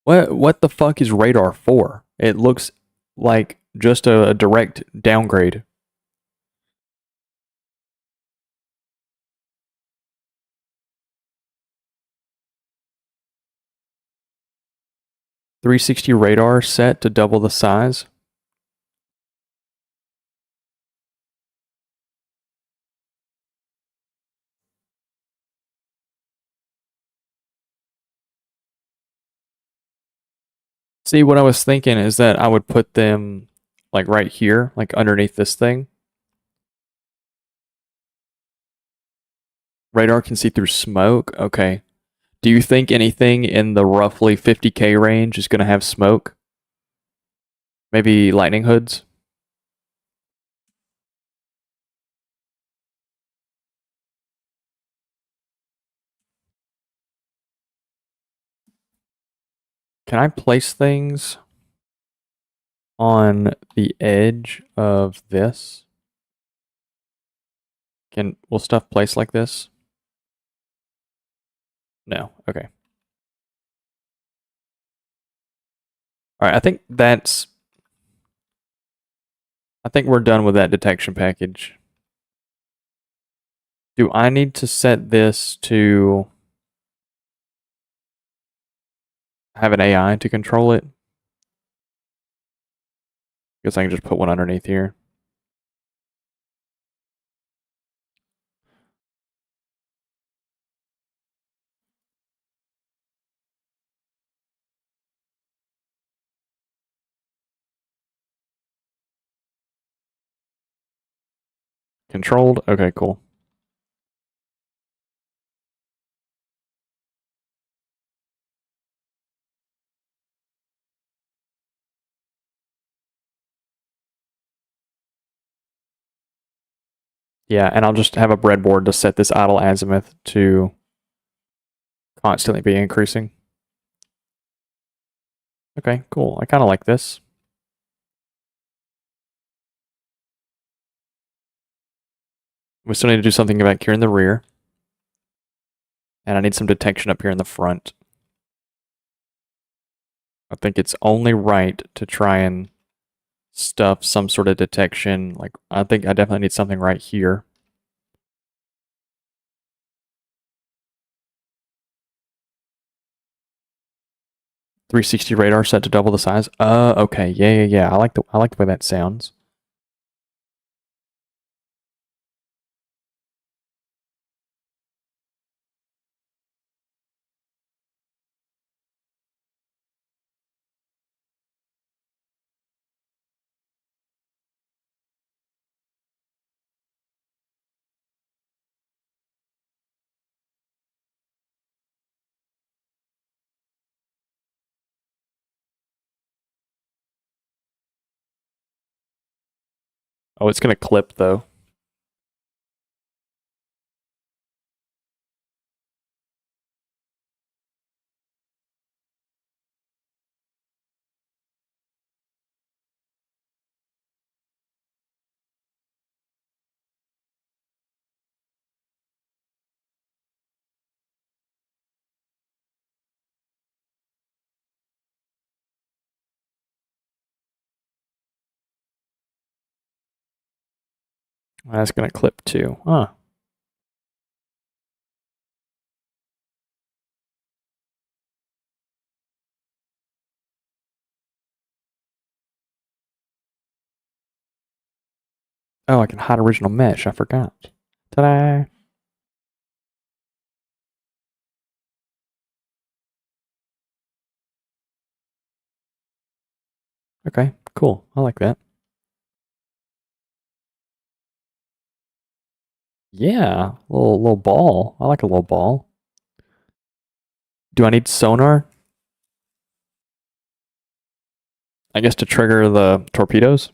What the fuck is radar for? It looks like just a direct downgrade. .360 radar set to double the size. See, what I was thinking is that I would put them like right here, like underneath this thing. Radar can see through smoke. Okay. Do you think anything in the roughly 50K range is going to have smoke? Maybe lightning hoods? Can I place things on the edge of this? Will stuff place like this? No. Okay. All right. I think we're done with that detection package. Do I need to set this to have an AI to control it? Guess I can just put one underneath here. Controlled? Okay, cool. Yeah, and I'll just have a breadboard to set this idle azimuth to constantly be increasing. Okay, cool. I kind of like this. We still need to do something back here in the rear. And I need some detection up here in the front. I think it's only right to try and stuff some sort of detection. Like, I think I definitely need something right here. .360 radar set to double the size. Okay, yeah. I like the way that sounds. Oh, it's gonna clip though. That's gonna clip too. Huh. Oh, I can hide original mesh. I forgot. Ta-da! Okay, cool. I like that. Yeah, little ball. I like a little ball. Do I need sonar? I guess to trigger the torpedoes?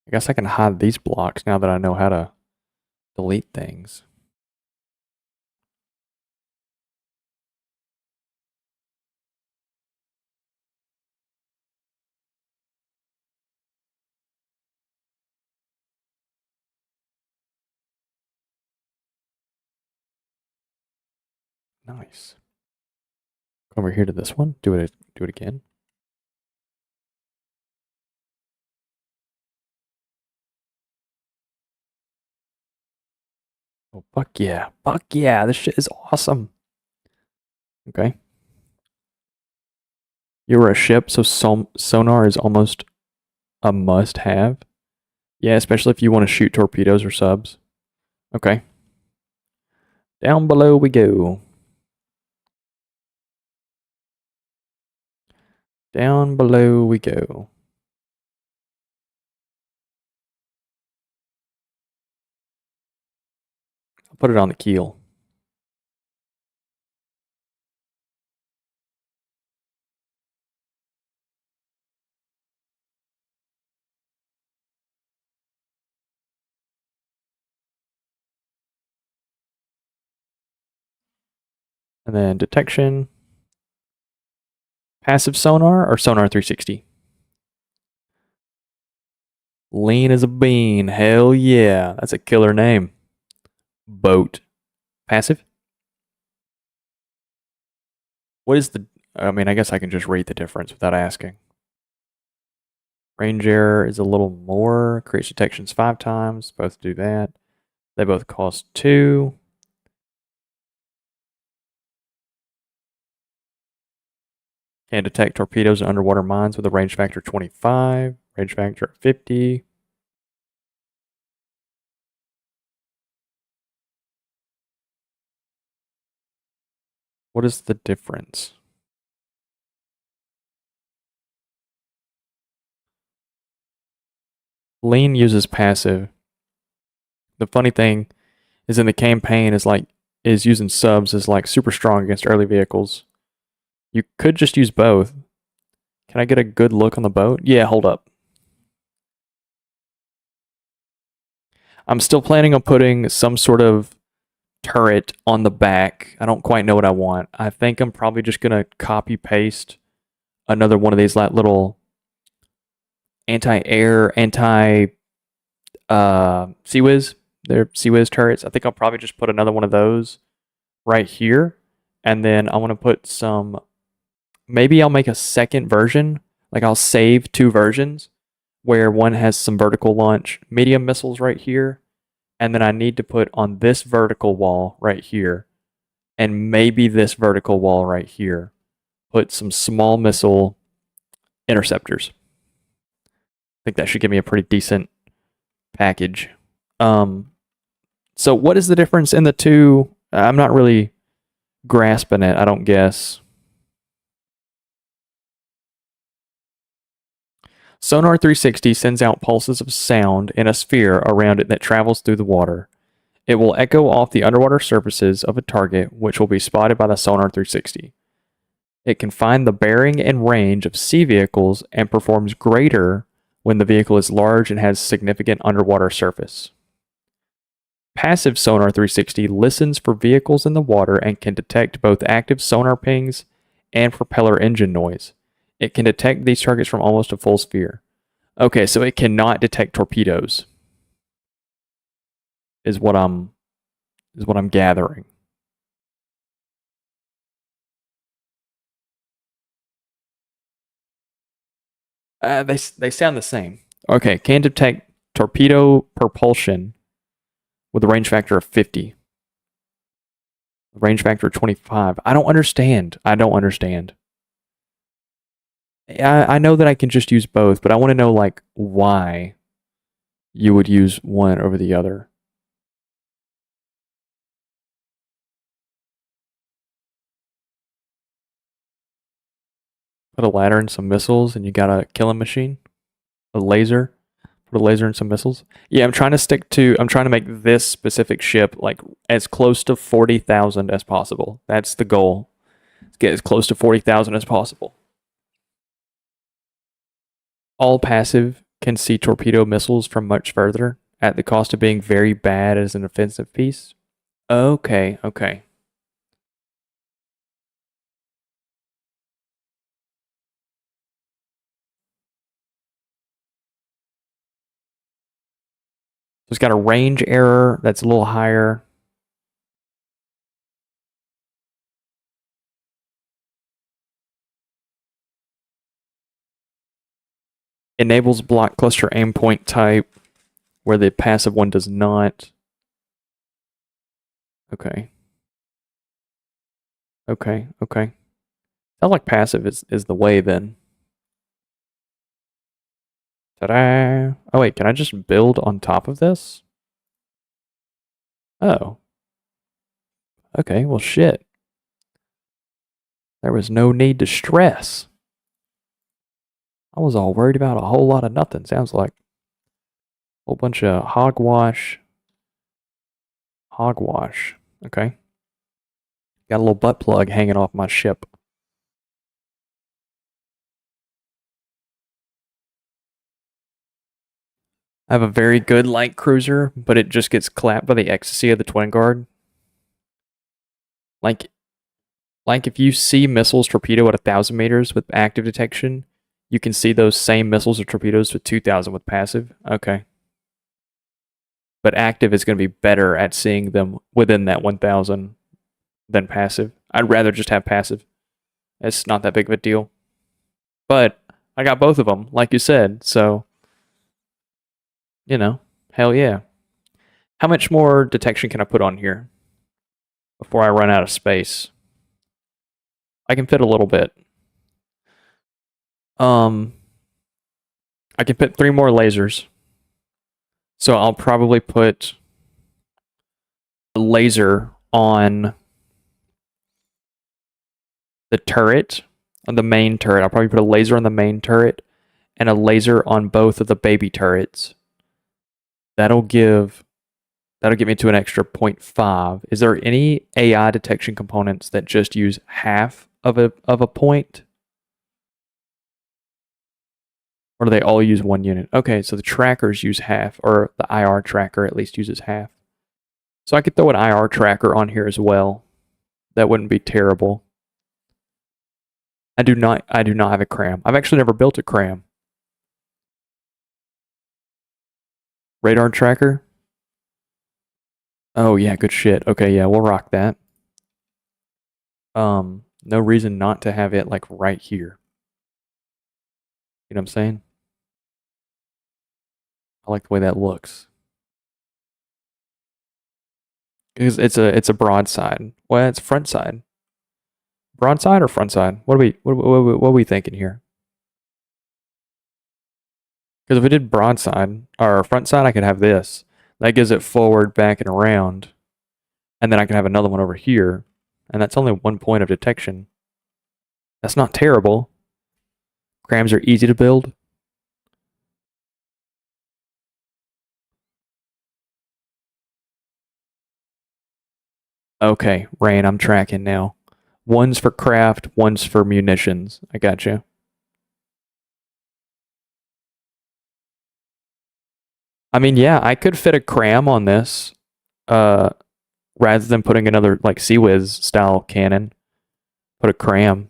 I guess I can hide these blocks now that I know how to delete things. Nice. Come over here to this one. Do it again. Oh, fuck yeah. Fuck yeah. This shit is awesome. Okay. You were a ship, so sonar is almost a must have. Yeah, especially if you want to shoot torpedoes or subs. Okay. Down below we go. Down below we go. I'll put it on the keel. And then detection. Passive sonar or sonar 360? Lean as a bean. Hell yeah. That's a killer name. Boat. Passive? What is the... I mean, I guess I can just read the difference without asking. Range error is a little more. Creates detections 5 times. Both do that. They both cost 2. Can detect torpedoes and underwater mines with a range factor 25. Range factor 50. What is the difference? Lean uses passive. The funny thing is in the campaign is using subs is like super strong against early vehicles. You could just use both. Can I get a good look on the boat? Yeah, hold up. I'm still planning on putting some sort of turret on the back. I don't quite know what I want. I think I'm probably just gonna copy paste another one of these like little anti-air, Sea-Wiz. They're Sea-Wiz turrets. I think I'll probably just put another one of those right here. And then I want to put some, maybe I'll make a second version. Like I'll save 2 versions where one has some vertical launch medium missiles right here. And then I need to put on this vertical wall right here. And maybe this vertical wall right here. Put some small missile interceptors. I think that should give me a pretty decent package. So what is the difference in the two? I'm not really grasping it, I don't guess. Sonar 360 sends out pulses of sound in a sphere around it that travels through the water. It will echo off the underwater surfaces of a target, which will be spotted by the Sonar 360. It can find the bearing and range of sea vehicles and performs greater when the vehicle is large and has significant underwater surface. Passive Sonar 360 listens for vehicles in the water and can detect both active sonar pings and propeller engine noise. It can detect these targets from almost a full sphere. Okay, so it cannot detect torpedoes. Is what I'm gathering. They sound the same. Okay, can detect torpedo propulsion with a range factor of 50. Range factor of 25. I don't understand. I know that I can just use both, but I want to know like why you would use one over the other. Put a ladder and some missiles, and you got a killing machine, a laser. Put a laser and some missiles. Yeah, I'm trying to make this specific ship like as close to 40,000 as possible. That's the goal. Get as close to 40,000 as possible. All passive can see torpedo missiles from much further at the cost of being very bad as an offensive piece. Okay. So it's got a range error that's a little higher. Enables block cluster aim point type, where the passive one does not. Okay. Sounds like passive is the way then. Ta-da! Oh wait, can I just build on top of this? Oh. Okay, well shit. There was no need to stress. I was all worried about a whole lot of nothing, sounds like. A whole bunch of hogwash. Okay. Got a little butt plug hanging off my ship. I have a very good light cruiser, but it just gets clapped by the ecstasy of the twin guard. Like if you see missiles torpedo at 1,000 meters with active detection, you can see those same missiles or torpedoes with 2,000 with passive. Okay. But active is going to be better at seeing them within that 1,000 than passive. I'd rather just have passive. It's not that big of a deal. But I got both of them, like you said, so, you know, hell yeah. How much more detection can I put on here before I run out of space? I can fit a little bit. I can fit 3 more lasers. So I'll probably put a laser on the turret, on the main turret. I'll probably put a laser on the main turret and a laser on both of the baby turrets. That'll get me to an extra 0.5. Is there any AI detection components that just use half of a point? Or do they all use 1 unit? Okay, so the trackers use half, or the IR tracker at least uses half. So I could throw an IR tracker on here as well. That wouldn't be terrible. I do not have a cram. I've actually never built a cram. Radar tracker? Oh yeah, good shit. Okay, yeah, we'll rock that. No reason not to have it like right here. You know what I'm saying? I like the way that looks. Because it's a broadside. Well, it's front side. Broadside or front side? What are we thinking here? Because if we did broadside or front side, I could have this. That gives it forward, back, and around. And then I can have another one over here. And that's only 1 point of detection. That's not terrible. Crams are easy to build. Okay, Rain, I'm tracking now. One's for craft, one's for munitions. I got you. I mean, yeah, I could fit a cram on this, rather than putting another like Sea-Wiz style cannon. Put a cram.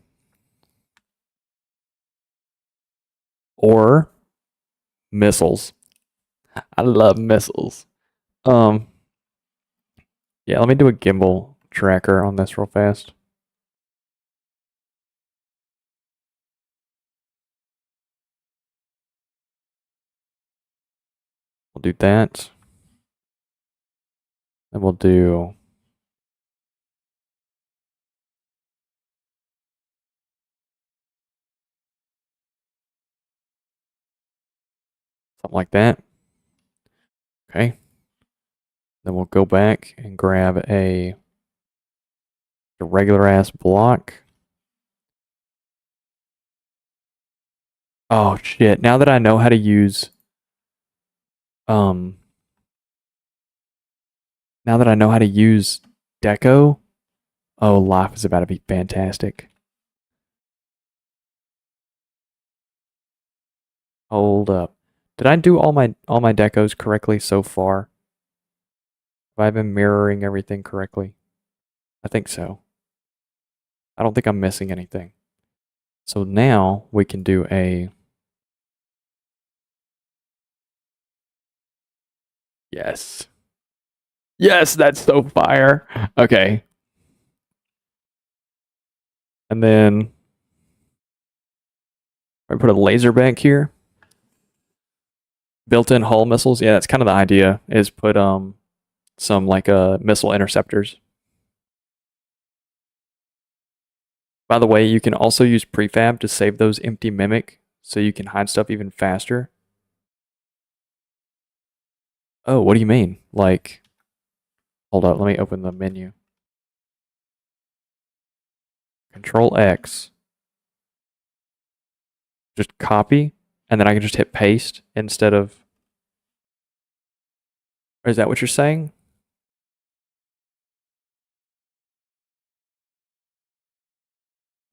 Or missiles. I love missiles. Yeah, let me do a gimbal tracker on this real fast. We'll do that. And we'll do something like that. Okay. Then we'll go back and grab a regular ass block. Oh shit, now that I know how to use now that I know how to use deco, oh, life is about to be fantastic. Hold up. Did I do all my decos correctly so far? Have I been mirroring everything correctly? I think so. I don't think I'm missing anything. So now we can do a... Yes. Yes, that's so fire. Okay. And then I put a laser bank here. Built-in hull missiles. Yeah, that's kind of the idea, is put some like missile interceptors. By the way, you can also use prefab to save those empty mimic so you can hide stuff even faster. Oh, what do you mean? Like, hold up, let me open the menu. Control X. Just copy, and then I can just hit paste instead of... Or is that what you're saying?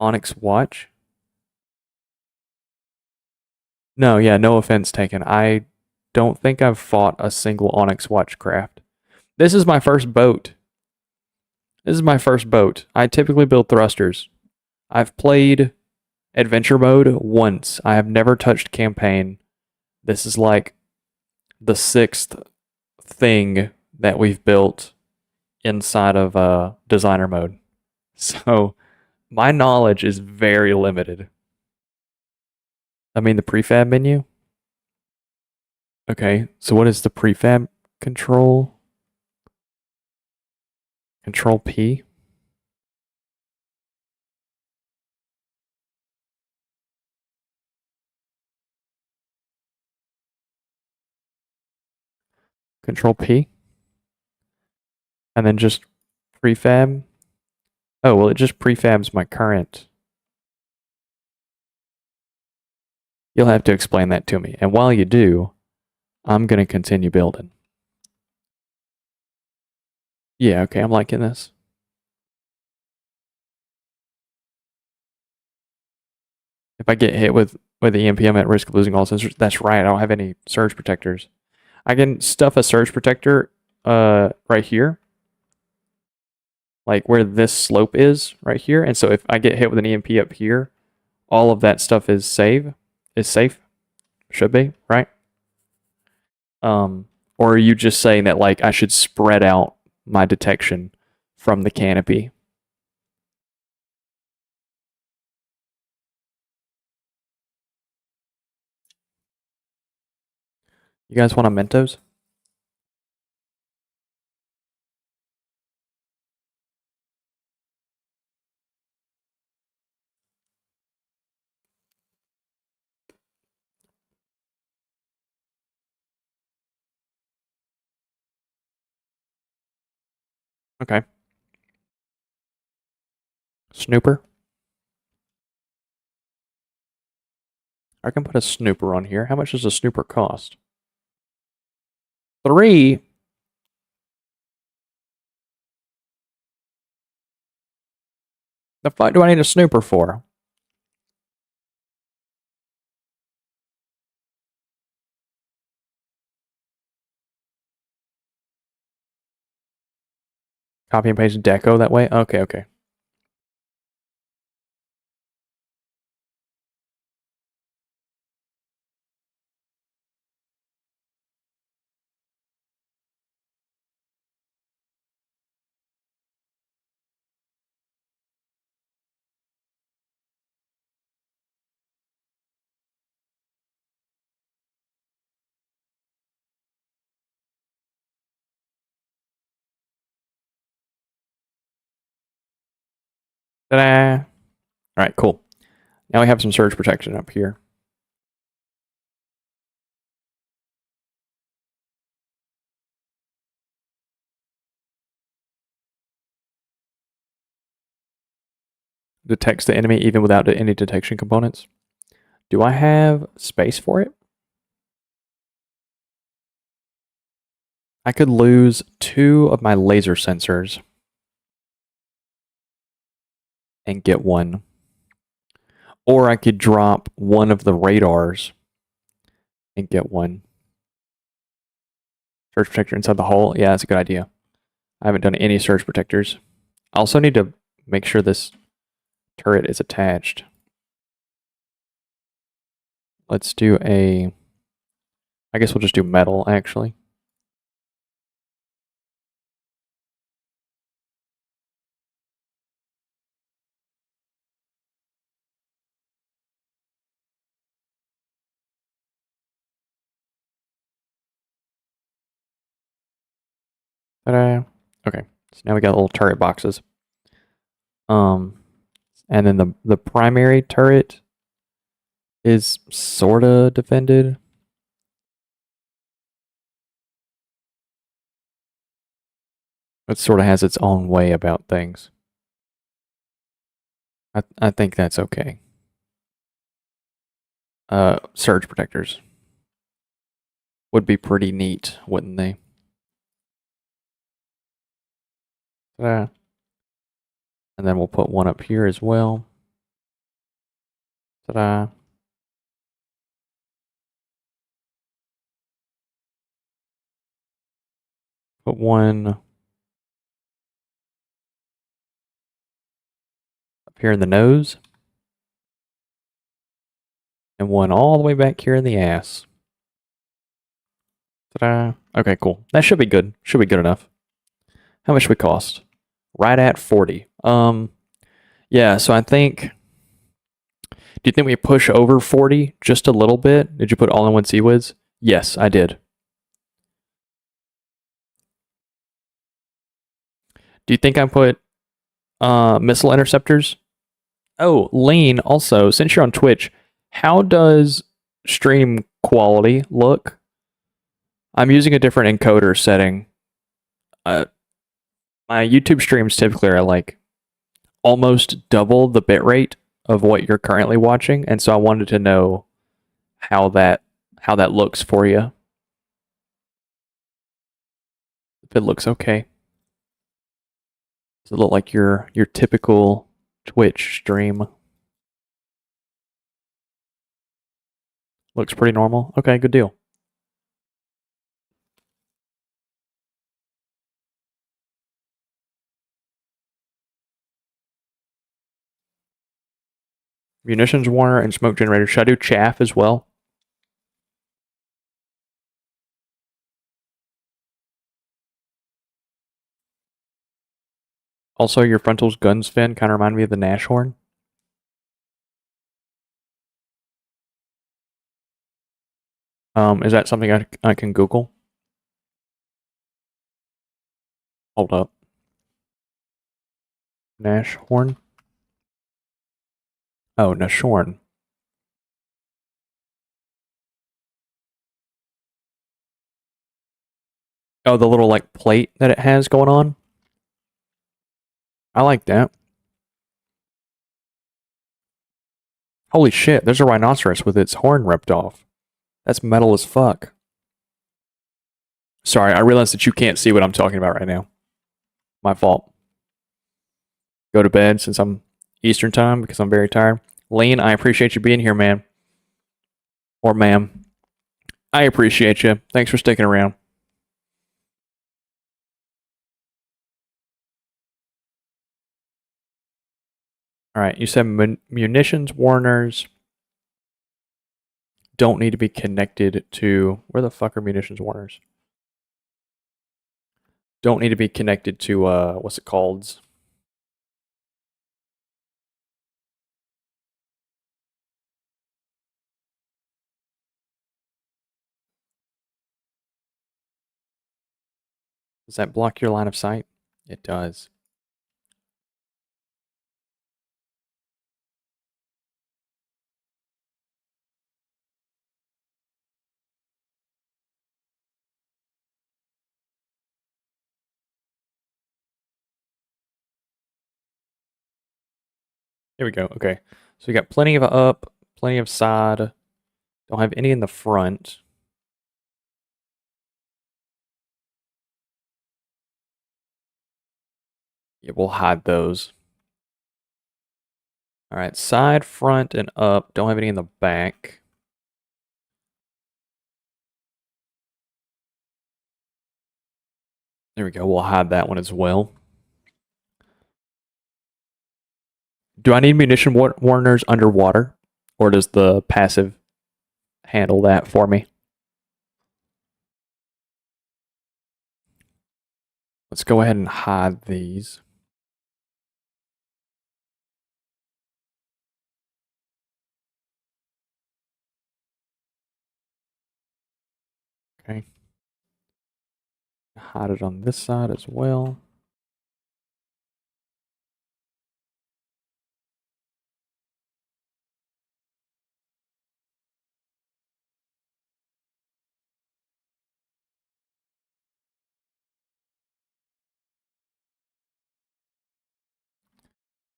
Onyx watch? No, yeah, no offense taken. I don't think I've fought a single Onyx watch craft. This is my first boat. This is my first boat. I typically build thrusters. I've played adventure mode once. I have never touched campaign. This is like the 6th thing that we've built inside of designer mode. So My knowledge is very limited. I mean, the prefab menu. Okay, so what is the prefab control? Control P. Control P. And then just prefab. Oh, well, it just prefabs my current. You'll have to explain that to me. And while you do, I'm going to continue building. Yeah, okay, I'm liking this. If I get hit with EMP, I'm at risk of losing all sensors. That's right, I don't have any surge protectors. I can stuff a surge protector right here. Like where this slope is, right here. And so if I get hit with an EMP up here, all of that stuff is safe. Should be, right? Or are you just saying that like I should spread out my detection from the canopy? You guys want a Mentos? Okay. Snooper. I can put a snooper on here. How much does a snooper cost? 3. The fuck do I need a snooper for? Copy and paste deco that way? Okay, okay. Ta-da! Alright, cool. Now we have some surge protection up here. Detects the enemy even without any detection components. Do I have space for it? I could lose 2 of my laser sensors and get 1. Or I could drop 1 of the radars and get 1. Surge protector inside the hull. Yeah, that's a good idea. I haven't done any surge protectors. I also need to make sure this turret is attached. Let's do a... I guess we'll just do metal, actually. Ta-da. Okay, so now we got little turret boxes. And then the primary turret is sorta defended. It sort of has its own way about things. I think that's okay. Surge protectors would be pretty neat, wouldn't they? And then we'll put 1 up here as well. Ta-da. Put 1 up here in the nose. And 1 all the way back here in the ass. Ta-da. Okay, cool. That should be good. Should be good enough. How much should we cost? Right at 40. Yeah, so I think. Do you think we push over 40 just a little bit? Did you put all in one CWIDs? Yes, I did. Do you think I put missile interceptors? Oh, Lane, also, since you're on Twitch, how does stream quality look? I'm using a different encoder setting. Uh, my YouTube streams typically are like almost double the bitrate of what you're currently watching, and so I wanted to know how that looks for you. If it looks okay. Does it look like your typical Twitch stream? Looks pretty normal. Okay, good deal. Munitions warner and smoke generator. Should I do chaff as well? Also, your frontal's guns fin kind of remind me of the Nash horn. Is that something I can Google? Hold up. Nash horn? Oh, Nash horn. Oh, the little like plate that it has going on. I like that. Holy shit, there's a rhinoceros with its horn ripped off. That's metal as fuck. Sorry, I realize that you can't see what I'm talking about right now. My fault. Go to bed since I'm Eastern time because I'm very tired. Lane, I appreciate you being here, man. Or ma'am. I appreciate you. Thanks for sticking around. All right, you said munitions warners don't need to be connected to. Where the fuck are munitions warners? Don't need to be connected to, what's it called? Does that block your line of sight? It does. Here we go. Okay. So we got plenty of up, plenty of side. Don't have any in the front. Yeah, we'll hide those. All right, side, front, and up. Don't have any in the back. There we go. We'll hide that one as well. Do I need munition warners underwater? Or does the passive handle that for me? Let's go ahead and hide these. Okay. Hide it on this side as well.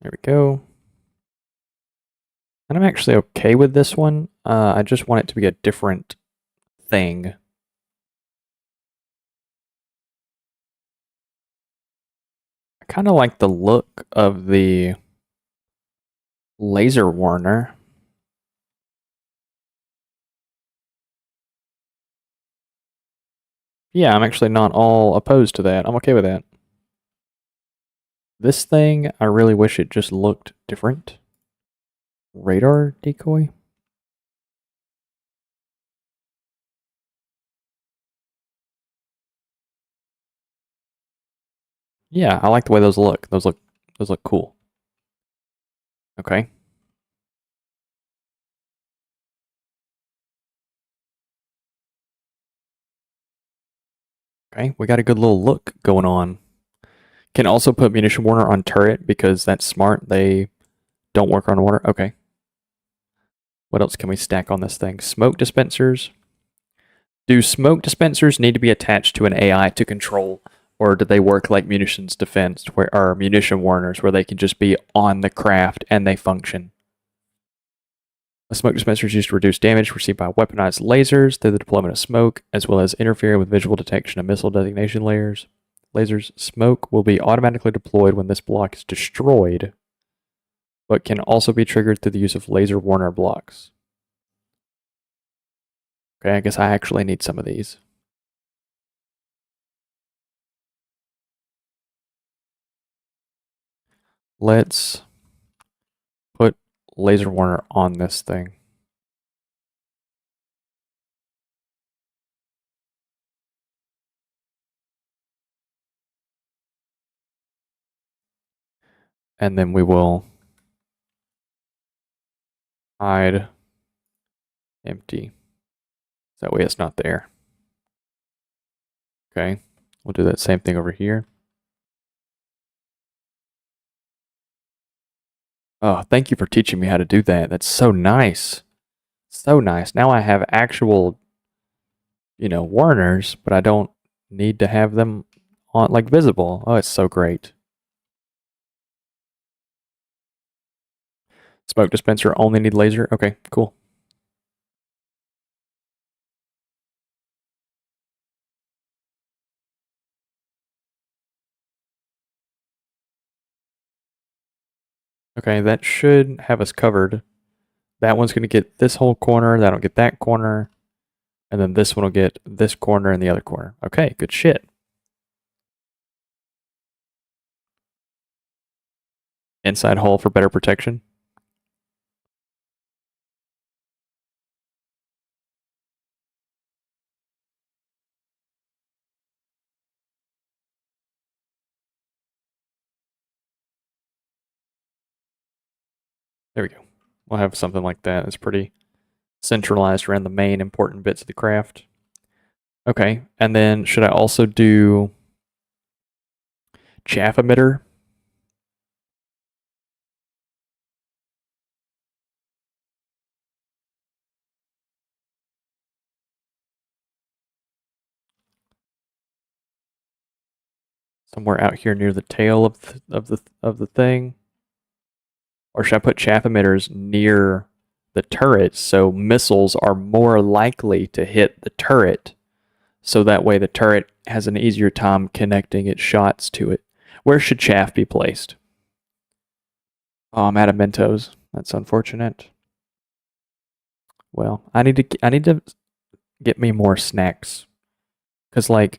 There we go. And I'm actually okay with this one. I just want it to be a different thing. I kind of like the look of the laser warner. Yeah, I'm actually not all opposed to that. I'm okay with that. This thing, I really wish it just looked different. Radar decoy? Yeah, I like the way those look. Those look cool. Okay. Okay, we got a good little look going on. Can also put munition warner on turret because that's smart. They don't work on water. Okay. What else can we stack on this thing? Smoke dispensers. Do smoke dispensers need to be attached to an AI to control, or do they work like munitions defense, or munition warners, where they can just be on the craft and they function? A smoke dispenser is used to reduce damage received by weaponized lasers through the deployment of smoke, as well as interfering with visual detection of missile designation lasers. Smoke will be automatically deployed when this block is destroyed, but can also be triggered through the use of laser warner blocks. Okay, I guess I actually need some of these. Let's put laser warner on this thing. And then we will hide empty. That way it's not there. Okay, we'll do that same thing over here. Oh, thank you for teaching me how to do that. That's so nice. So nice. Now I have actual, warners, but I don't need to have them on like visible. Oh, it's so great. Smoke dispenser only need laser. Okay, cool. Okay, that should have us covered. That one's going to get this whole corner, that'll get that corner, and then this one will get this corner and the other corner. Okay, good shit. Inside hull for better protection. There we go. We'll have something like that. It's pretty centralized around the main important bits of the craft. Okay, and then should I also do chaff emitter? Somewhere out here near the tail of the thing, or should I put chaff emitters near the turret so missiles are more likely to hit the turret, so that way the turret has an easier time connecting its shots to it? Where should chaff be placed? Oh, I'm out of Mentos. That's unfortunate. Well, I need to get me more snacks, because like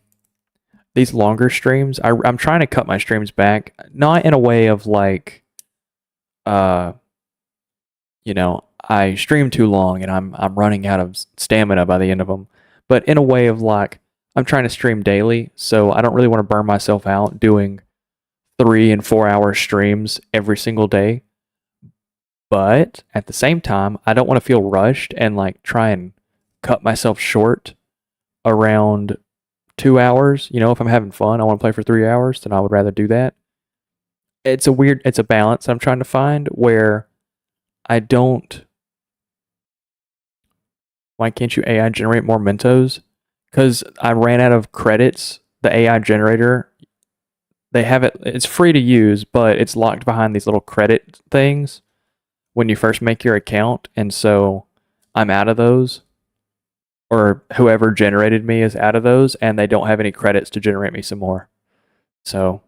these longer streams, I'm trying to cut my streams back, not in a way of like, uh, I stream too long and I'm running out of stamina by the end of them, but in a way of like, I'm trying to stream daily, so I don't really want to burn myself out doing 3 and 4 hour streams every single day. But at the same time, I don't want to feel rushed and like try and cut myself short around 2 hours. If I'm having fun, I want to play for 3 hours, then I would rather do that. It's a balance I'm trying to find where I don't. Why can't you AI generate more Mentos? Because I ran out of credits. The AI generator, they have it, it's free to use, but it's locked behind these little credit things when you first make your account. And so I'm out of those, or whoever generated me is out of those, and they don't have any credits to generate me some more. So,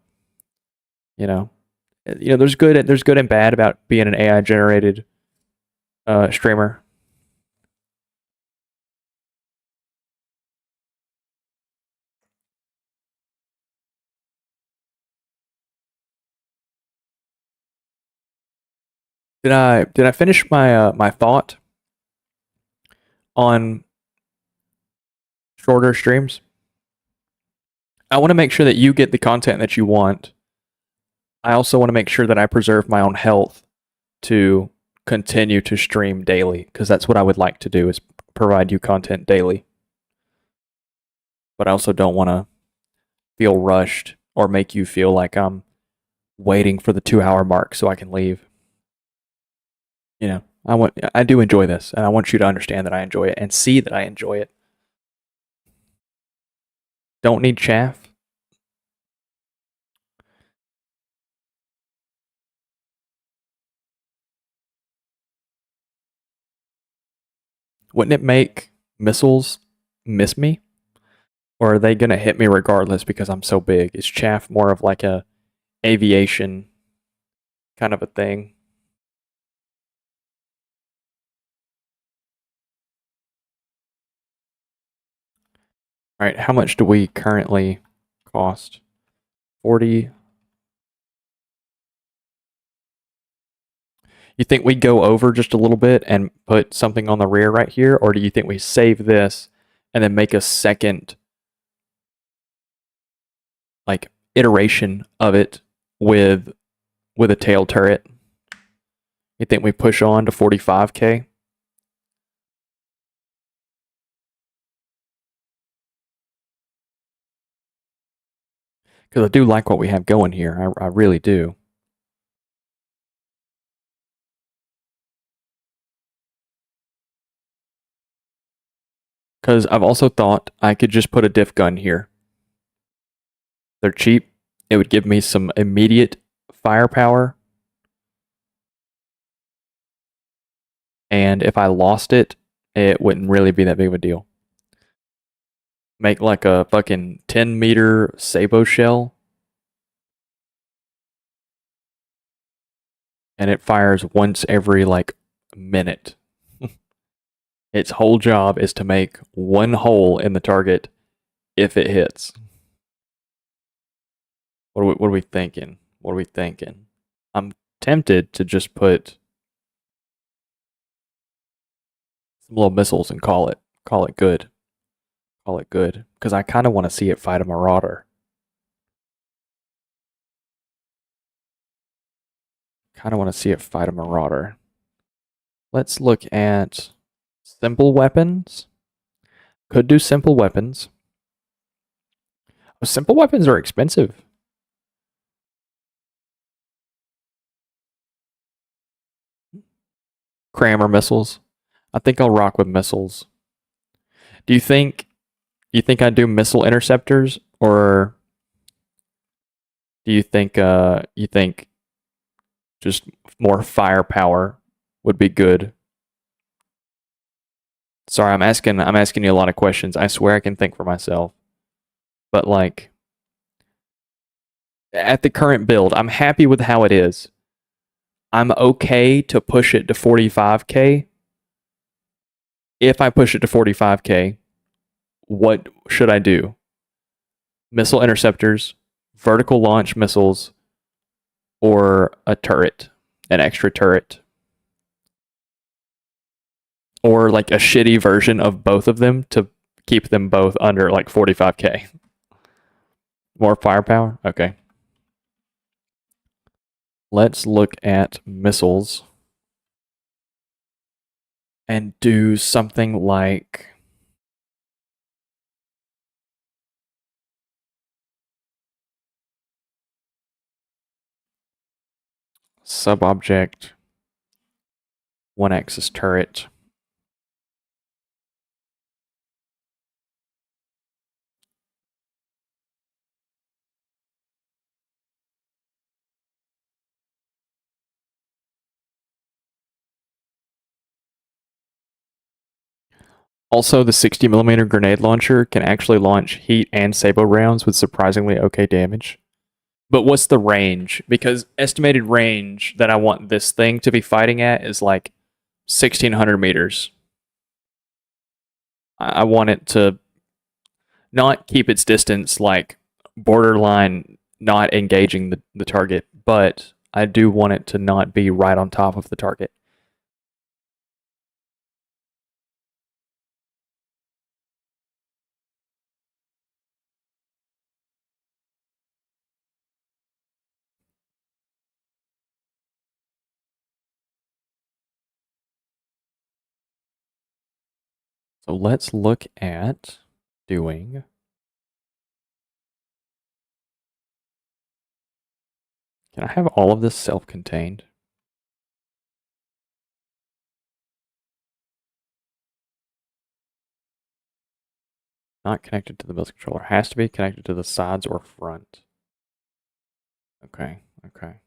there's good and bad about being an AI generated streamer. Did I finish my my thought on shorter streams? I want to make sure that you get the content that you want. I also want to make sure that I preserve my own health. to continue to stream daily, because that's what I would like to do, is provide you content daily. But I also don't want to feel rushed or make you feel like I'm waiting for the 2 hour mark so I can leave. You know, I do enjoy this, and I want you to understand that I enjoy it and see that I enjoy it. Don't need chaff. Wouldn't it make missiles miss me? Or are they gonna hit me regardless because I'm so big? Is chaff more of like a aviation kind of a thing? All right, how much do we currently cost? 40. You think we go over just a little bit and put something on the rear right here, or do you think we save this and then make a second like iteration of it with a tail turret? You think we push on to 45K? Because I do like what we have going here. I really do. Because I've also thought I could just put a diff gun here. They're cheap. It would give me some immediate firepower. And if I lost it, it wouldn't really be that big of a deal. Make like a fucking 10-meter Sabo shell. And it fires once every like minute. Its whole job is to make one hole in the target if it hits. What are we thinking? What are we thinking? I'm tempted to just put some little missiles and call it good. Call it good. Because I kind of want to see it fight a marauder. Kind of want to see it fight a marauder. Let's look at simple weapons. Could do simple weapons. Simple weapons are expensive. Crammer missiles. I think I'll rock with missiles. Do you think I'd do missile interceptors, or do you think just more firepower would be good? Sorry, I'm asking you a lot of questions. I swear I can think for myself. But like at the current build, I'm happy with how it is. I'm okay to push it to 45K. If I push it to 45K, what should I do? Missile interceptors, vertical launch missiles, or a turret, an extra turret? Or like a shitty version of both of them to keep them both under like 45K. More firepower? Okay. Let's look at missiles and do something like subobject, one axis turret. Also, the 60mm grenade launcher can actually launch heat and sabot rounds with surprisingly okay damage. But what's the range? Because estimated range that I want this thing to be fighting at is like 1600 meters. I want it to not keep its distance, like borderline not engaging the target, but I do want it to not be right on top of the target. So let's look at doing. Can I have all of this self-contained? Not connected to the build controller. Has to be connected to the sides or front. Okay, okay.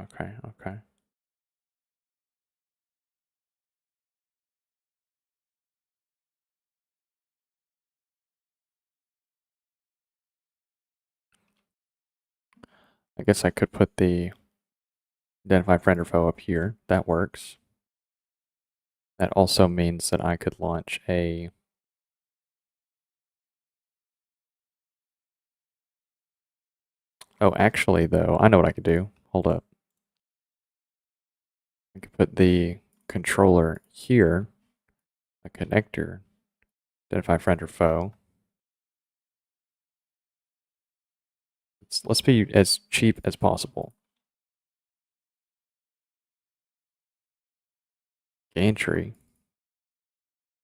Okay, okay. I guess I could put the identify friend or foe up here. That works. That also means that I could launch a Oh, actually though, I know what I could do. Hold up. I could put the controller here, a connector, identify friend or foe. Let's be as cheap as possible. Gantry.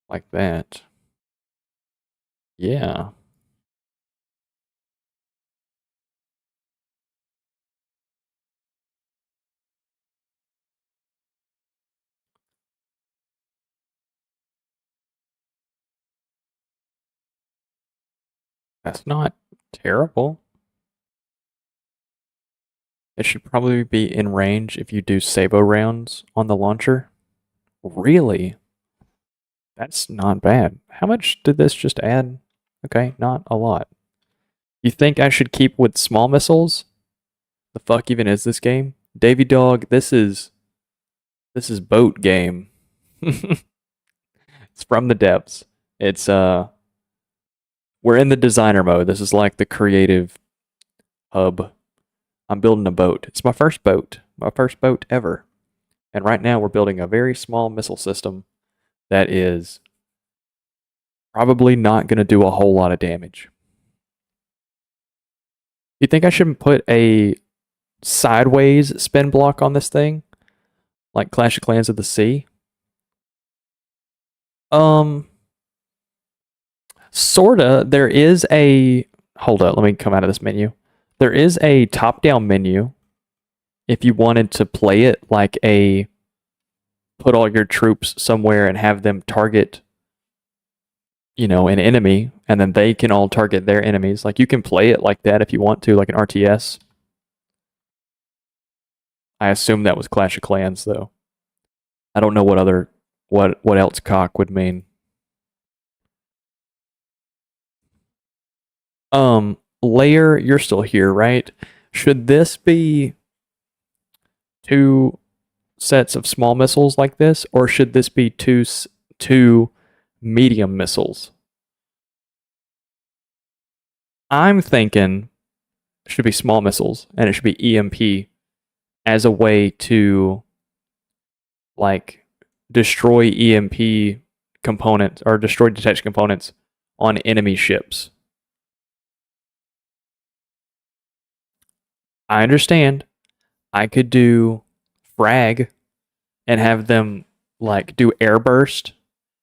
Like that. Yeah. That's not terrible. It should probably be in range if you do Sabo rounds on the launcher. Really? That's not bad. How much did this just add? Okay, not a lot. You think I should keep with small missiles? The fuck even is this game? Davy Dog, this is boat game. It's from the depths. It's we're in the designer mode. This is like the creative hub. I'm building a boat. It's my first boat. My first boat ever. And right now we're building a very small missile system that is probably not going to do a whole lot of damage. You think I shouldn't put a sideways spin block on this thing? Like Clash of Clans of the Sea? Sorta. There is a. Hold up, let me come out of this menu. There is a top down menu if you wanted to play it like a put all your troops somewhere and have them target, you know, an enemy, and then they can all target their enemies. Like you can play it like that if you want to, like an RTS. I assume that was Clash of Clans though. I don't know what other what else cock would mean. Layer, you're still here, right? Should this be two sets of small missiles like this, or should this be two medium missiles? I'm thinking it should be small missiles, and it should be EMP as a way to like destroy EMP components or destroy detection components on enemy ships. I understand. I could do frag and have them like do airburst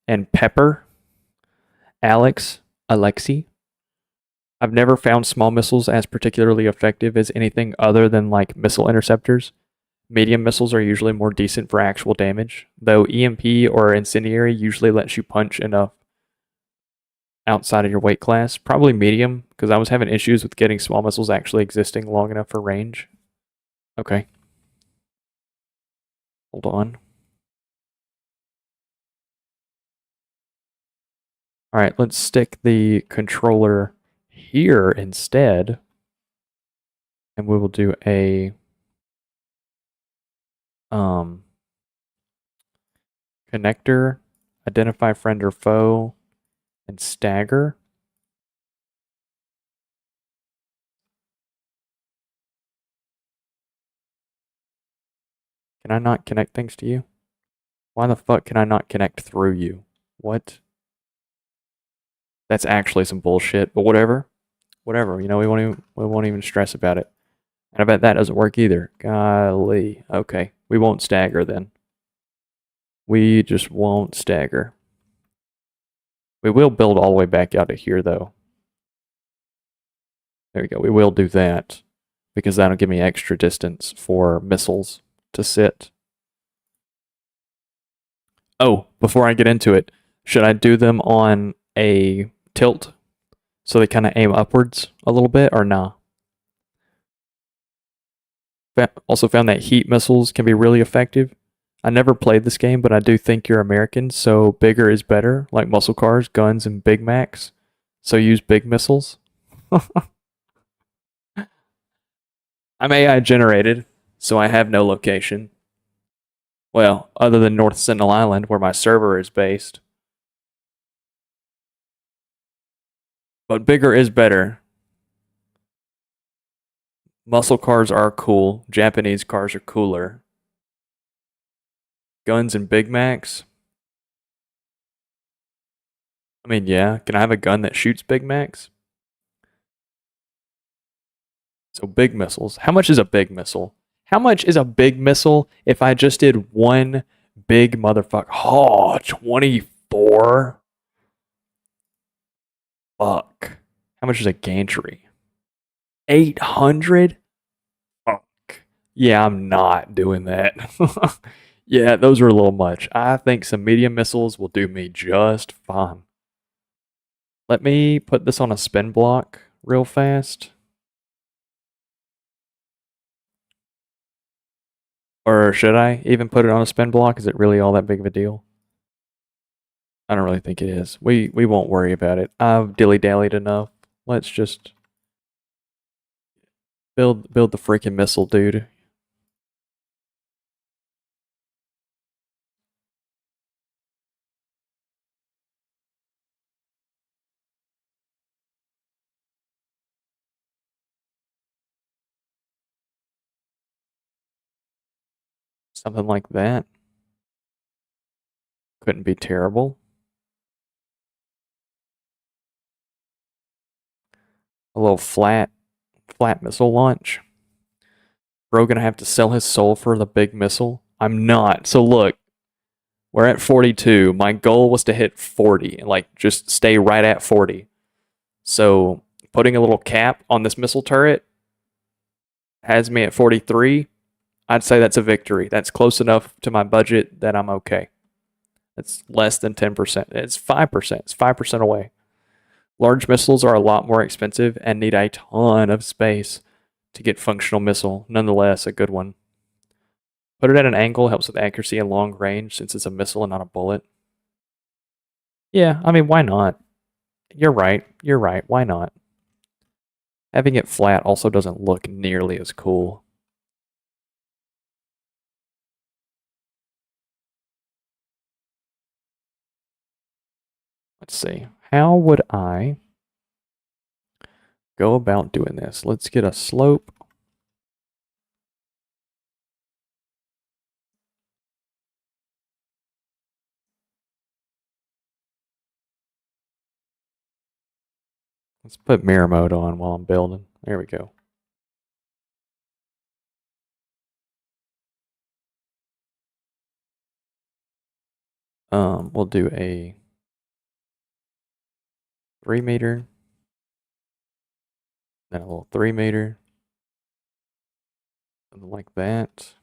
and pepper Alexi. I've never found small missiles as particularly effective as anything other than like missile interceptors. Medium missiles are usually more decent for actual damage, though EMP or incendiary usually lets you punch enough outside of your weight class. Probably medium, because I was having issues with getting small missiles actually existing long enough for range. Okay. Hold on. All right, let's stick the controller here instead. And we will do a connector, identify friend or foe, and stagger. Can I not connect things to you? Why the fuck can I not connect through you? What? That's actually some bullshit, but whatever. Whatever, you know, we won't even stress about it. And I bet that doesn't work either. Golly. Okay. We won't stagger then. We just won't stagger. We will build all the way back out to here, though. There we go. We will do that because that'll give me extra distance for missiles to sit. Oh, before I get into it, should I do them on a tilt so they kind of aim upwards a little bit, or nah? Also found that heat missiles can be really effective. I never played this game, but I do think you're American, so bigger is better, like muscle cars, guns, and Big Macs. So use big missiles. I'm AI generated, so I have no location. Well, other than North Sentinel Island, where my server is based. But bigger is better. Muscle cars are cool. Japanese cars are cooler. Guns and Big Macs. I mean, yeah. Can I have a gun that shoots Big Macs? So big missiles. How much is a big missile? How much is a big missile if I just did one big motherfucker? Oh, 24? Fuck. How much is a gantry? 800? Fuck. Yeah, I'm not doing that. Yeah, those are a little much. I think some medium missiles will do me just fine. Let me put this on a spin block real fast. Or should I even put it on a spin block? Is it really all that big of a deal? I don't really think it is. We won't worry about it. I've dilly-dallied enough. Let's just build the freaking missile, dude. Something like that. Couldn't be terrible. A little flat missile launch. Bro gonna have to sell his soul for the big missile? I'm not. So look, we're at 42. My goal was to hit 40 and like just stay right at 40. So putting a little cap on this missile turret has me at 43. I'd say that's a victory. That's close enough to my budget that I'm okay. It's less than 10%. It's 5%. It's 5% away. Large missiles are a lot more expensive and need a ton of space to get functional missile. Nonetheless, a good one. Put it at an angle helps with accuracy and long range since it's a missile and not a bullet. Yeah, I mean, why not? You're right. You're right. Why not? Having it flat also doesn't look nearly as cool. Let's see. How would I go about doing this? Let's get a slope. Let's put mirror mode on while I'm building. There we go. We'll do a 3 meter, then a little 3 meter, something like that.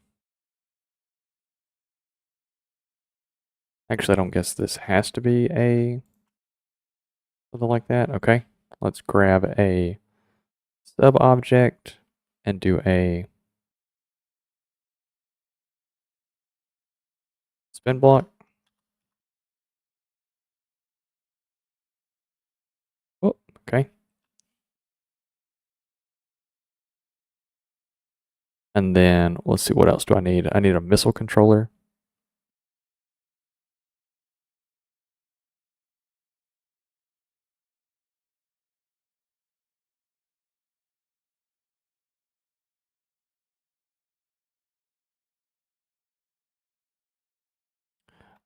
Actually, I don't guess this has to be a something like that. Okay, let's grab a sub object and do a spin block. Oh, okay. And then let's see, what else do I need? I need a missile controller.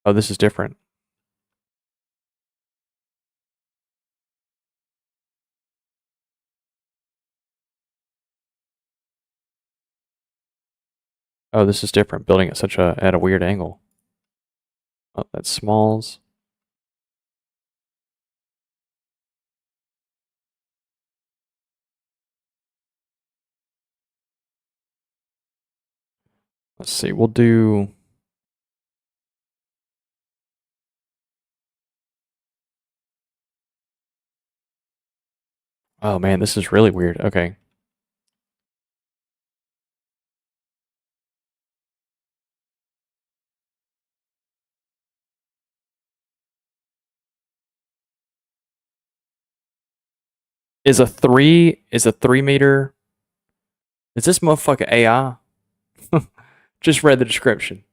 Oh, this is different. Oh, this is different. Building at a weird angle. Oh, that's smalls. Let's see, we'll do... Oh man, this is really weird. Okay. Is a 3 meter... Is this motherfucker AI? Just read the description.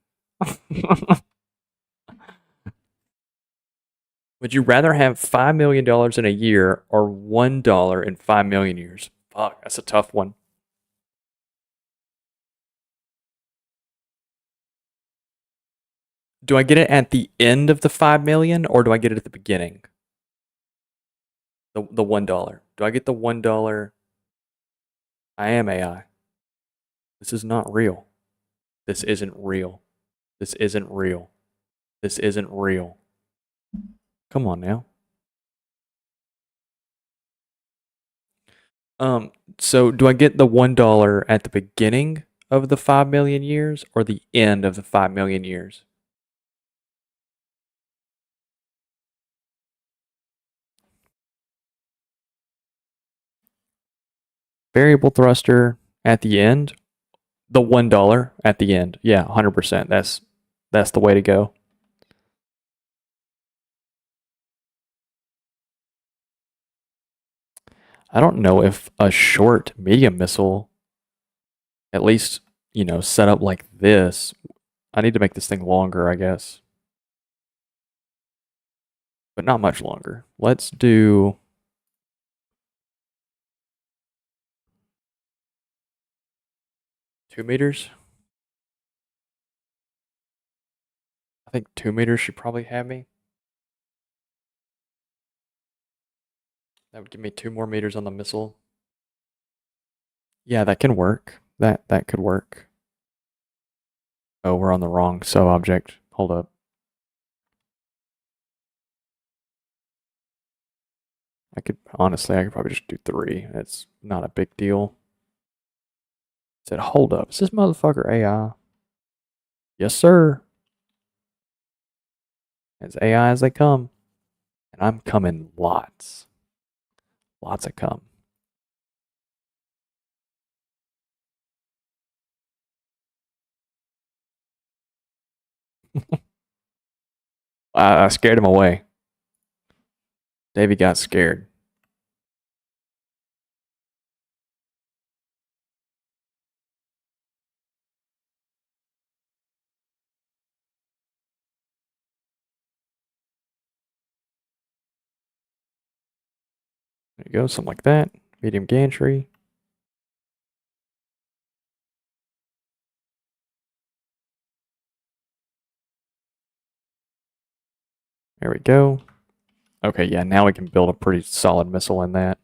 Would you rather have $5 million in a year or $1 in 5 million years? Fuck, that's a tough one. Do I get it at the end of the 5 million or do I get it at the beginning? The $1. Do I get the $1? I am AI. This is not real. This isn't real. This isn't real. This isn't real. Come on now. So do I get the $1 at the beginning of the 5 million years or the end of the 5 million years? Variable thruster at the end, the $1 at the end. Yeah, 100%. That's the way to go. I don't know if a short medium missile, at least, set up like this. I need to make this thing longer, I guess. But not much longer. Let's do 2 meters. I think 2 meters should probably have me. That would give me 2 more meters on the missile. Yeah, that can work. That could work. Oh, we're on the wrong sub-object. Hold up. I could probably just do 3. It's not a big deal. It said, hold up. Is this motherfucker AI? Yes, sir. As AI as they come. And I'm coming lots. Lots of come. I scared him away. Davey got scared. There you go, something like that. Medium gantry. There we go. Okay, yeah, now we can build a pretty solid missile in that.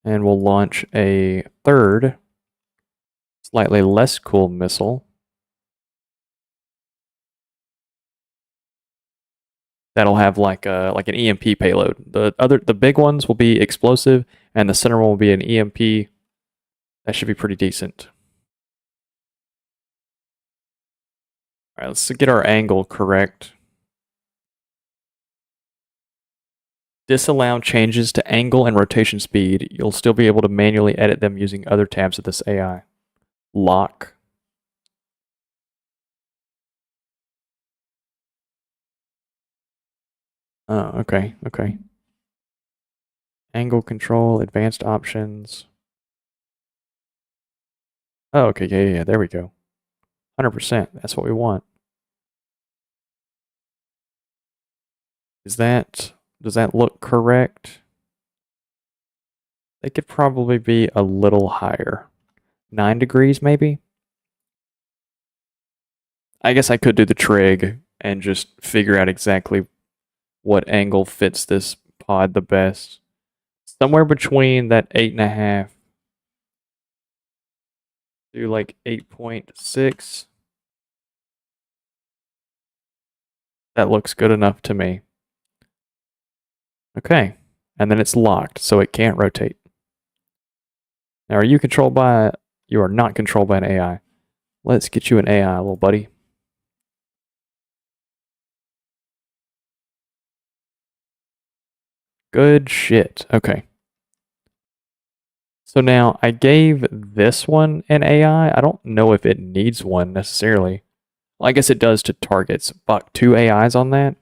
And we'll launch a third, slightly less cool missile. That'll have like an EMP payload. The big ones will be explosive, and the center one will be an EMP. That should be pretty decent. All right, let's get our angle correct. Disallow changes to angle and rotation speed. You'll still be able to manually edit them using other tabs of this AI. Lock. Oh, okay. Angle control, advanced options. Oh, okay, yeah, there we go. 100%, that's what we want. Does that look correct? They could probably be a little higher. 9 degrees, maybe? I guess I could do the trig and just figure out exactly what angle fits this pod the best. Somewhere between that 8.5 Do like 8.6. That looks good enough to me. Okay. And then it's locked, so it can't rotate. Now, are you controlled by... You are not controlled by an AI. Let's get you an AI, little buddy. Good shit. Okay. So now I gave this one an AI. I don't know if it needs one necessarily. Well, I guess it does to targets. Fuck, 2 AIs on that?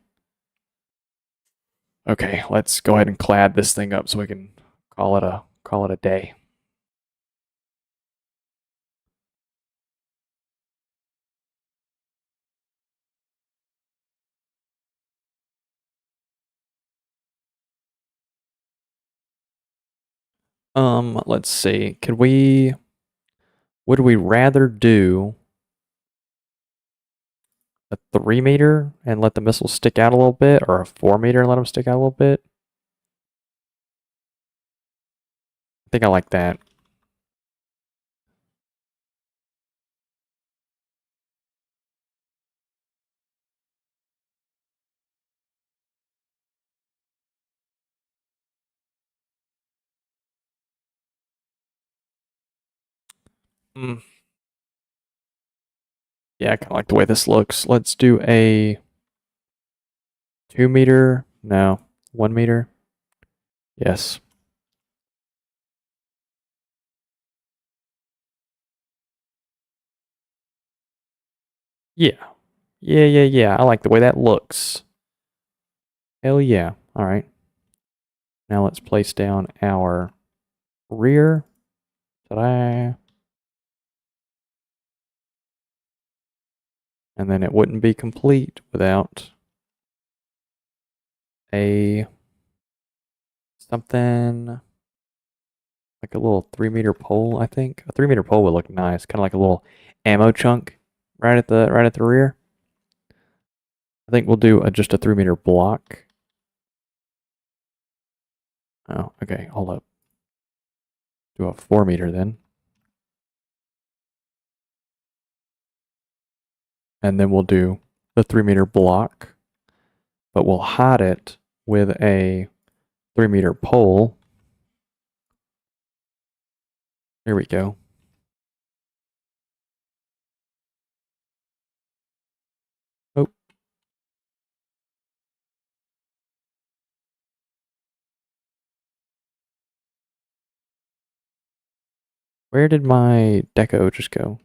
Okay, let's go ahead and clad this thing up so we can call it a day. Let's see. Would we rather do a 3 meter and let the missile stick out a little bit, or a 4 meter and let them stick out a little bit? I think I like that. Mm. Yeah, I kind of like the way this looks. Let's do a 2 meter. No, 1 meter. Yes. Yeah. Yeah. I like the way that looks. Hell yeah. All right. Now let's place down our rear. Ta-da. And then it wouldn't be complete without a something like a little 3 meter pole, I think. A 3 meter pole would look nice, kind of like a little ammo chunk right at the rear. I think we'll do just a 3 meter block. Oh, okay, hold up. Do a 4 meter then. And then we'll do the 3 meter block, but we'll hide it with a 3 meter pole. There we go. Oh. Where did my deco just go?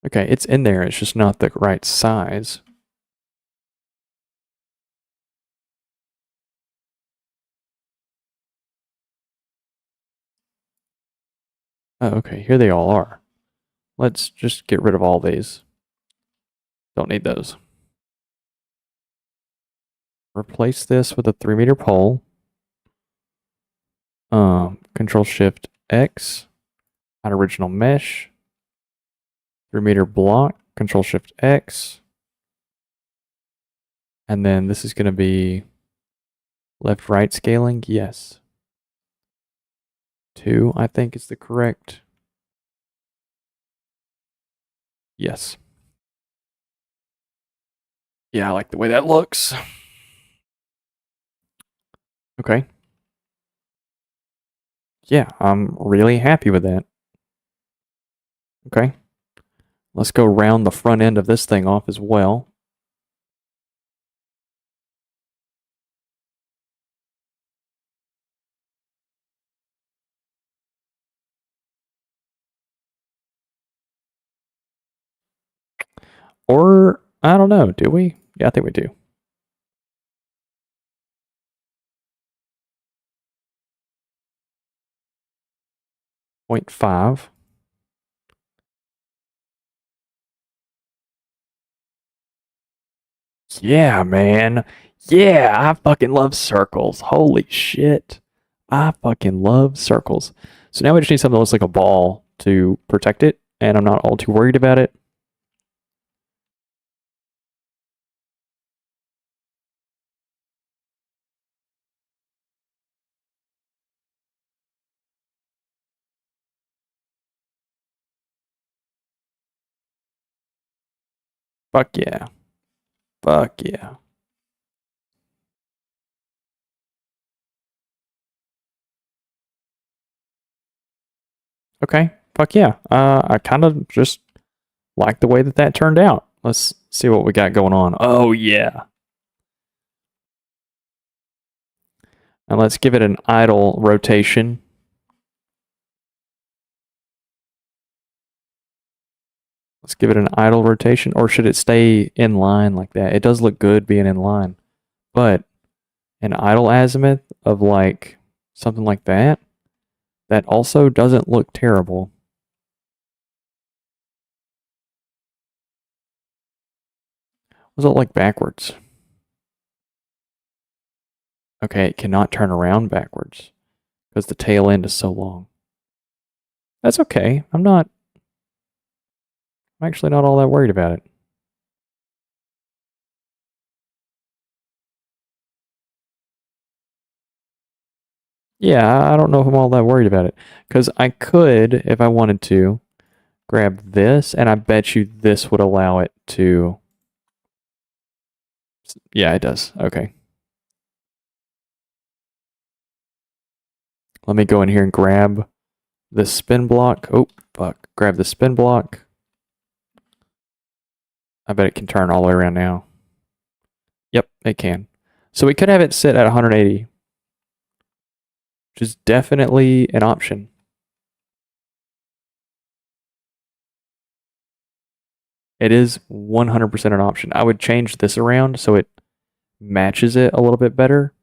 Okay, it's in there. It's just not the right size. Oh, okay, here they all are. Let's just get rid of all these. Don't need those. Replace this with a 3 meter pole. Control Shift X. Add original mesh. 3 meter block. Control Shift X. And then this is going to be left right scaling. Yes. 2, I think, is the correct. Yes. Yeah, I like the way that looks. Okay. Yeah, I'm really happy with that. Okay. Let's go round the front end of this thing off as well. Or, I don't know, do we? Yeah, I think we do. 0.5. Yeah, man. Yeah, I fucking love circles. Holy shit. I fucking love circles. So now we just need something that looks like a ball to protect it, and I'm not all too worried about it. Fuck yeah. Fuck yeah. Okay. Fuck yeah. I kind of just like the way that that turned out. Let's see what we got going on. Oh yeah. And let's give it an idle rotation. Let's give it an idle rotation, or should it stay in line like that? It does look good being in line, but an idle azimuth of like something like that, that also doesn't look terrible. What does it look like backwards? Okay, it cannot turn around backwards because the tail end is so long. That's okay. I'm actually not all that worried about it. Yeah, I don't know if I'm all that worried about it. Because I could, if I wanted to, grab this, and I bet you this would allow it to. Yeah, it does. Okay. Let me go in here and grab this spin block. Oh, fuck. Grab the spin block. I bet it can turn all the way around now. Yep, it can. So we could have it sit at 180, which is definitely an option. It is 100% an option. I would change this around so it matches it a little bit better.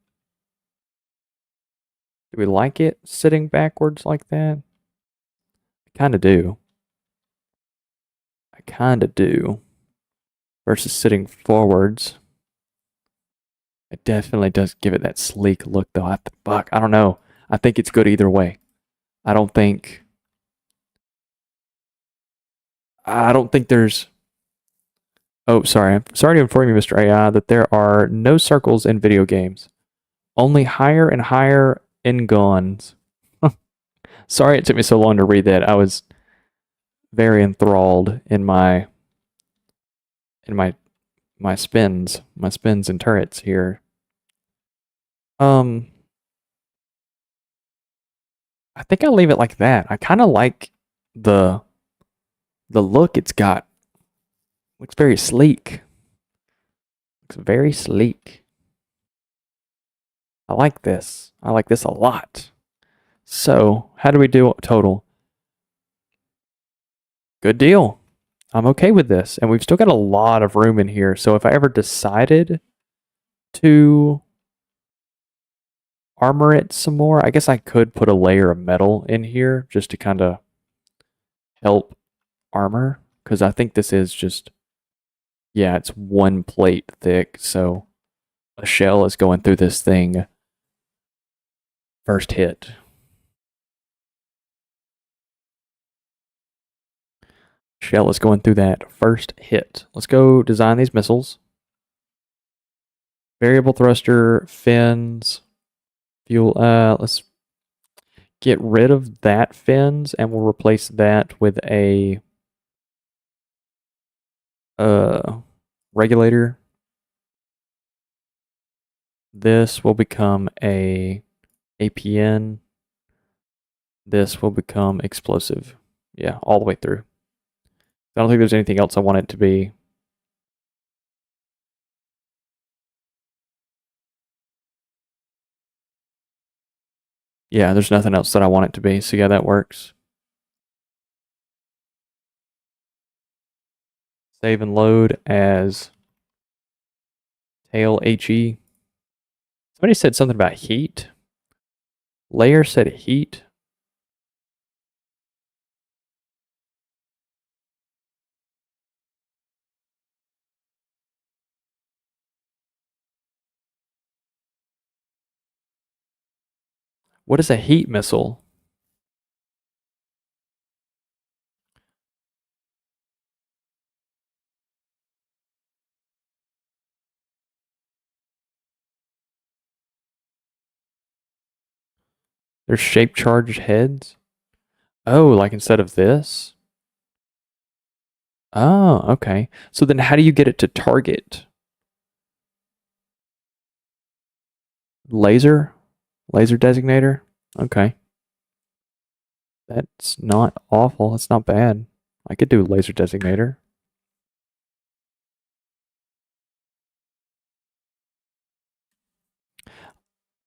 Do we like it sitting backwards like that? I kind of do. I kind of do. Versus sitting forwards. It definitely does give it that sleek look, though. Fuck, I don't know. I think it's good either way. I don't think there's. Oh, sorry. Sorry to inform you, Mr. AI, that there are no circles in video games. Only higher and higher n-gons. Sorry it took me so long to read that. I was very enthralled in my spins and turrets here. I think I'll leave it like that. I kind of like the look it's got. Looks very sleek. Looks very sleek. I like this. I like this a lot. So, how do we do total? Good deal. I'm okay with this. And we've still got a lot of room in here. So if I ever decided to armor it some more, I guess I could put a layer of metal in here just to kind of help armor. Because I think this is just, yeah, it's one plate thick. So a shell is going through this thing first hit. Shell is going through that first hit. Let's go design these missiles. Variable thruster, fins, fuel. Let's get rid of that fins and we'll replace that with a regulator. This will become a APN. This will become explosive. Yeah, all the way through. I don't think there's anything else I want it to be. Yeah, there's nothing else that I want it to be. So yeah, that works. Save and load as tail HE. Somebody said something about heat. Layer said heat. What is a heat missile? There's shape charged heads. Oh, like instead of this? Oh, okay. So then how do you get it to target? Laser? Laser designator? Okay. That's not awful. That's not bad. I could do laser designator.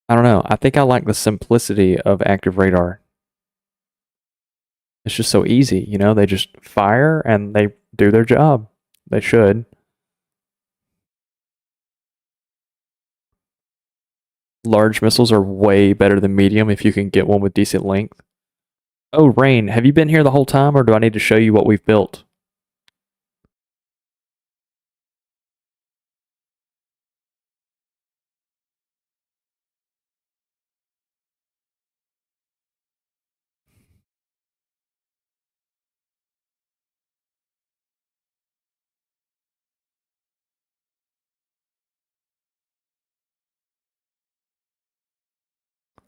I don't know. I think I like the simplicity of active radar. It's just so easy, you know? They just fire and they do their job. They should. Large missiles are way better than medium if you can get one with decent length. Oh, Rain, have you been here the whole time or do I need to show you what we've built?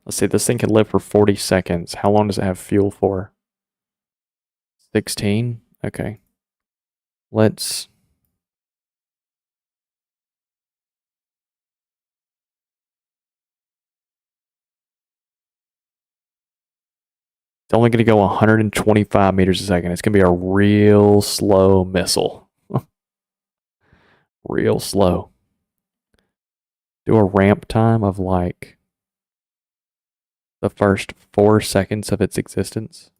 Let's see, this thing can live for 40 seconds. How long does it have fuel for? 16? Okay. Let's. It's only going to go 125 meters a second. It's going to be a real slow missile. Real slow. Do a ramp time of like the first 4 seconds of its existence.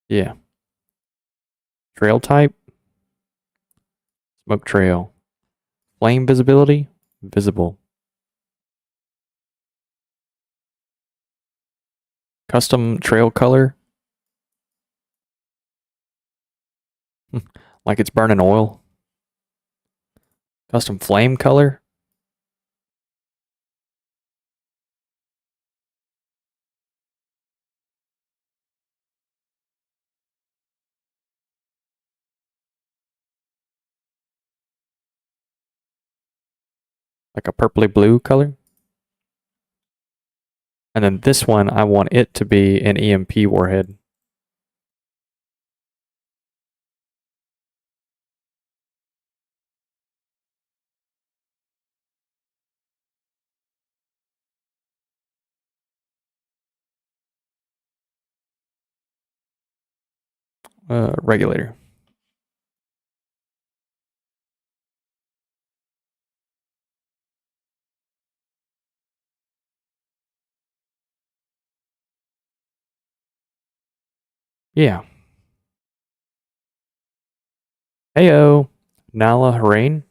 Yeah. Trail type, smoke trail. Flame visibility, visible. Custom trail color, like it's burning oil. Custom flame color, like a purpley blue color. And then this one, I want it to be an EMP warhead. Regulator. Yeah. Heyo, Nala Harain.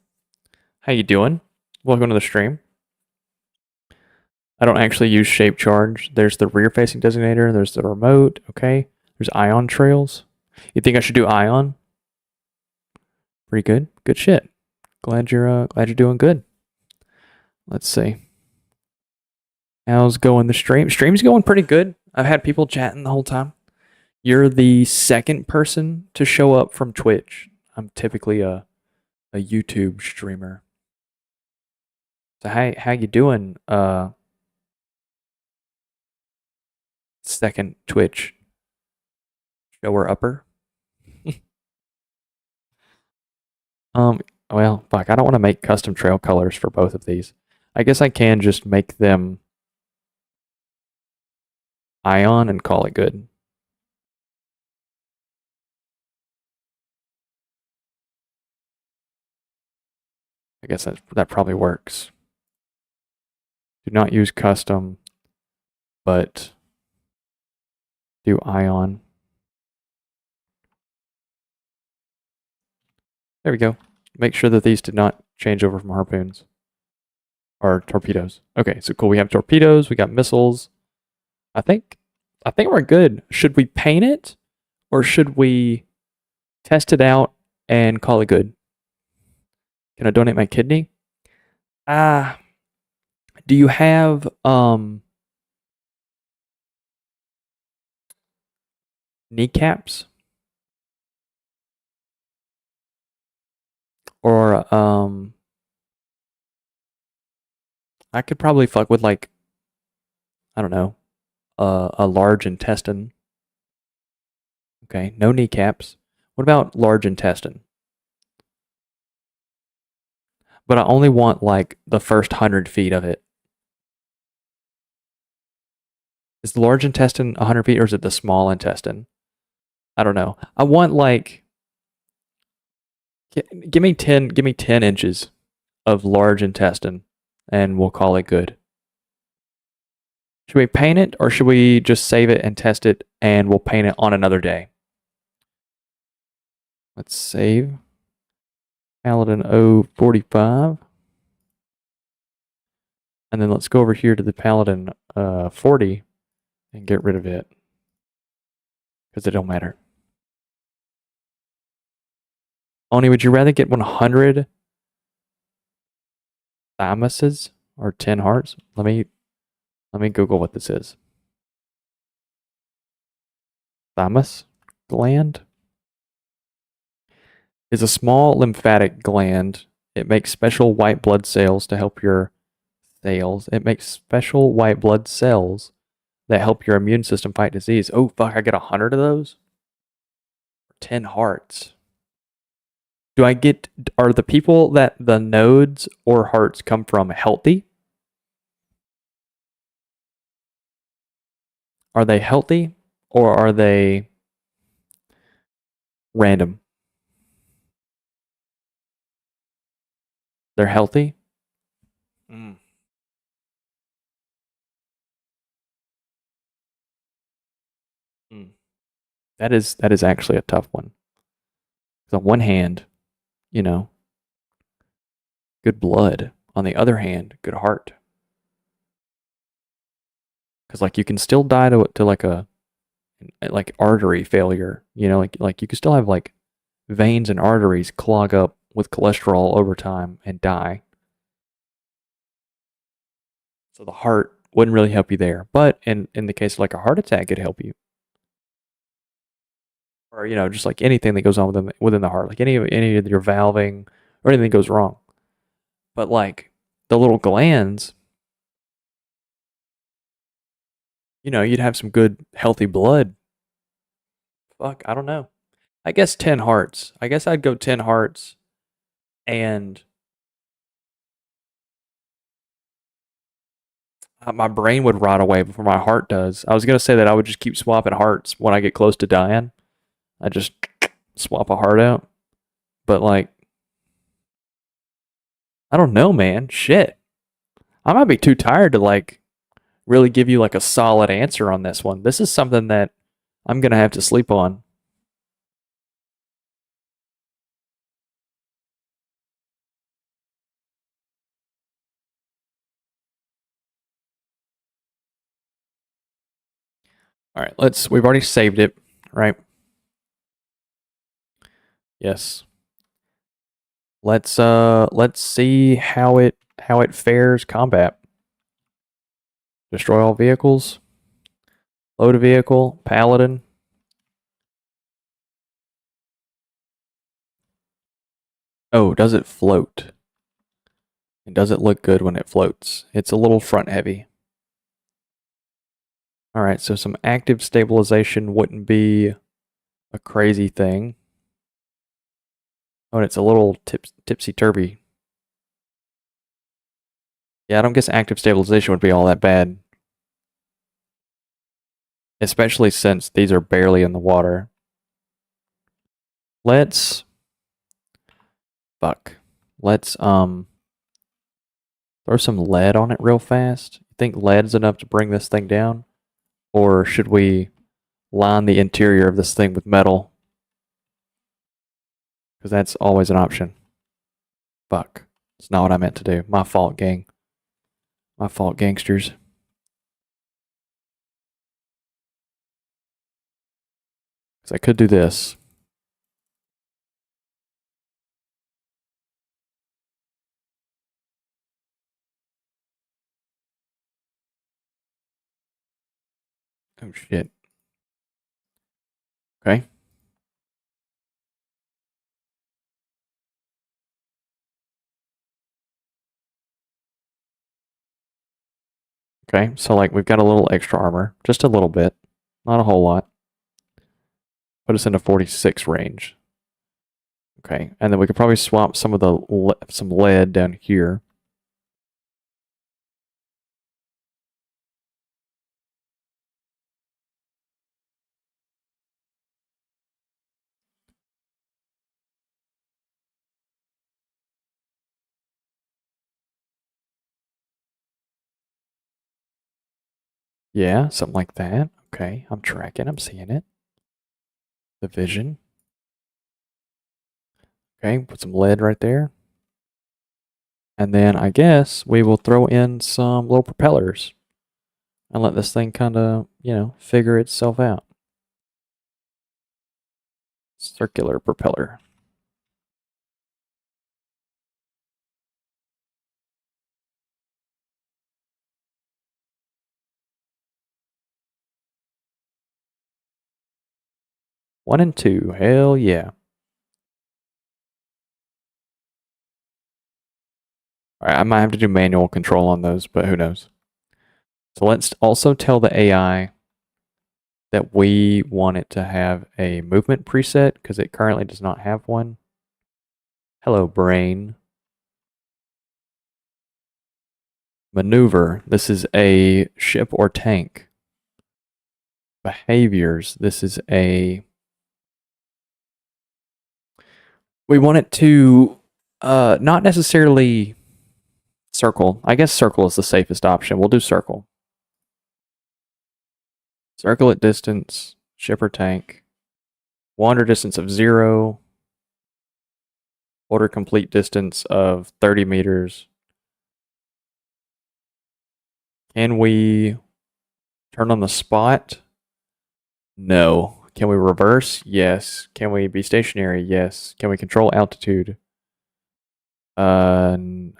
How you doing? Welcome to the stream. I don't actually use shape charge. There's the rear facing designator. There's the remote. Okay. There's ion trails. You think I should do ion? Pretty good. Good shit. Glad you're doing good. Let's see. How's going the stream? Stream's going pretty good. I've had people chatting the whole time. You're the second person to show up from Twitch. I'm typically a YouTube streamer. So how you doing? Second Twitch shower upper. Well, fuck, I don't want to make custom trail colors for both of these. I guess I can just make them ion and call it good. I guess that probably works. Do not use custom, but do ion. There we go. Make sure that these did not change over from harpoons or torpedoes. Okay, so cool. We have torpedoes. We got missiles. I think we're good. Should we paint it or should we test it out and call it good? Can I donate my kidney? Ah, do you have kneecaps? Or I could probably fuck with like I don't know, a large intestine. Okay, no kneecaps. What about large intestine? But I only want like the first 100 feet of it. Is the large intestine 100 feet or is it the small intestine? I don't know. I want like give me 10 inches of large intestine and we'll call it good. Should we paint it or should we just save it and test it and we'll paint it on another day? Let's save. Paladin 045. And then let's go over here to the Paladin 40 and get rid of it. Because it don't matter. Oni, would you rather get 100 thymuses or 10 hearts? Let me Google what this is. Thymus gland is a small lymphatic gland. It makes special white blood cells to help your cells. It makes special white blood cells that help your immune system fight disease. Oh fuck, I get 100 of those? 10 hearts. Are the people that the nodes or hearts come from healthy? Are they healthy or are they random? They're healthy? Mm. Mm. That is actually a tough one. 'Cause on one hand, you know, good blood. On the other hand, good heart. Because like you can still die to like artery failure. You know, like you can still have like veins and arteries clog up with cholesterol over time and die. So the heart wouldn't really help you there. But in the case of like a heart attack, it'd help you. Or you know, just like anything that goes on within the heart, like any of your valving or anything goes wrong. But like the little glands, you know, you'd have some good healthy blood. Fuck, I don't know. I guess 10 hearts. I guess I'd go 10 hearts and my brain would rot away before my heart does. I was going to say that I would just keep swapping hearts when I get close to dying. I just swap a heart out. But like, I don't know, man. Shit. I might be too tired to like really give you like a solid answer on this one. This is something that I'm going to have to sleep on. All right, we've already saved it, right? Yes. Let's see how it fares combat. Destroy all vehicles. Load a vehicle. Paladin. Oh, does it float? And does it look good when it floats? It's a little front heavy. All right, so some active stabilization wouldn't be a crazy thing. Oh, and it's a little tipsy-turvy. Yeah, I don't guess active stabilization would be all that bad. Especially since these are barely in the water. Let's... Fuck. Let's, throw some lead on it real fast. You think lead's enough to bring this thing down? Or should we line the interior of this thing with metal? Because that's always an option. Fuck. It's not what I meant to do. My fault, gang. My fault, gangsters. Because I could do this. Oh, shit. Okay. Okay, so like we've got a little extra armor, just a little bit, not a whole lot. Put us into 46 range. Okay, and then we could probably swap some of the some lead down here. Yeah, something like that. Okay, I'm tracking, I'm seeing it. The vision. Okay, put some lead right there. And then I guess we will throw in some little propellers and let this thing kind of, figure itself out. Circular propeller. One and two, hell yeah. All right, I might have to do manual control on those, but who knows. So let's also tell the AI that we want it to have a movement preset because it currently does not have one. Hello, brain. Maneuver. This is a ship or tank. Behaviors. This is a... We want it to not necessarily circle. I guess circle is the safest option. We'll do circle. Circle at distance. Ship or tank. Wander distance of 0. Order complete distance of 30 meters. Can we turn on the spot? No. Can we reverse? Yes. Can we be stationary? Yes. Can we control altitude? No.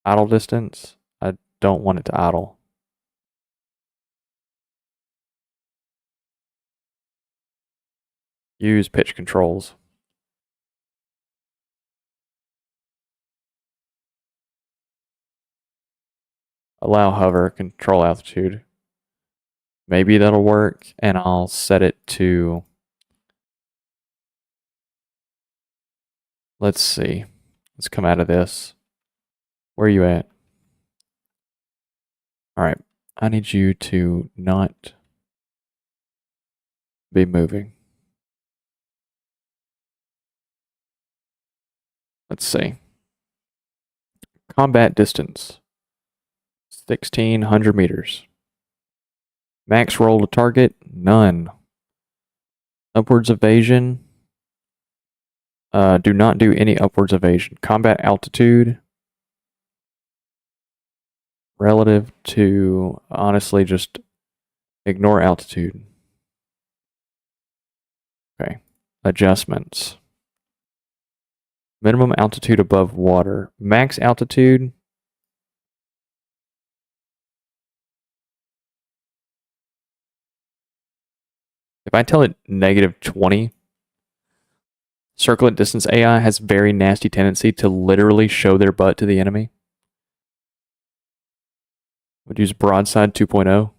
Idle distance? I don't want it to idle. Use pitch controls. Allow hover, control altitude. Maybe that'll work, and I'll set it to... Let's see. Let's come out of this. Where are you at? Alright, I need you to not be moving. Let's see. Combat distance. 1,600 meters. Max roll to target, none. Upwards evasion. Do not do any upwards evasion. Combat altitude. Relative to, honestly, just ignore altitude. Okay. Adjustments. Minimum altitude above water. Max altitude. If I tell it -20, circle at distance AI has very nasty tendency to literally show their butt to the enemy. Would use broadside 2.0.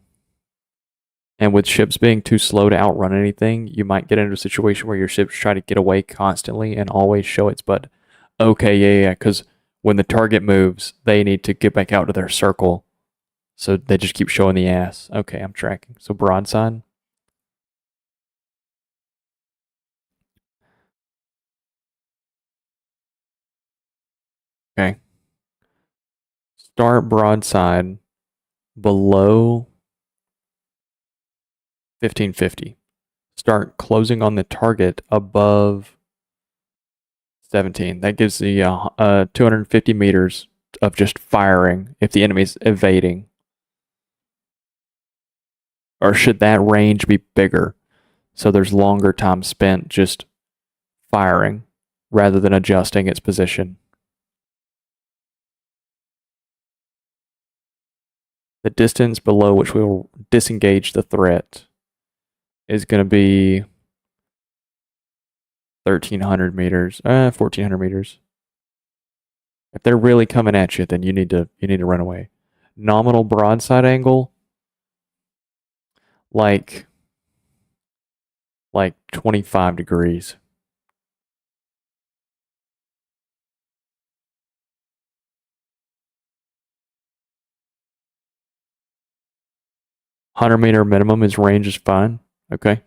And with ships being too slow to outrun anything, you might get into a situation where your ships try to get away constantly and always show its butt. Okay, yeah, because when the target moves, they need to get back out to their circle. So they just keep showing the ass. Okay, I'm tracking. So broadside. Okay. Start broadside below 1550. Start closing on the target above 17. That gives the 250 meters of just firing if the enemy's evading. Or should that range be bigger so there's longer time spent just firing rather than adjusting its position? The distance below which we will disengage the threat is going to be 1,300 meters, 1,400 meters. If they're really coming at you, then you need to run away. Nominal broadside angle, like like 25 degrees. $100 meter minimum is range is fine. Okay.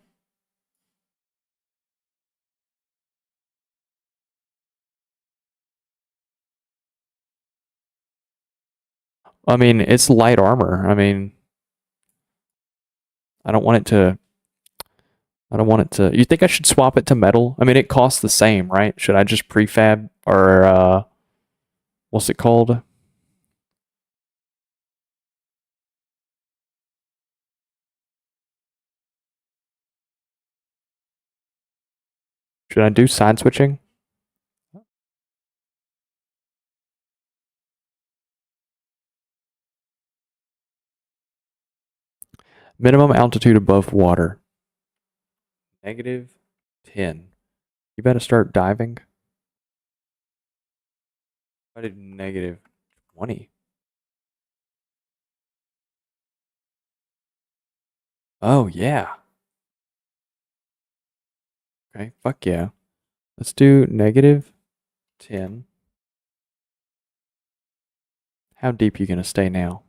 I mean, it's light armor. I mean, I don't want it to. I don't want it to. You think I should swap it to metal? I mean, it costs the same, right? Should I just prefab or what's it called? Should I do side switching? Minimum altitude above water. -10. You better start diving. I did -20. Oh yeah. Okay, fuck yeah. Let's do -10. How deep you gonna stay now?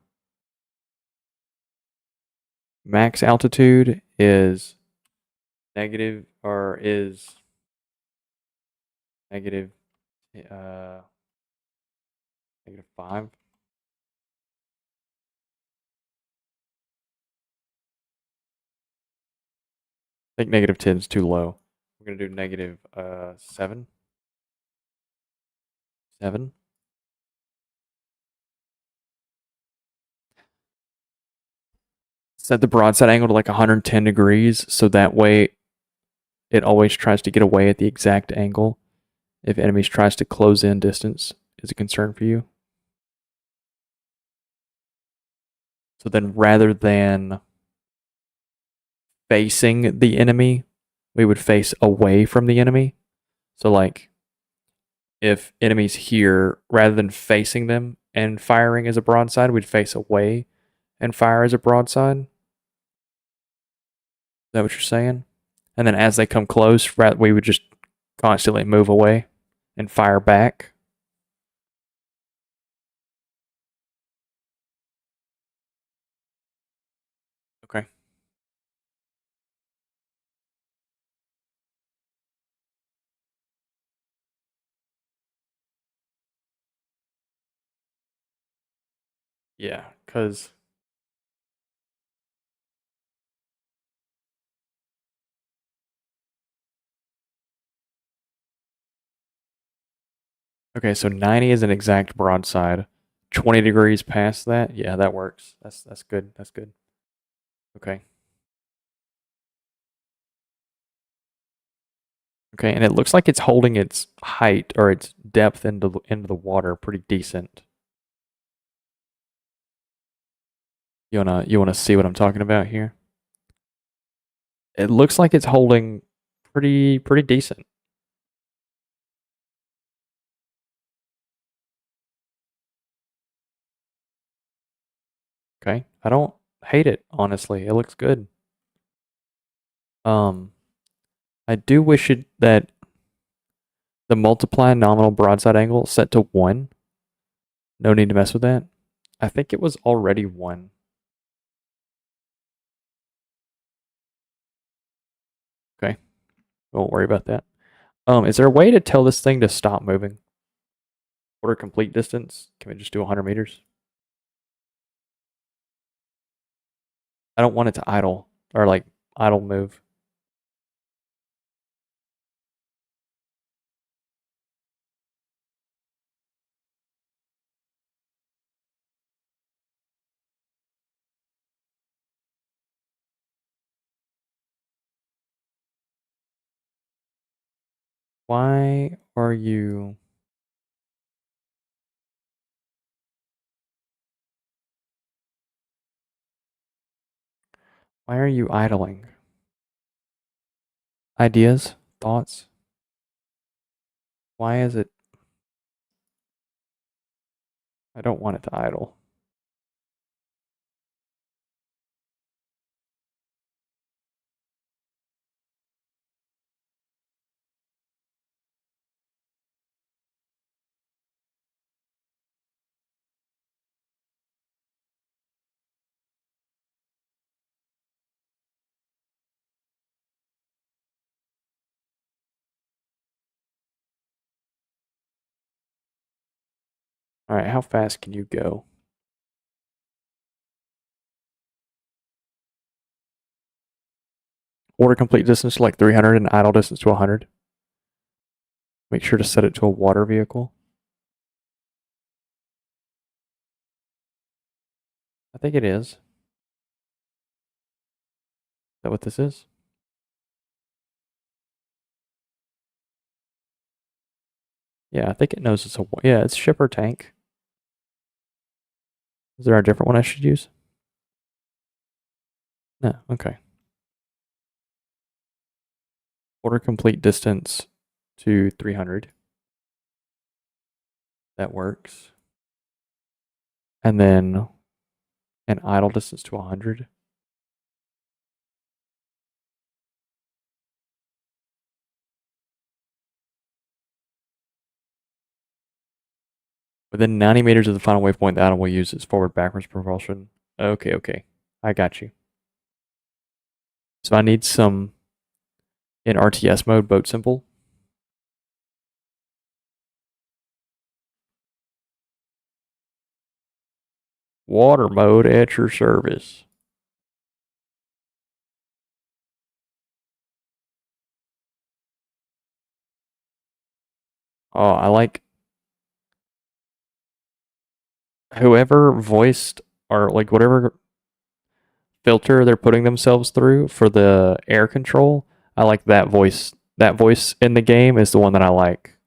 Max altitude is negative or is negative uh -5. I think -10 is too low. We're gonna do -7. 7. Set the broadside angle to like 110 degrees, so that way it always tries to get away at the exact angle. If enemies tries to close in distance is a concern for you. So then rather than facing the enemy, we would face away from the enemy. So like if enemies here, rather than facing them and firing as a broadside, we'd face away and fire as a broadside. Is that what you're saying? And then as they come close, we would just constantly move away and fire back. Okay. Yeah, because okay, so 90 is an exact broadside. 20 degrees past that, yeah, that works. That's good. That's good. Okay. Okay, and it looks like it's holding its height or its depth into the water pretty decent. You wanna see what I'm talking about here? It looks like it's holding pretty decent. Okay, I don't hate it honestly. It looks good. Um, I do wish it that the multiply nominal broadside angle set to 1. No need to mess with that. I think it was already 1. Okay, won't worry about that. Is there a way to tell this thing to stop moving? Order complete distance? Can we just do 100 meters? I don't want it to idle or like idle move. Why are you why are you idling? Ideas? Thoughts? Why is it? I don't want it to idle. All right, how fast can you go? Order complete distance to like 300 and idle distance to 100. Make sure to set it to a water vehicle. I think it is. Is that what this is? Yeah, I think it knows it's it's shipper tank. Is there a different one I should use? No, okay. Order complete distance to 300. That works. And then an idle distance to 100. Within 90 meters of the final waypoint, the idle will use its forward-backwards propulsion. Okay, okay. I got you. So I need some, in RTS mode, boat simple. Water mode at your service. Oh, I like whoever voiced or like whatever filter they're putting themselves through for the air control. I like that voice. That voice in the game is the one that I like.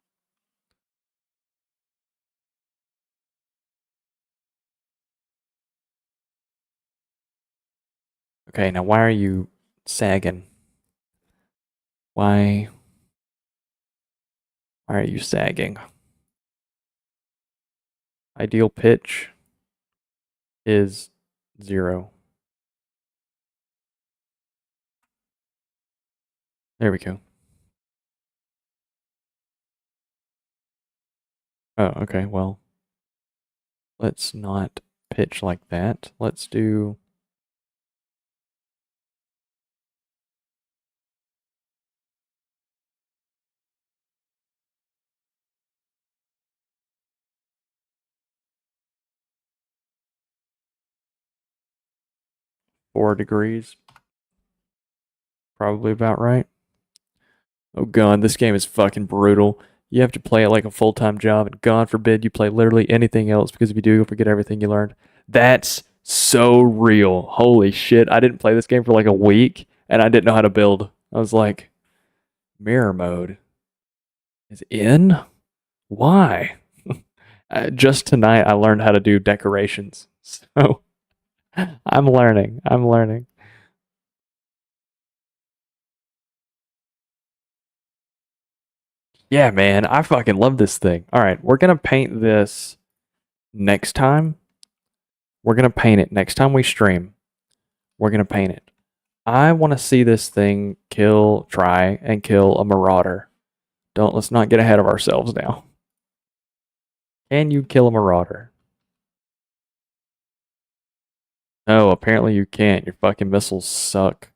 Okay, now why are you sagging? Why are you sagging? Ideal pitch is 0. There we go. Oh, okay, well, let's not pitch like that. Let's do... Four degrees. Probably about right. Oh god, this game is fucking brutal. You have to play it like a full-time job, and God forbid you play literally anything else, because if you do, you'll forget everything you learned. That's so real. Holy shit. I didn't play this game for like a week, and I didn't know how to build. I was like, mirror mode is in? Why? Just tonight, I learned how to do decorations. So, I'm learning. I'm learning. Yeah, man, I fucking love this thing. All right, we're gonna paint this next time. We're gonna paint it next time we stream. We're gonna paint it. I want to see this thing try and kill a marauder. Let's not get ahead of ourselves now. Can you kill a marauder? No, apparently you can't. Your fucking missiles suck.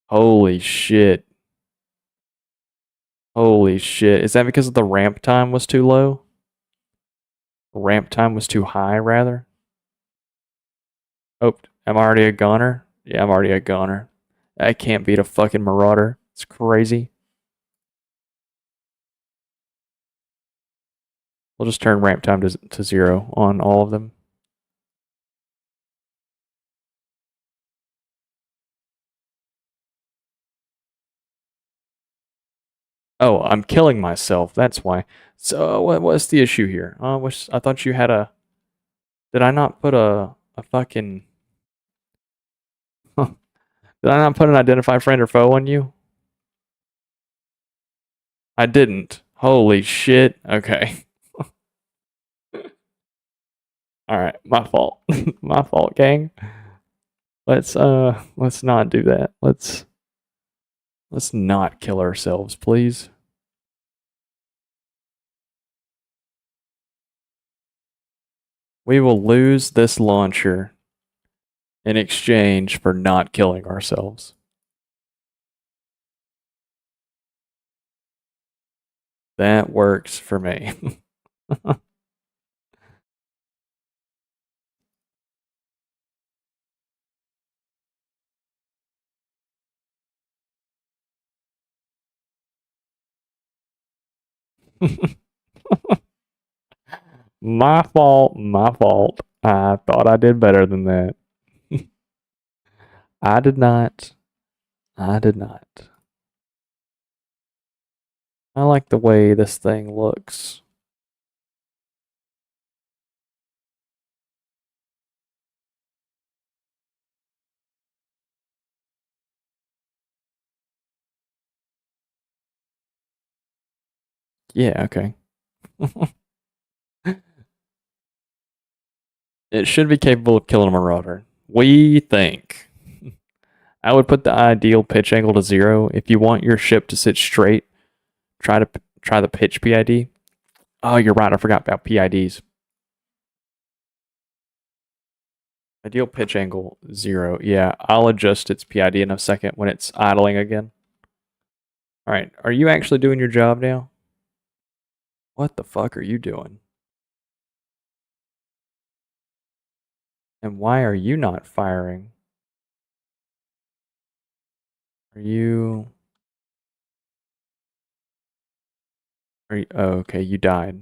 Holy shit. Holy shit. Is that because the ramp time was too low? Ramp time was too high, rather? Oh, I'm already a goner? Yeah, I'm already a goner. I can't beat a fucking marauder. It's crazy. We'll just turn ramp time to 0 on all of them. Oh, I'm killing myself. That's why. So what's the issue here? I thought you had a... Did I not put a fucking... Did I not put an identify friend or foe on you? I didn't. Holy shit. Okay. All right, my fault. My fault, gang. Let's not do that. Let's not kill ourselves, please. We will lose this launcher in exchange for not killing ourselves. That works for me. My fault, my fault. I thought I did better than that. I did not. I did not. I like the way this thing looks. Yeah, okay. It should be capable of killing a marauder. We think. I would put the ideal pitch angle to 0. If you want your ship to sit straight, try the pitch PID. Oh, you're right. I forgot about PIDs. Ideal pitch angle 0. Yeah, I'll adjust its PID in a second when it's idling again. All right, are you actually doing your job now? What the fuck are you doing? And why are you not firing? Are you... oh, okay, you died.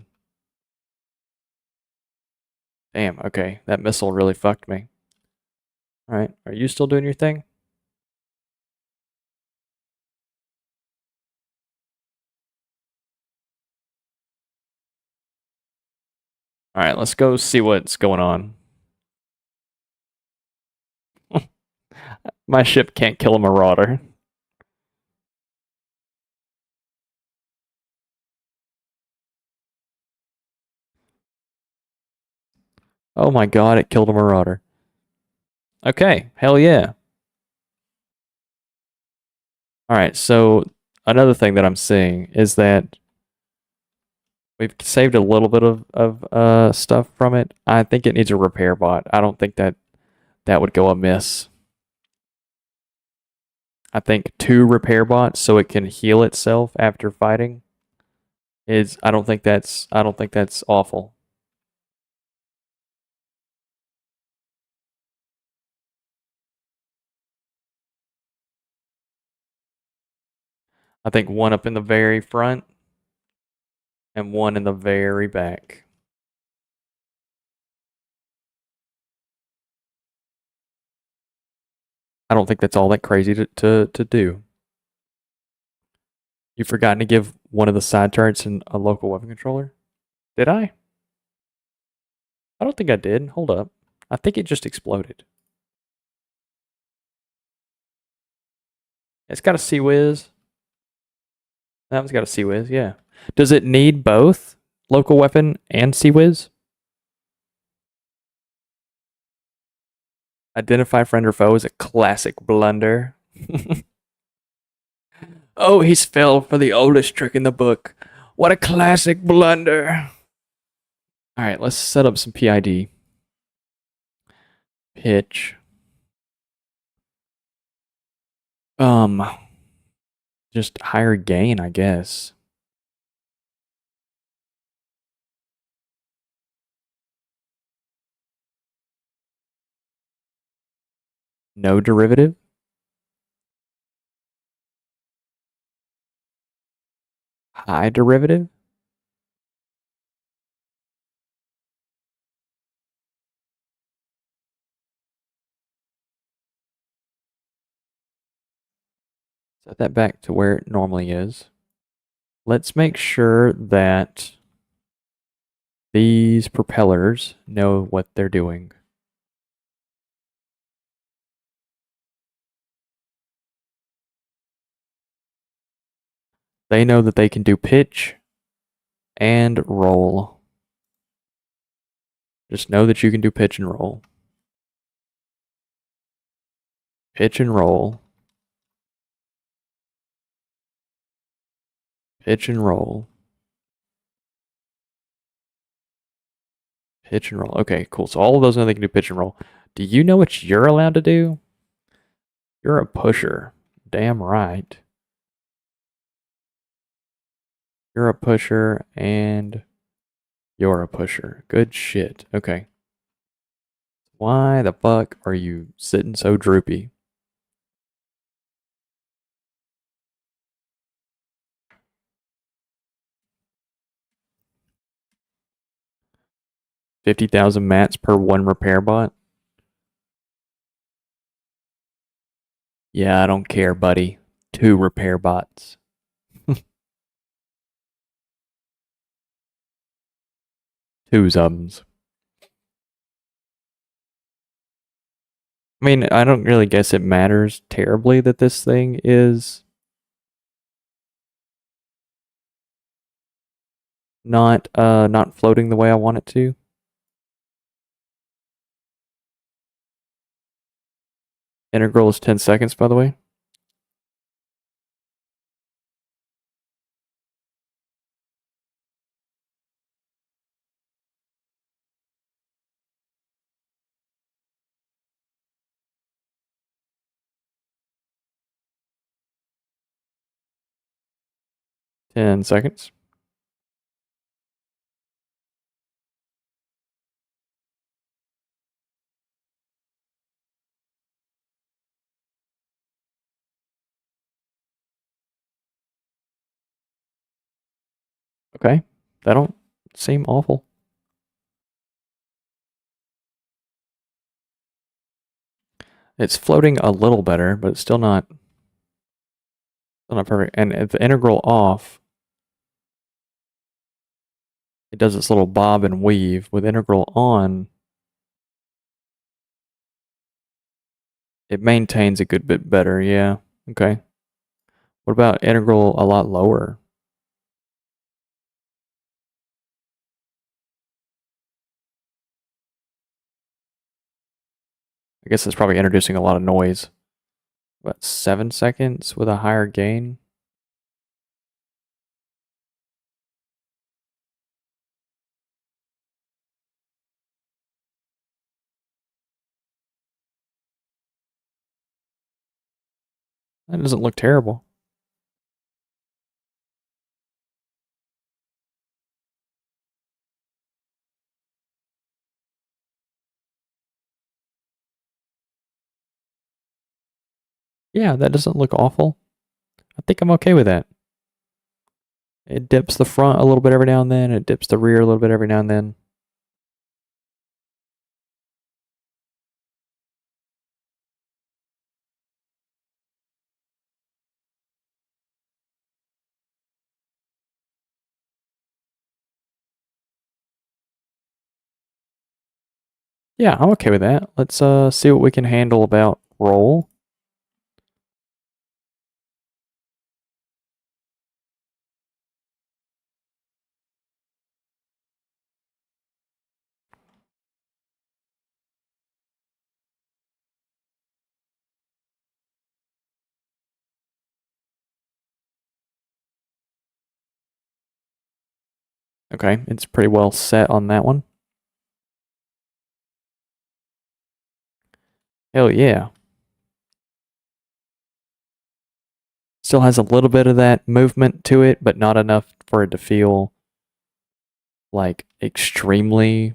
Damn, okay, that missile really fucked me. All right, are you still doing your thing? All right, let's go see what's going on. My ship can't kill a marauder. Oh my god, it killed a marauder. Okay, hell yeah. All right, so another thing that I'm seeing is that we've saved a little bit of stuff from it. I think it needs a repair bot. I don't think that would go amiss. I think 2 repair bots so it can heal itself after fighting is I don't think that's awful. I think 1 up in the very front and 1 in the very back. I don't think that's all that crazy to do. You've forgotten to give one of the side turrets a local weapon controller? Did I? I don't think I did. Hold up. I think it just exploded. It's got a C-Wiz. That one's got a C-Wiz, yeah. Does it need both local weapon and C-Wiz? Identify friend or foe is a classic blunder. Oh, he's fell for the oldest trick in the book. What a classic blunder. All right, let's set up some PID. Pitch. Just higher gain, I guess. No derivative. High derivative. Set that back to where it normally is. Let's make sure that these propellers know what they're doing. They know that they can do pitch and roll. Just know that you can do pitch and roll. Pitch and roll. Pitch and roll. Pitch and roll. Okay, cool. So all of those know they can do pitch and roll. Do you know what you're allowed to do? You're a pusher. Damn right. You're a pusher and you're a pusher. Good shit. Okay. Why the fuck are you sitting so droopy? $50,000 mats per one repair bot? Yeah, I don't care, buddy. 2 repair bots. 2 I mean, I don't really guess it matters terribly that this thing is not floating the way I want it to. Integral is 10 seconds, by the way. Ten seconds. Okay, that don't seem awful. It's floating a little better, but it's still not perfect. And if the integral off, it does its little bob and weave. With integral on, it maintains a good bit better. Yeah. Okay. What about integral a lot lower? I guess it's probably introducing a lot of noise. About 7 seconds with a higher gain. That doesn't look terrible. Yeah, that doesn't look awful. I think I'm okay with that. It dips the front a little bit every now and then. It dips the rear a little bit every now and then. Yeah, I'm okay with that. Let's see what we can handle about roll. Okay, it's pretty well set on that one. Hell yeah. Still has a little bit of that movement to it, but not enough for it to feel like extremely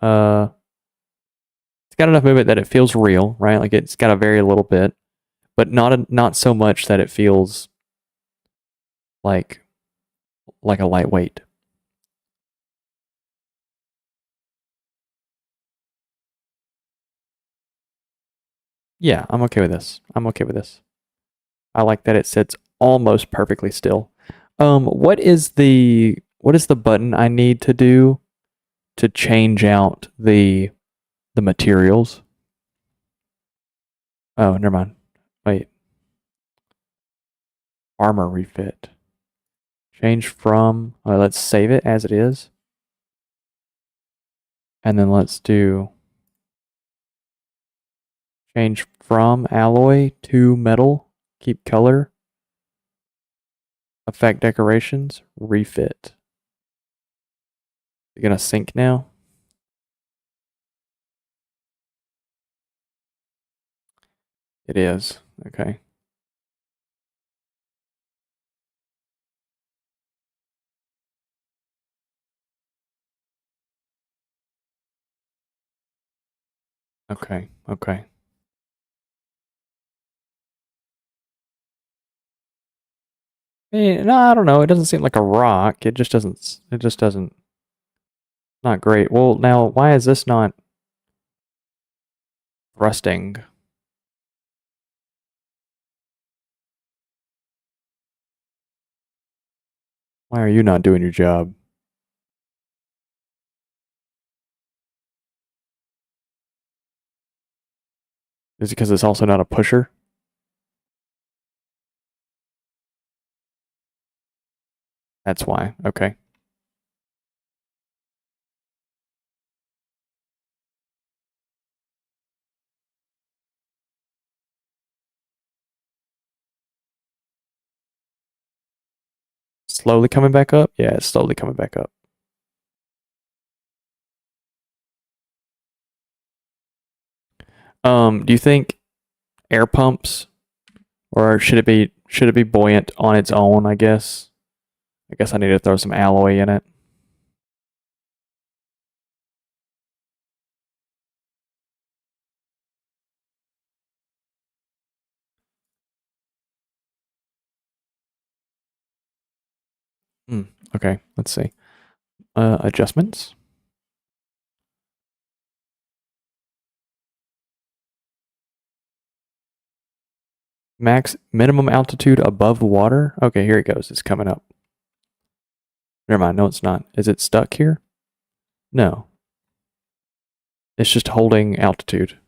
uh it's got enough movement that it feels real, right? Like it's got a very little bit, but not so much that it feels like a lightweight. Yeah, I'm okay with this. I'm okay with this. I like that it sits almost perfectly still. What is the button I need to do to change out the materials? Oh, never mind. Wait. Armor refit. Change from, let's save it as it is. And then let's do change from alloy to metal. Keep color. Effect decorations. Refit. You're gonna sync now. It is. Okay. Okay. Okay. No, I don't know. It doesn't seem like a rock. It just doesn't. It just doesn't. Not great. Well, now why is this not thrusting? Why are you not doing your job? Is it because it's also not a pusher? That's why. Okay. Slowly coming back up? Yeah, it's slowly coming back up. Do you think air pumps, or should it be buoyant on its own, I guess? I guess I need to throw some alloy in it. Hmm. Okay, let's see. Adjustments. Max minimum altitude above water. Okay, here it goes. It's coming up. Never mind. No, it's not. Is it stuck here? No. It's just holding altitude.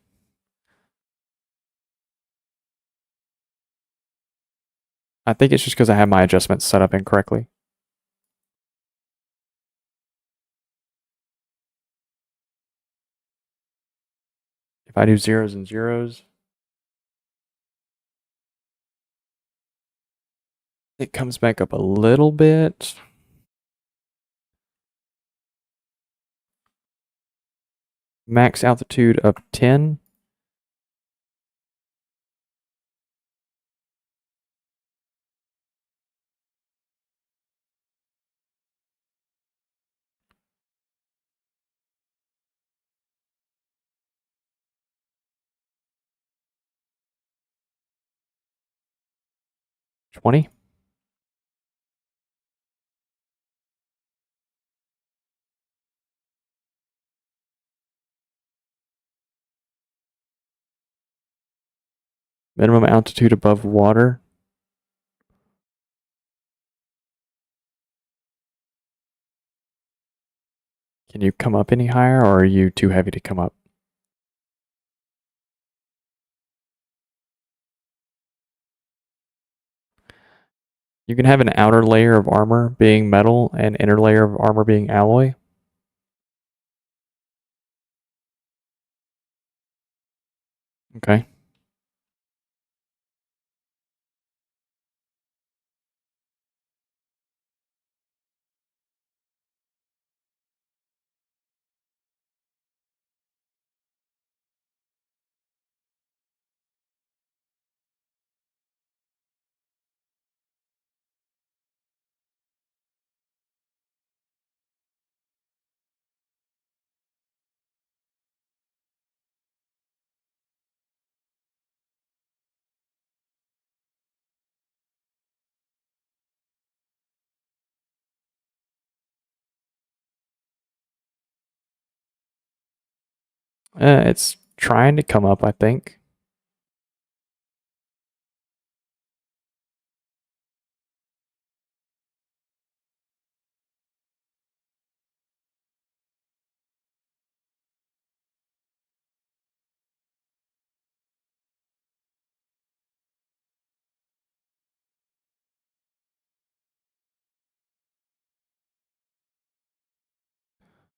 I think it's just because I have my adjustments set up incorrectly. If I do zeros and zeros, it comes back up a little bit. Max altitude of 10. $20. Minimum altitude above water. Can you come up any higher, or are you too heavy to come up? You can have an outer layer of armor being metal and inner layer of armor being alloy. Okay. It's trying to come up, I think.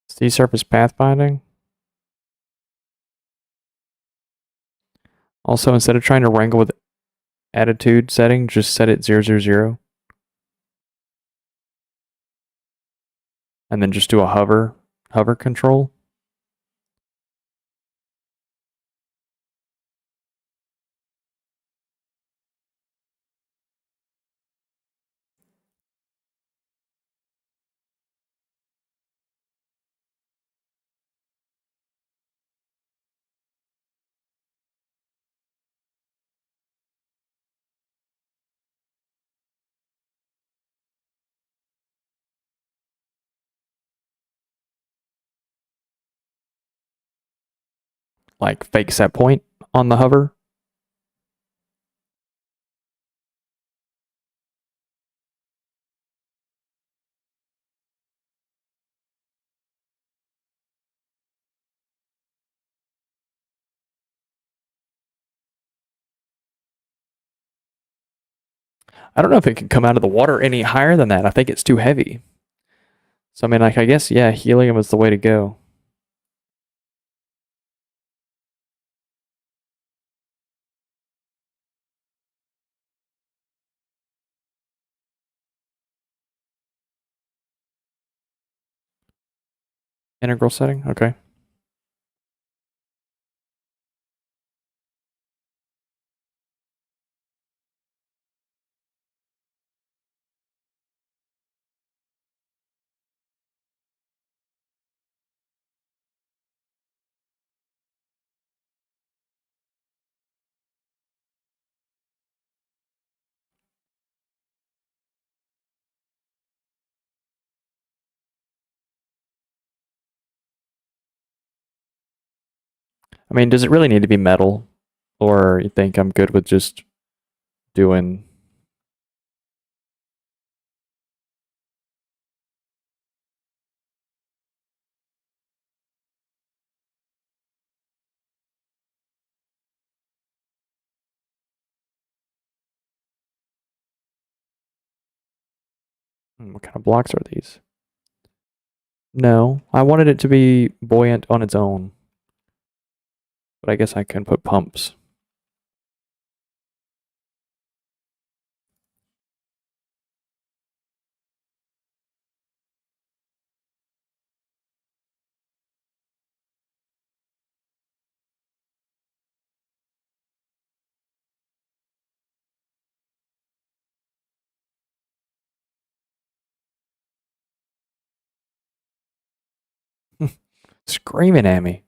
Sea surface pathfinding. Also, instead of trying to wrangle with attitude setting, just set it 000. And then just do a hover control. Like fake set point on the hover. I don't know if it can come out of the water any higher than that. I think it's too heavy. So I mean, like, I guess, yeah, helium is the way to go. Integral setting, okay. I mean, does it really need to be metal? Or you think I'm good with just doing... What kind of blocks are these? No, I wanted it to be buoyant on its own. But I guess I can put pumps. Screaming at me.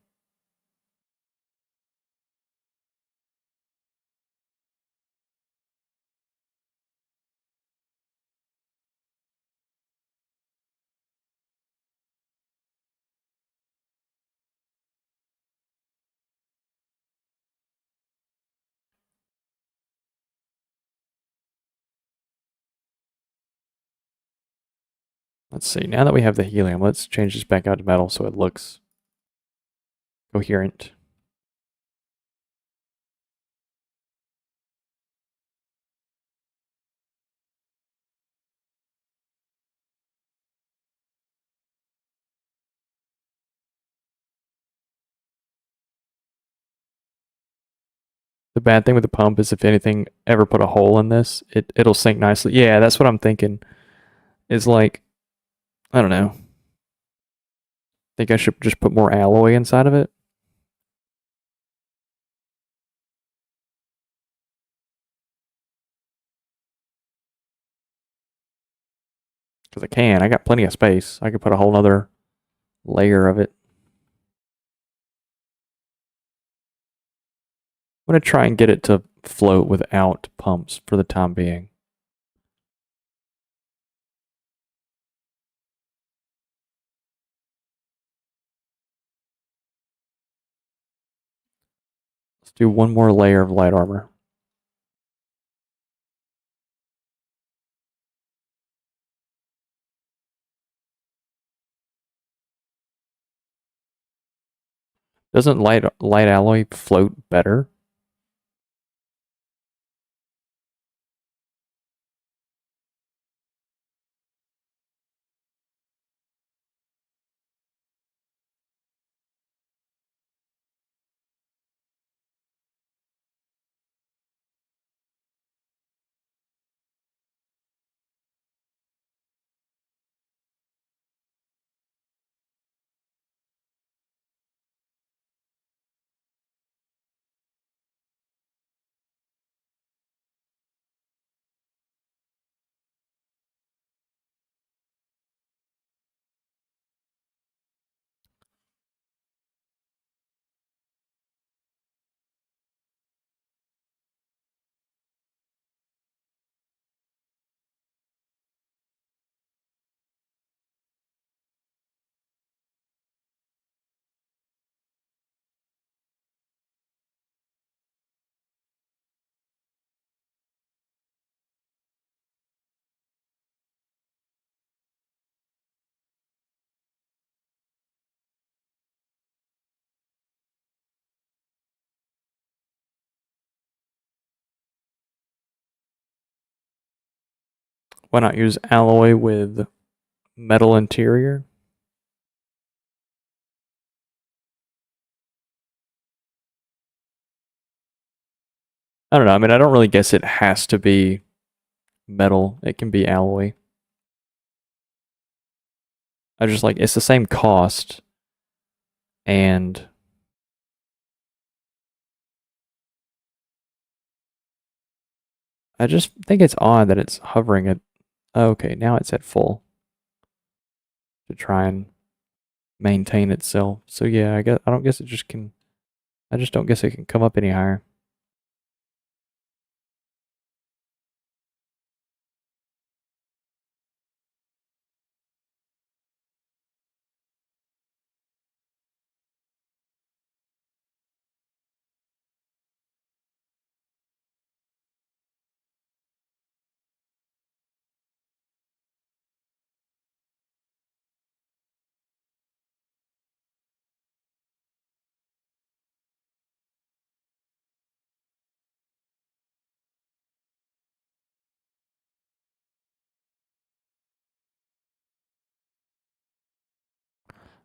Let's see, now that we have the helium, let's change this back out to metal so it looks coherent. The bad thing with the pump is if anything ever put a hole in this, it'll sink nicely. Yeah, that's what I'm thinking. Is like, I don't know. Think I should just put more alloy inside of it? Because I can. I got plenty of space. I could put a whole other layer of it. I'm going to try and get it to float without pumps for the time being. Let's do one more layer of light armor. Doesn't light alloy float better? Why not use alloy with metal interior? I don't know. I mean, I don't really guess it has to be metal. It can be alloy. I just like it's the same cost, and I just think it's odd that it's hovering at. Okay, now it's at full to try and maintain itself. So yeah, I don't guess it just can. I just don't guess it can come up any higher.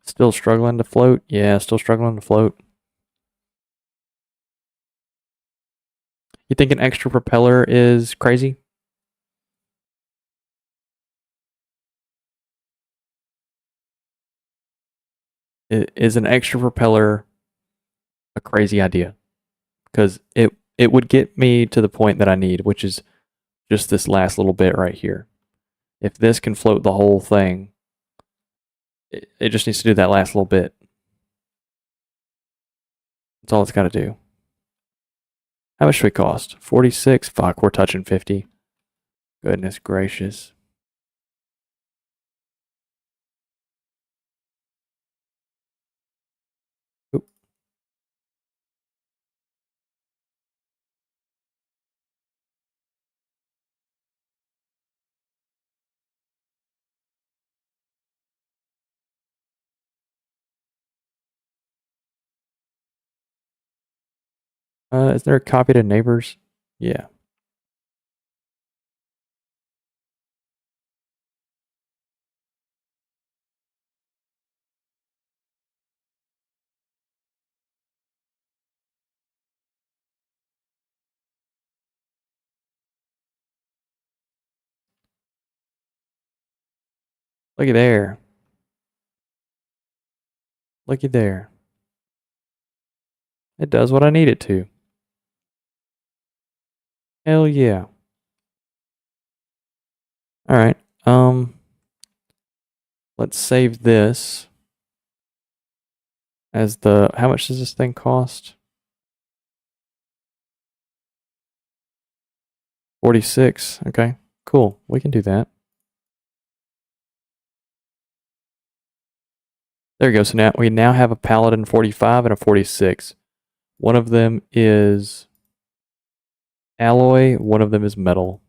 Still struggling to float? Yeah, still struggling to float. You think an extra propeller is crazy? Is an extra propeller a crazy idea? Because it would get me to the point that I need, which is just this last little bit right here. If this can float the whole thing, it just needs to do that last little bit. That's all it's got to do. How much should it cost? 46? Fuck, we're touching 50. Goodness gracious. Oop. Is there a copy to neighbors? Yeah. Looky there. Looky there. It does what I need it to. Hell yeah. All right. Let's save this as the. How much does this thing cost? 46. Okay. Cool. We can do that. There we go. So now we now have a Paladin 45 and a 46. One of them is alloy, one of them is metal.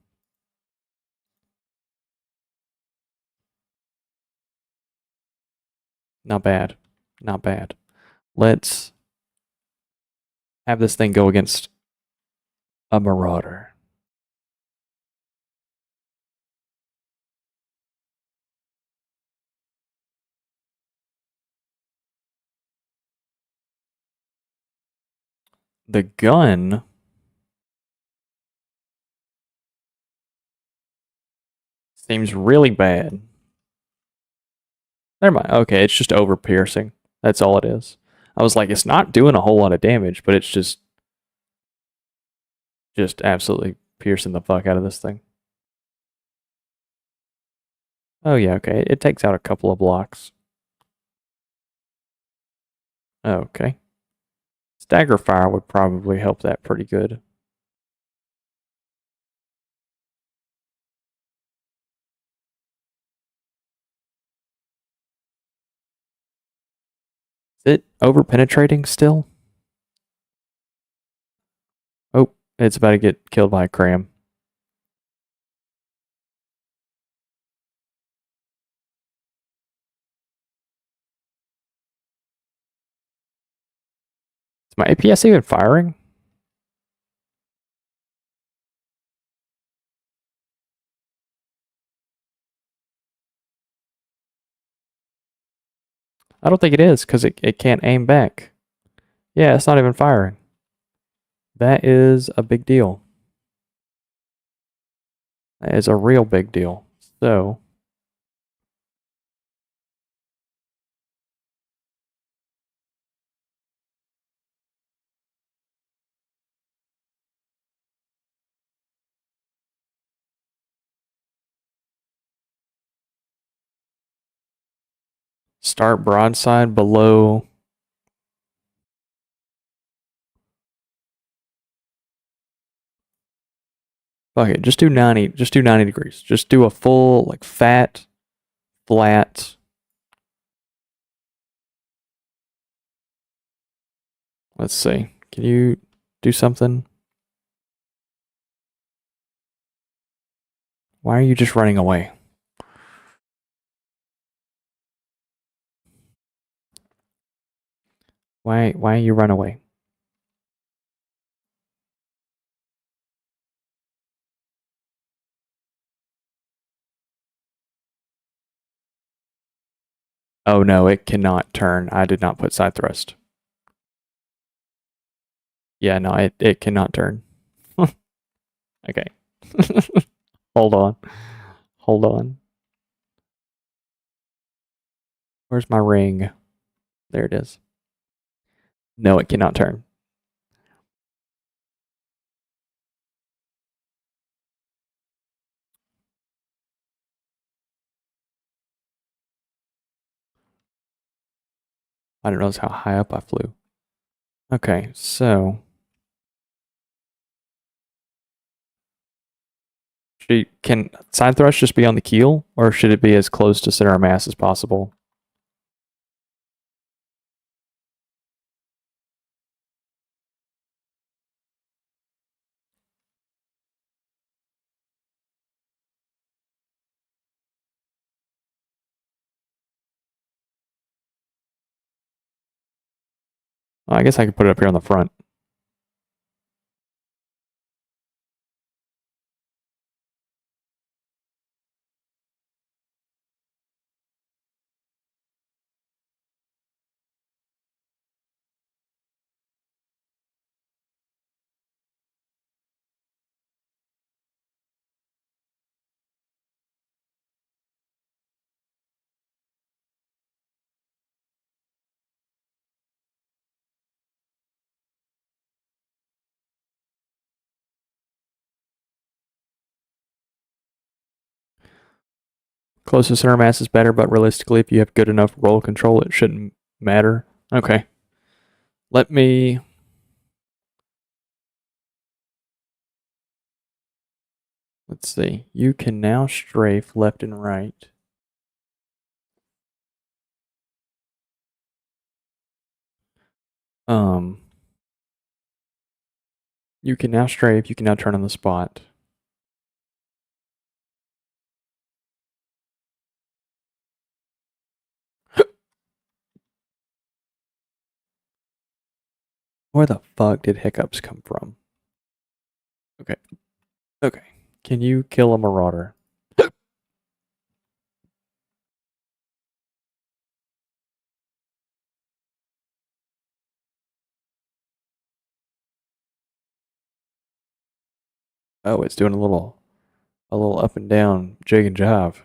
Not bad. Not bad. Let's have this thing go against a marauder. The gun seems really bad. Never mind. Okay, it's just over piercing. That's all it is. I was like, it's not doing a whole lot of damage, but it's just absolutely piercing the fuck out of this thing. Oh yeah, okay. It takes out a couple of blocks. Okay. Stagger fire would probably help that pretty good. Is it over penetrating still? Oh, it's about to get killed by a cram. Is my APS even firing? I don't think it is because it can't aim back. Yeah, it's not even firing. That is a big deal. That is a real big deal. So, start broadside below. Fuck it, just do 90. Just do 90 degrees. Just do a full, like, fat, flat. Let's see. Can you do something? Why are you just running away? Why you run away? Oh no, it cannot turn. I did not put side thrust. Yeah, no, it cannot turn. Okay. Hold on. Hold on. Where's my ring? There it is. No, it cannot turn. I didn't realize how high up I flew. Okay, so can side thrust just be on the keel, or should it be as close to center of mass as possible? I guess I could put it up here on the front. Close to center of mass is better, but realistically, if you have good enough roll control, it shouldn't matter. Okay. Let me. Let's see. You can now strafe left and right. You can now strafe. You can now turn on the spot. Where the fuck did hiccups come from? Okay. Okay. Can you kill a marauder? Oh, it's doing a little up and down jig and jive.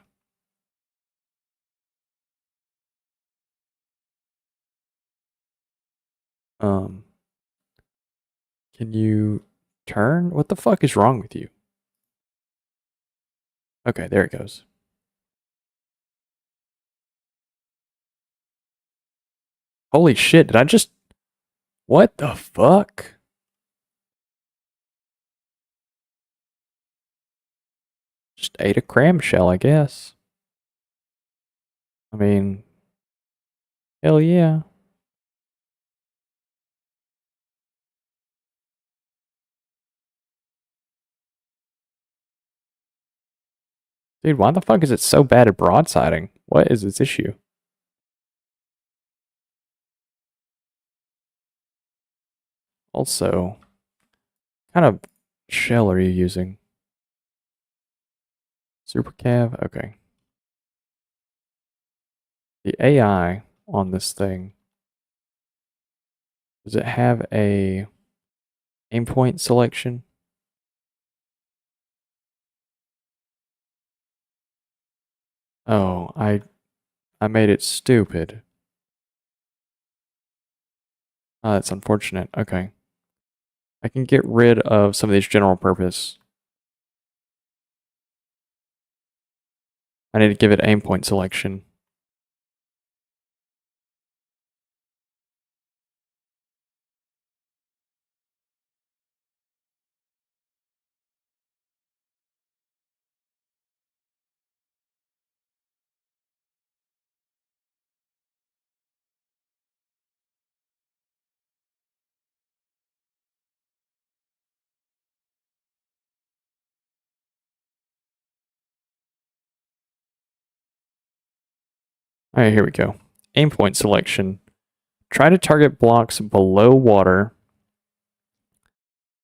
Um, can you turn? What the fuck is wrong with you? Okay, there it goes. Holy shit, did I just... What the fuck? Just ate a cram shell, I guess. I mean, hell yeah. Dude, why the fuck is it so bad at broadsiding? What is its issue? Also, what kind of shell are you using? Super cav? Okay. The AI on this thing. Does it have a aim point selection? Oh, I made it stupid. Oh, that's unfortunate. Okay. I can get rid of some of these general purpose. I need to give it aim point selection. All right, here we go. Aim point selection. Try to target blocks below water.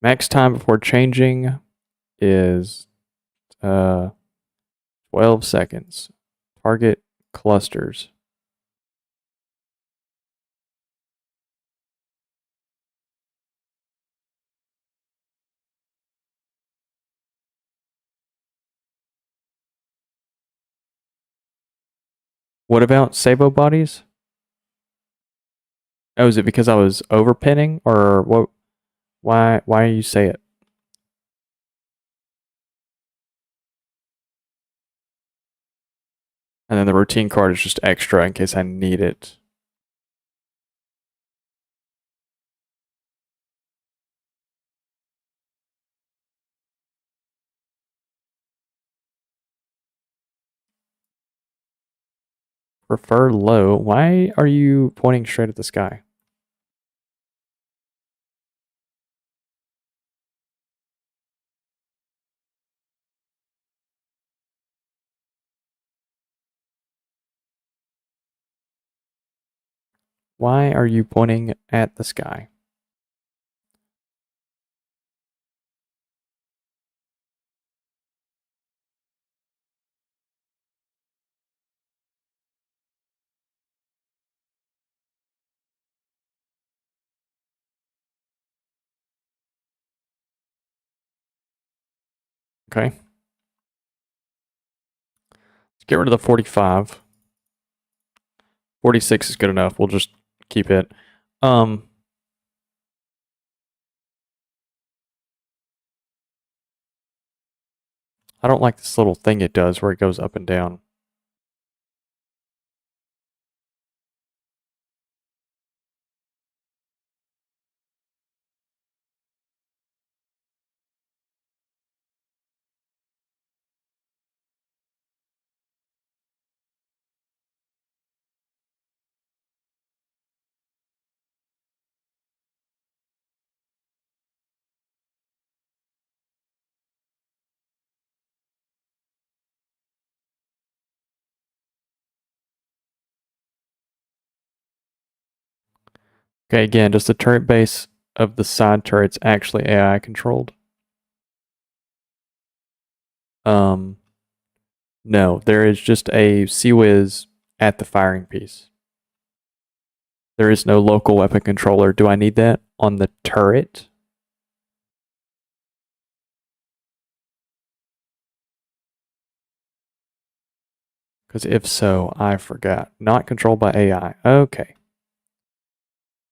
Max time before changing is 12 seconds. Target clusters. What about Sabo bodies? Oh, is it because I was overpinning or what? Why you say it? And then the routine card is just extra in case I need it. Prefer low. Why are you pointing straight at the sky? Why are you pointing at the sky? Okay. Let's get rid of the 45. 46 is good enough. We'll just keep it. I don't like this little thing it does where it goes up and down. Okay, again, does the turret base of the side turrets actually AI controlled? No, there is just a CWIS at the firing piece. There is no local weapon controller. Do I need that on the turret? Because if so, I forgot. Not controlled by AI. Okay.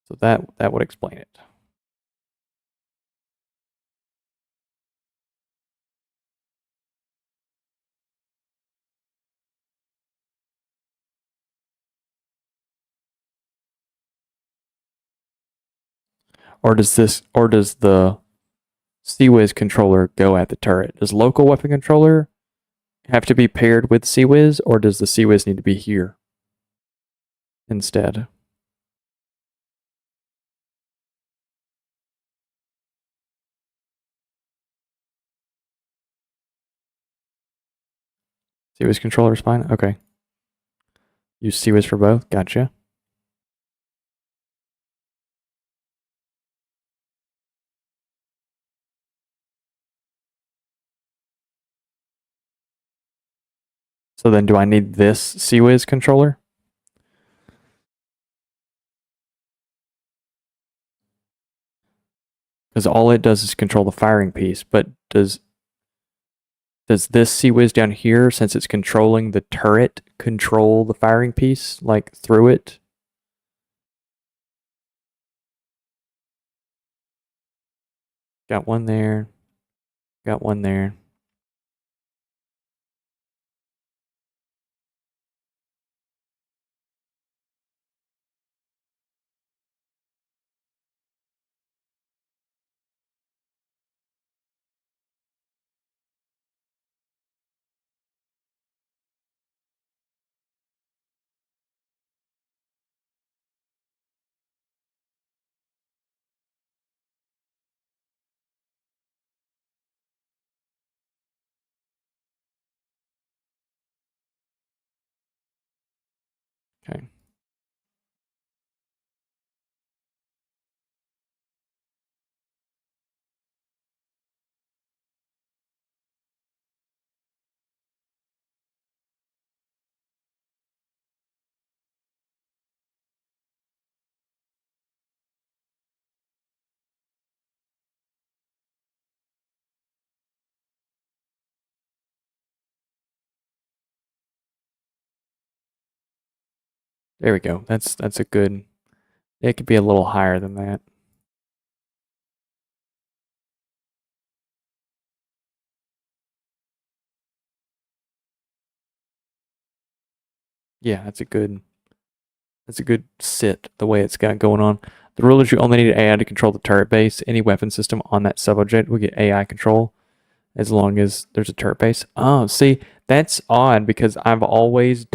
So that would explain it. Or does the CWIS controller go at the turret? Does local weapon controller have to be paired with CWIS, or does the CWIS need to be here instead? CWIS controller is fine? Okay. Use CWIS for both? Gotcha. So then do I need this CWIS controller? Because all it does is control the firing piece. But does this sea whiz down here, since it's controlling the turret, control the firing piece, like through it? Got one there. Got one there. Okay. There we go. That's a good. It could be a little higher than that. Yeah, that's a good. That's a good sit. The way it's got going on. The rule is you only need AI to control the turret base. Any weapon system on that subobject will get AI control as long as there's a turret base. Oh, see, that's odd because I've always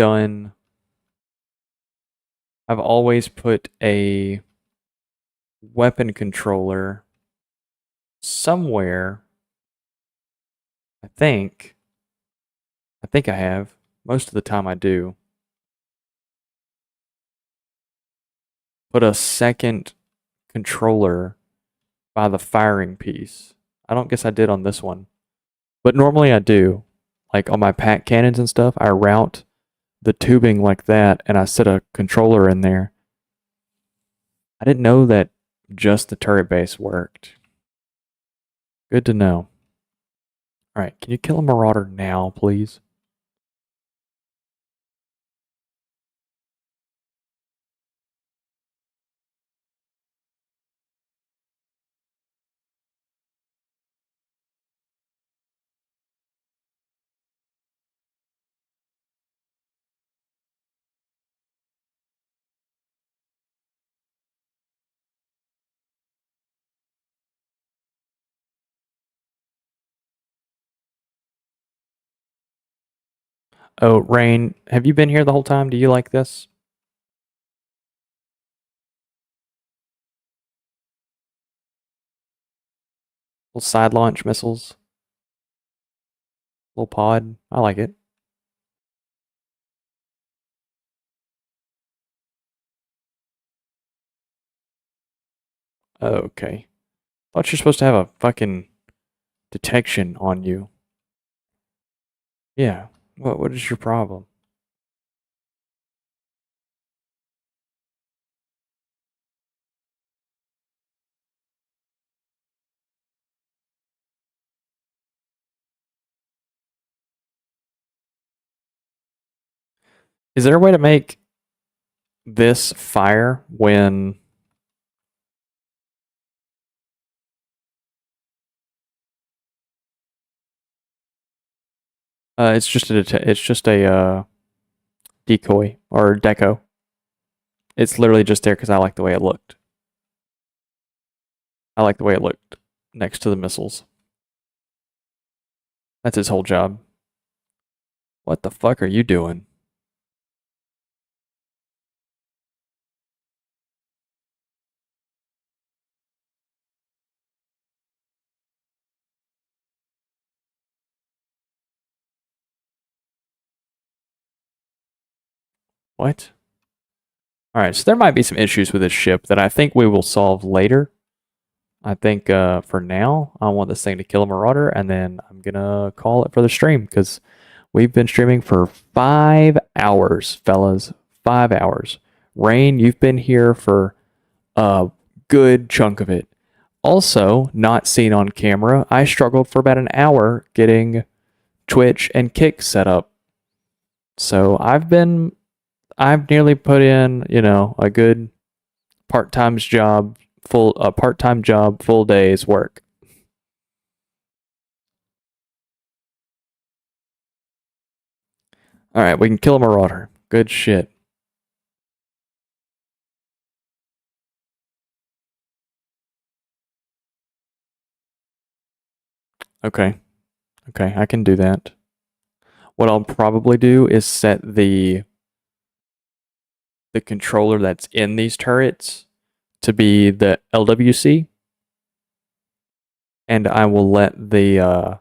put a weapon controller somewhere. I think I have. Most of the time I do. Put a second controller by the firing piece. I don't guess I did on this one. But normally I do. Like on my pack cannons and stuff, I route the tubing like that and I set a controller in there. I didn't know that just the turret base worked. Good to know. Alright, can you kill a marauder now, please? Oh, Rain, have you been here the whole time? Do you like this? Little side launch missiles. Little pod. I like it. Okay. Thought you're supposed to have a fucking detection on you. Yeah. What is your problem? Is there a way to make this fire when it's just a decoy or deco. It's literally just there because I like the way it looked. I like the way it looked next to the missiles. That's his whole job. What the fuck are you doing? What? Alright, so there might be some issues with this ship that I think we will solve later. I think for now, I want this thing to kill a marauder, and then I'm gonna call it for the stream because we've been streaming for 5 hours, fellas. 5 hours. Rain, you've been here for a good chunk of it. Also, not seen on camera, I struggled for about an hour getting Twitch and Kick set up. So I've nearly put in, a good part-time job, full day's work. All right, we can kill a marauder. Good shit. Okay. Okay, I can do that. What I'll probably do is set the controller that's in these turrets to be the LWC, and I will let the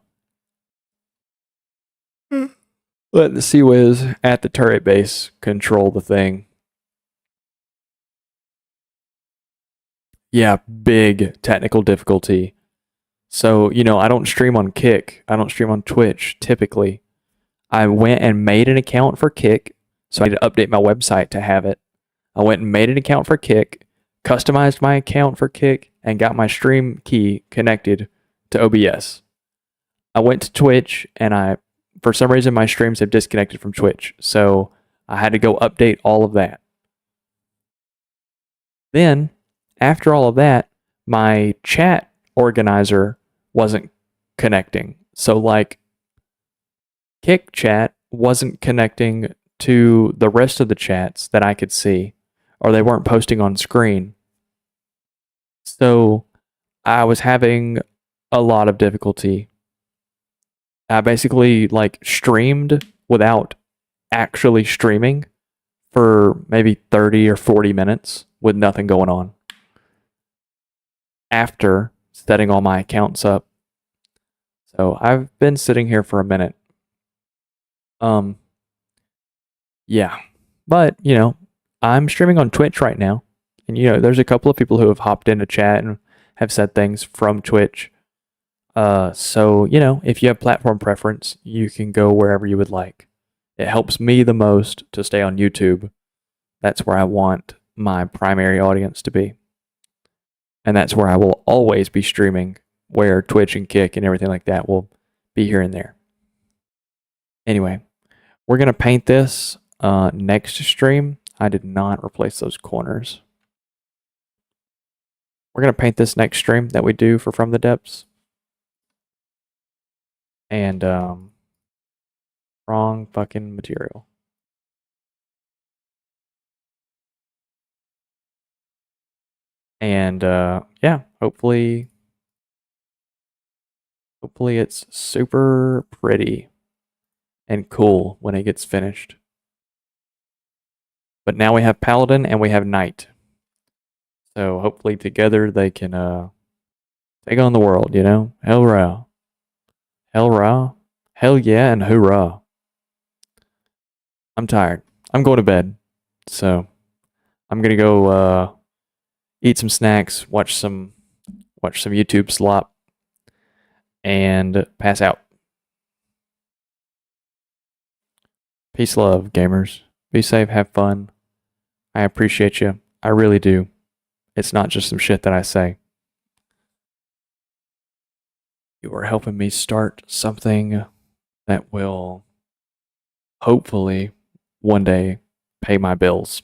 CWiz at the turret base control the thing. Yeah, big technical difficulty. So, I don't stream on Kick. I don't stream on Twitch typically. I went and made an account for Kick, so I had to update my website to have it. I went and made an account for Kick, customized my account for Kick, and got my stream key connected to OBS. I went to Twitch, and for some reason, my streams have disconnected from Twitch, so I had to go update all of that. Then, after all of that, my chat organizer wasn't connecting. So, like, Kick chat wasn't connecting to the rest of the chats that I could see, or they weren't posting on screen. So, I was having a lot of difficulty. I basically streamed without actually streaming for maybe 30 or 40 minutes with nothing going on after setting all my accounts up. So I've been sitting here for a minute. Yeah. But, I'm streaming on Twitch right now. And, there's a couple of people who have hopped into chat and have said things from Twitch. So, if you have platform preference, you can go wherever you would like. It helps me the most to stay on YouTube. That's where I want my primary audience to be. And that's where I will always be streaming, where Twitch and Kick and everything like that will be here and there. Anyway, we're going to paint this next stream. I did not replace those corners. We're going to paint this next stream that we do for From the Depths. And wrong fucking material. And yeah, hopefully it's super pretty and cool when it gets finished. But now we have Paladin and we have Knight. So hopefully together they can take on the world, Hell rah. Hell rah. Hell yeah and hoorah. I'm tired. I'm going to bed. So I'm gonna go eat some snacks, watch some YouTube slop, and pass out. Peace, love, gamers. Be safe, have fun. I appreciate you. I really do. It's not just some shit that I say. You are helping me start something that will hopefully one day pay my bills.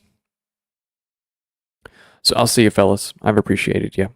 So I'll see you, fellas. I've appreciated you.